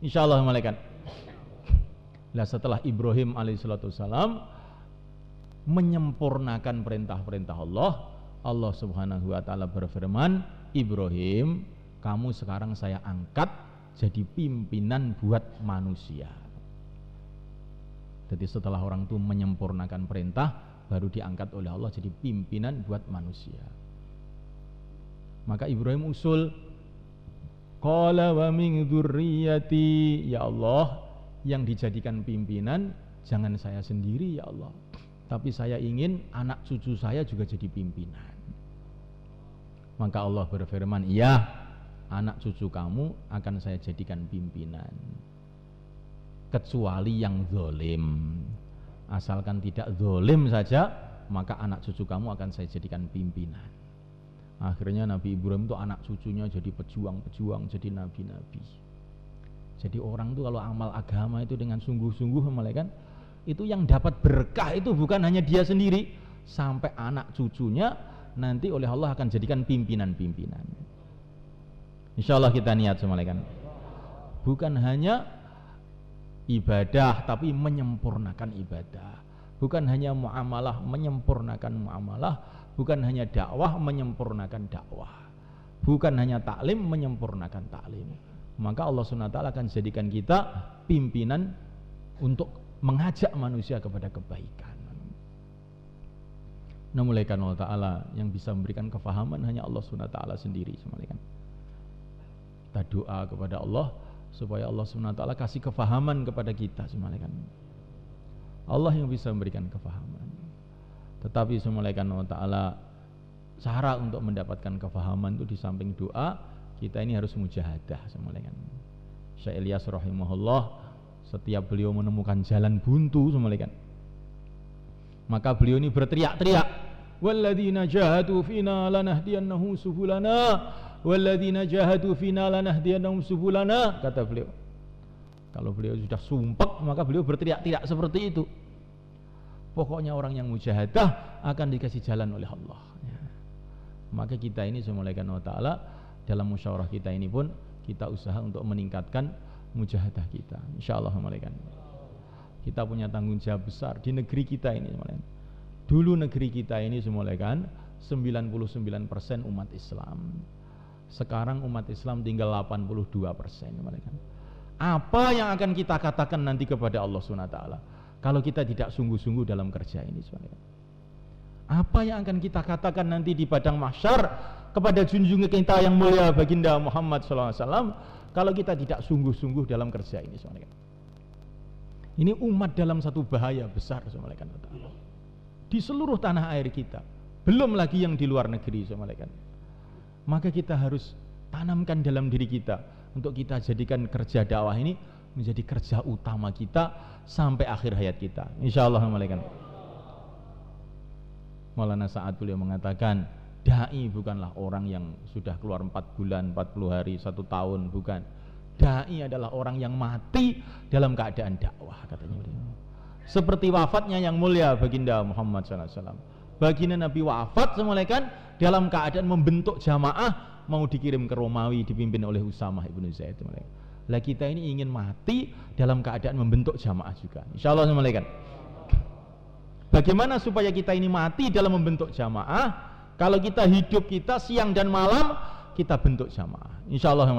Speaker 2: insyaallah malaikat. Nah, setelah Ibrahim alaihissalam menyempurnakan perintah-perintah Allah, Allah subhanahu wa ta'ala berfirman, Ibrahim, kamu sekarang saya angkat jadi pimpinan buat manusia. Jadi setelah orang itu menyempurnakan perintah, baru diangkat oleh Allah jadi pimpinan buat manusia. Maka Ibrahim usul, qala wa min dzurriyyati, ya Allah, yang dijadikan pimpinan jangan saya sendiri ya Allah, tapi saya ingin anak cucu saya juga jadi pimpinan. Maka Allah berfirman, iya, anak cucu kamu akan saya jadikan pimpinan, kecuali yang zalim. Asalkan tidak zalim saja, maka anak cucu kamu akan saya jadikan pimpinan. Akhirnya Nabi Ibrahim itu anak cucunya jadi pejuang-pejuang, jadi nabi-nabi. Jadi orang itu kalau amal agama itu dengan sungguh-sungguh kan, itu yang dapat berkah itu bukan hanya dia sendiri, sampai anak cucunya nanti oleh Allah akan jadikan pimpinan-pimpinan. Insya Allah kita niat kan. Bukan hanya ibadah, tapi menyempurnakan ibadah. Bukan hanya muamalah, menyempurnakan muamalah. Bukan hanya dakwah, menyempurnakan dakwah. Bukan hanya taklim, menyempurnakan taklim. Maka Allah SWT akan jadikan kita pimpinan untuk mengajak manusia kepada kebaikan. Namun Allah Ta'ala yang bisa memberikan kefahaman hanya Allah SWT sendiri. Kita doa kepada Allah supaya Allah SWT kasih kefahaman kepada kita. Allah yang bisa memberikan kefahaman. Tetapi Allah Ta'ala cara untuk mendapatkan kefahaman itu di samping doa, kita ini harus mujahadah. Syekh Ilyas rahimahullah, setiap beliau menemukan jalan buntu maka beliau ini berteriak-teriak, walladzina jahadu fina lanahdiyannahum subulana, walladzina jahadu fina lanahdiyannahum subulana, kata beliau. Kalau beliau sudah sumpek, maka beliau berteriak-teriak seperti itu. Pokoknya orang yang mujahadah akan dikasih jalan oleh Allah. Maka kita ini Allah Ta'ala dalam musyawarah kita ini pun kita usaha untuk meningkatkan mujahadah kita. InsyaAllah kita punya tanggung jawab besar di negeri kita ini. Dulu negeri kita ini 99% umat Islam. Sekarang umat Islam tinggal 82%. Apa yang akan kita katakan nanti kepada Allah SWT kalau kita tidak sungguh-sungguh dalam kerja ini? Apa yang akan kita katakan nanti di padang mahsyar kepada junjungan kita yang mulia baginda Muhammad SAW kalau kita tidak sungguh-sungguh dalam kerja ini? Ini umat dalam satu bahaya besar di seluruh tanah air kita, belum lagi yang di luar negeri. Maka kita harus tanamkan dalam diri kita untuk kita jadikan kerja dakwah ini menjadi kerja utama kita sampai akhir hayat kita. InsyaAllah. Maulana Sa'ad beliau mengatakan, dai bukanlah orang yang sudah keluar 4 bulan, 40 hari, 1 tahun, bukan. Dai adalah orang yang mati dalam keadaan dakwah, katanya beliau. Seperti wafatnya yang mulia baginda Muhammad SAW. Baginda Nabi wafat dalam keadaan membentuk jamaah mau dikirim ke Romawi dipimpin oleh Usamah ibnu Zaid. Lah kita ini ingin mati dalam keadaan membentuk jamaah juga. InsyaAllah. Bagaimana supaya kita ini mati dalam membentuk jamaah? Kalau kita hidup kita siang dan malam kita bentuk jamaah. InsyaAllah.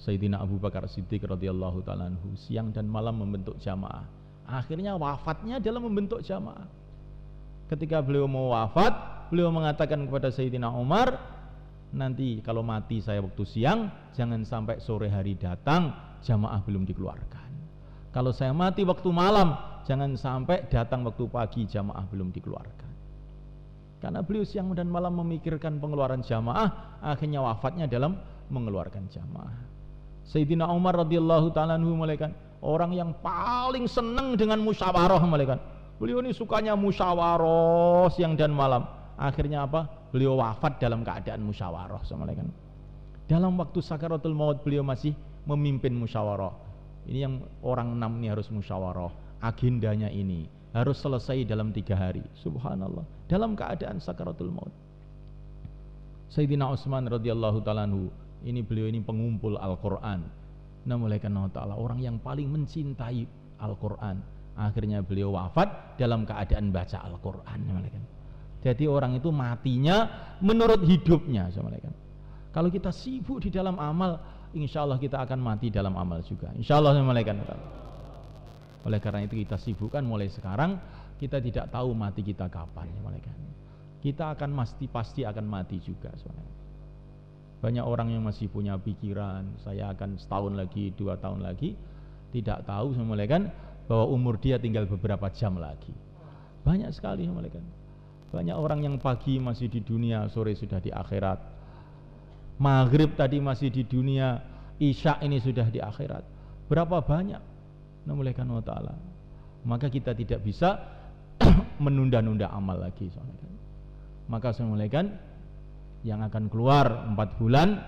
Speaker 2: Sayyidina Abu Bakar Siddiq radhiyallahu ta'ala anhu siang dan malam membentuk jamaah. Akhirnya wafatnya dalam membentuk jamaah. Ketika beliau mau wafat, beliau mengatakan kepada Sayyidina Umar, nanti kalau mati saya waktu siang, jangan sampai sore hari datang jamaah belum dikeluarkan. Kalau saya mati waktu malam, jangan sampai datang waktu pagi jamaah belum dikeluarkan. Karena beliau siang dan malam memikirkan pengeluaran jamaah, akhirnya wafatnya dalam mengeluarkan jamaah. Sayyidina Umar radhiyallahu ta'ala anhu orang yang paling senang dengan musyawarah. Beliau ini sukanya musyawarah siang dan malam. Akhirnya apa? Beliau wafat dalam keadaan musyawarah. Dalam waktu sakaratul maut beliau masih memimpin musyawarah. Ini yang orang 6 ini harus musyawarah. Agendanya ini harus selesai dalam 3 hari. Subhanallah. Dalam keadaan sakaratul maut. Sayyidina Utsman radhiyallahu ta'ala anhu, ini beliau ini pengumpul Al-Quran. Allah Ta'ala orang yang paling mencintai Al-Quran. Akhirnya beliau wafat dalam keadaan baca Al-Quran. Jadi orang itu matinya menurut hidupnya. Kalau kita sibuk di dalam amal, insya Allah kita akan mati dalam amal juga. Insya Allah. Oleh karena itu kita sibukkan mulai sekarang. Kita tidak tahu mati kita kapan. Kita akan pasti akan mati juga. Banyak orang yang masih punya pikiran, saya akan setahun lagi, 2 tahun lagi, tidak tahu bahwa umur dia tinggal beberapa jam lagi. Banyak sekali. Banyak orang yang pagi masih di dunia, sore sudah di akhirat. Maghrib tadi masih di dunia, Isya ini sudah di akhirat. Berapa banyak? Allah Ta'ala. Maka kita tidak bisa menunda-nunda amal lagi. Maka semuanya yang akan keluar 4 bulan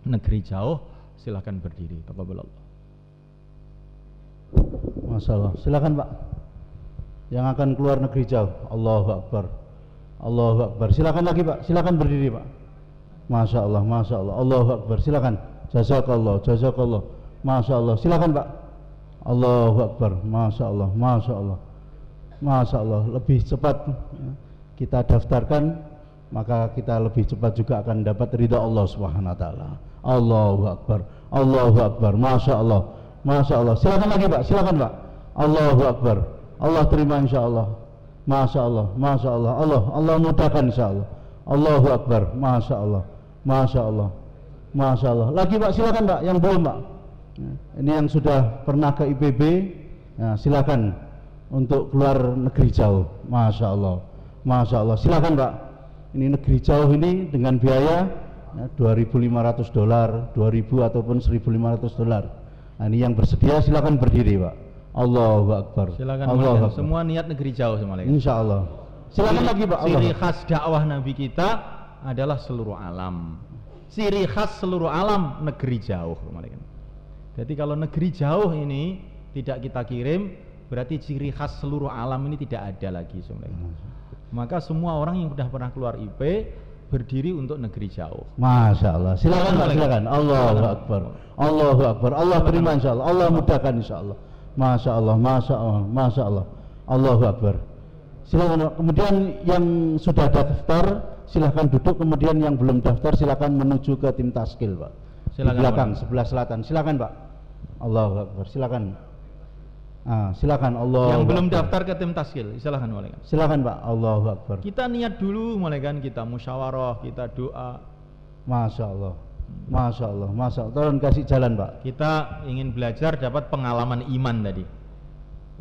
Speaker 2: negeri jauh, silahkan berdiri. Taqabbalallah.
Speaker 3: Masalah. Silakan Pak. Yang akan keluar negeri jauh. Allahu Akbar. Allahu Akbar. Silakan lagi Pak. Silakan berdiri Pak. Masya Allah, Masya Allah. Allahu Akbar. Silakan. Jazakallah, jazakallah. Masya Allah. Silakan Pak. Allahu Akbar. Masya Allah, Masya Allah. Masya Allah. Lebih cepat kita daftarkan, maka kita lebih cepat juga akan dapat ridha Allah Subhanahu wa taala. Allahu Akbar. Allahu Akbar. Masya Allah. Masya Allah. Silakan lagi Pak. Silakan Pak. Allahu Akbar. Allah terima insya Allah. Masya Allah. Masya Allah. Allah mudahkan insya Allah. Allahu Akbar. Masya Allah. Masya Allah. Masya Allah. Lagi Pak. Silakan Pak. Yang belum Pak. Ini yang sudah pernah ke IPB, ya, silakan untuk keluar negeri jauh. Masya Allah. Masya Allah. Silakan Pak. Ini negeri jauh ini dengan biaya ya, $2.500, 2.000 ataupun $1.500. Nah, ini yang bersedia silakan berdiri Pak. Allahu Akbar.
Speaker 2: Silakan
Speaker 3: Allahu Akbar.
Speaker 2: Semua niat negeri jauh semuanya.
Speaker 3: Insya Allah. Silakan lagi Pak.
Speaker 2: Ciri khas dakwah Nabi kita adalah seluruh alam. Ciri khas seluruh alam negeri jauh. Jadi kalau negeri jauh ini tidak kita kirim, berarti ciri khas seluruh alam ini tidak ada lagi sebenarnya. Maka semua orang yang sudah pernah keluar IP berdiri untuk negeri jauh.
Speaker 3: Masya Allah. Silakan Pak, silakan. Allahu Akbar. Allahu Akbar. Allah terima insya Allah. Allah mudahkan insya Allah. Masya Allah. Masya Allah. Masya Allah. Allahu Akbar. Silakan. Kemudian yang sudah daftar silakan duduk. Kemudian yang belum daftar silakan menuju ke tim taskil Pak. Silakan, di belakang sebelah selatan. Silakan Pak. Allahu Akbar. Silakan. Silakan Allah.
Speaker 2: Yang belum daftar ke tim taskil, silakan mulai.
Speaker 3: Silakan Pak. Allahu Akbar.
Speaker 2: Kita niat dulu mulai kita musyawarah, kita doa.
Speaker 3: Masya Allah. Masya Allah. Masya Allah. Tolong kasih jalan Pak.
Speaker 2: Kita ingin belajar dapat pengalaman iman tadi.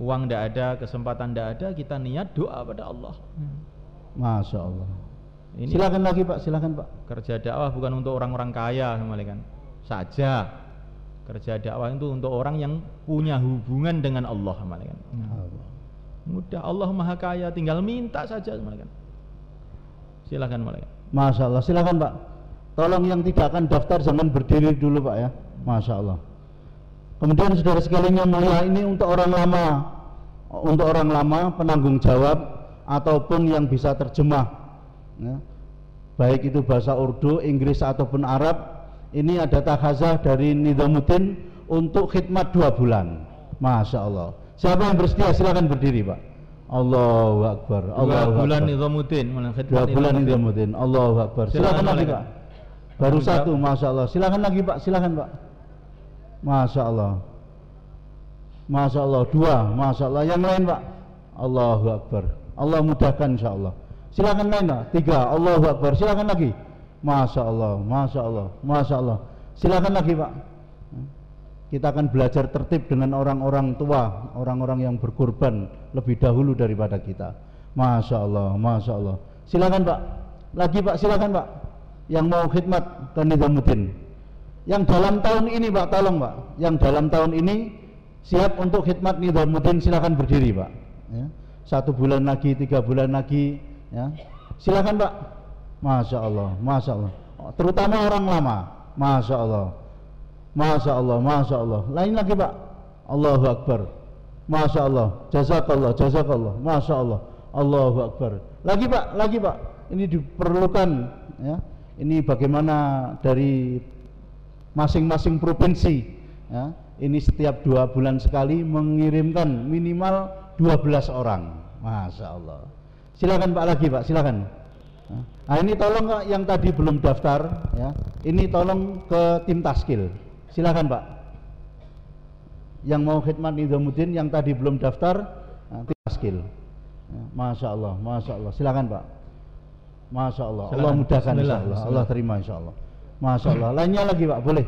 Speaker 2: Uang tidak ada, kesempatan tidak ada, kita niat doa pada Allah.
Speaker 3: Masya Allah.
Speaker 2: Ini
Speaker 3: silakan lagi Pak. Silakan Pak.
Speaker 2: Kerja dakwah bukan untuk orang-orang kaya saja. Kerja dakwah itu untuk orang yang punya hubungan dengan Allah. Mudah, Allah Maha Kaya, tinggal minta saja. Silakan Malaikat.
Speaker 3: Masya Allah. Silakan Pak. Tolong yang tidak akan daftar jangan berdiri dulu Pak ya. Masya Allah. Kemudian saudara sekalian yang mulia, ini untuk orang lama, penanggung jawab ataupun yang bisa terjemah ya. Baik itu bahasa Urdu, Inggris ataupun Arab. Ini ada takhazah dari Nizamuddin untuk khidmat 2 bulan. Masya Allah. Siapa yang bersedia silakan berdiri Pak. Allahu Akbar.
Speaker 2: 2 bulan Nizamuddin.
Speaker 3: 2 bulan Nizamuddin. Allahu Akbar. Silakan lagi Pak. Baru 1. Masya Allah. Silakan lagi Pak. Silakan Pak. Masya Allah. Masya Allah. 2. Masya Allah. Yang lain Pak. Allahu Akbar. Allah mudahkan insya Allah. Silakan lain Pak. 3. Allahu Akbar. Silakan lagi. Masya Allah, Masya Allah, Masya Allah. Silakan lagi Pak. Kita akan belajar tertib dengan orang-orang tua, orang-orang yang berkorban lebih dahulu daripada kita. Masya Allah, Masya Allah. Silakan Pak. Lagi Pak, silakan Pak. Yang mau khidmat ke Nizamuddin. Yang dalam tahun ini Pak, tolong Pak. Yang dalam tahun ini siap untuk khidmat Nizamuddin, silakan berdiri Pak. Ya. 1 bulan lagi, 3 bulan lagi. Ya. Silakan Pak. Masya Allah, Masya Allah. Terutama orang lama. Masya Allah. Masya Allah, Masya Allah. Lain lagi Pak. Allahu Akbar. Masya Allah. Jazakallah, jazakallah. Masya Allah. Allahu Akbar. Lagi Pak, lagi Pak. Ini diperlukan ya. Ini bagaimana dari masing-masing provinsi ya. Ini setiap 2 bulan sekali mengirimkan minimal 12 orang. Masya Allah. Silakan Pak, lagi Pak, silakan. Nah ini tolong Kak, yang tadi belum daftar ya, ini tolong ke tim taskil. Silakan Pak. Yang mau khidmat Nizamuddin yang tadi belum daftar, tim taskil. Ya, Masya Allah, Masya Allah. Silakan Pak. Masya Allah. Silakan. Allah mudahkan insya Allah. Allah terima insya Allah. Masya Allah. Lainnya lagi Pak, boleh.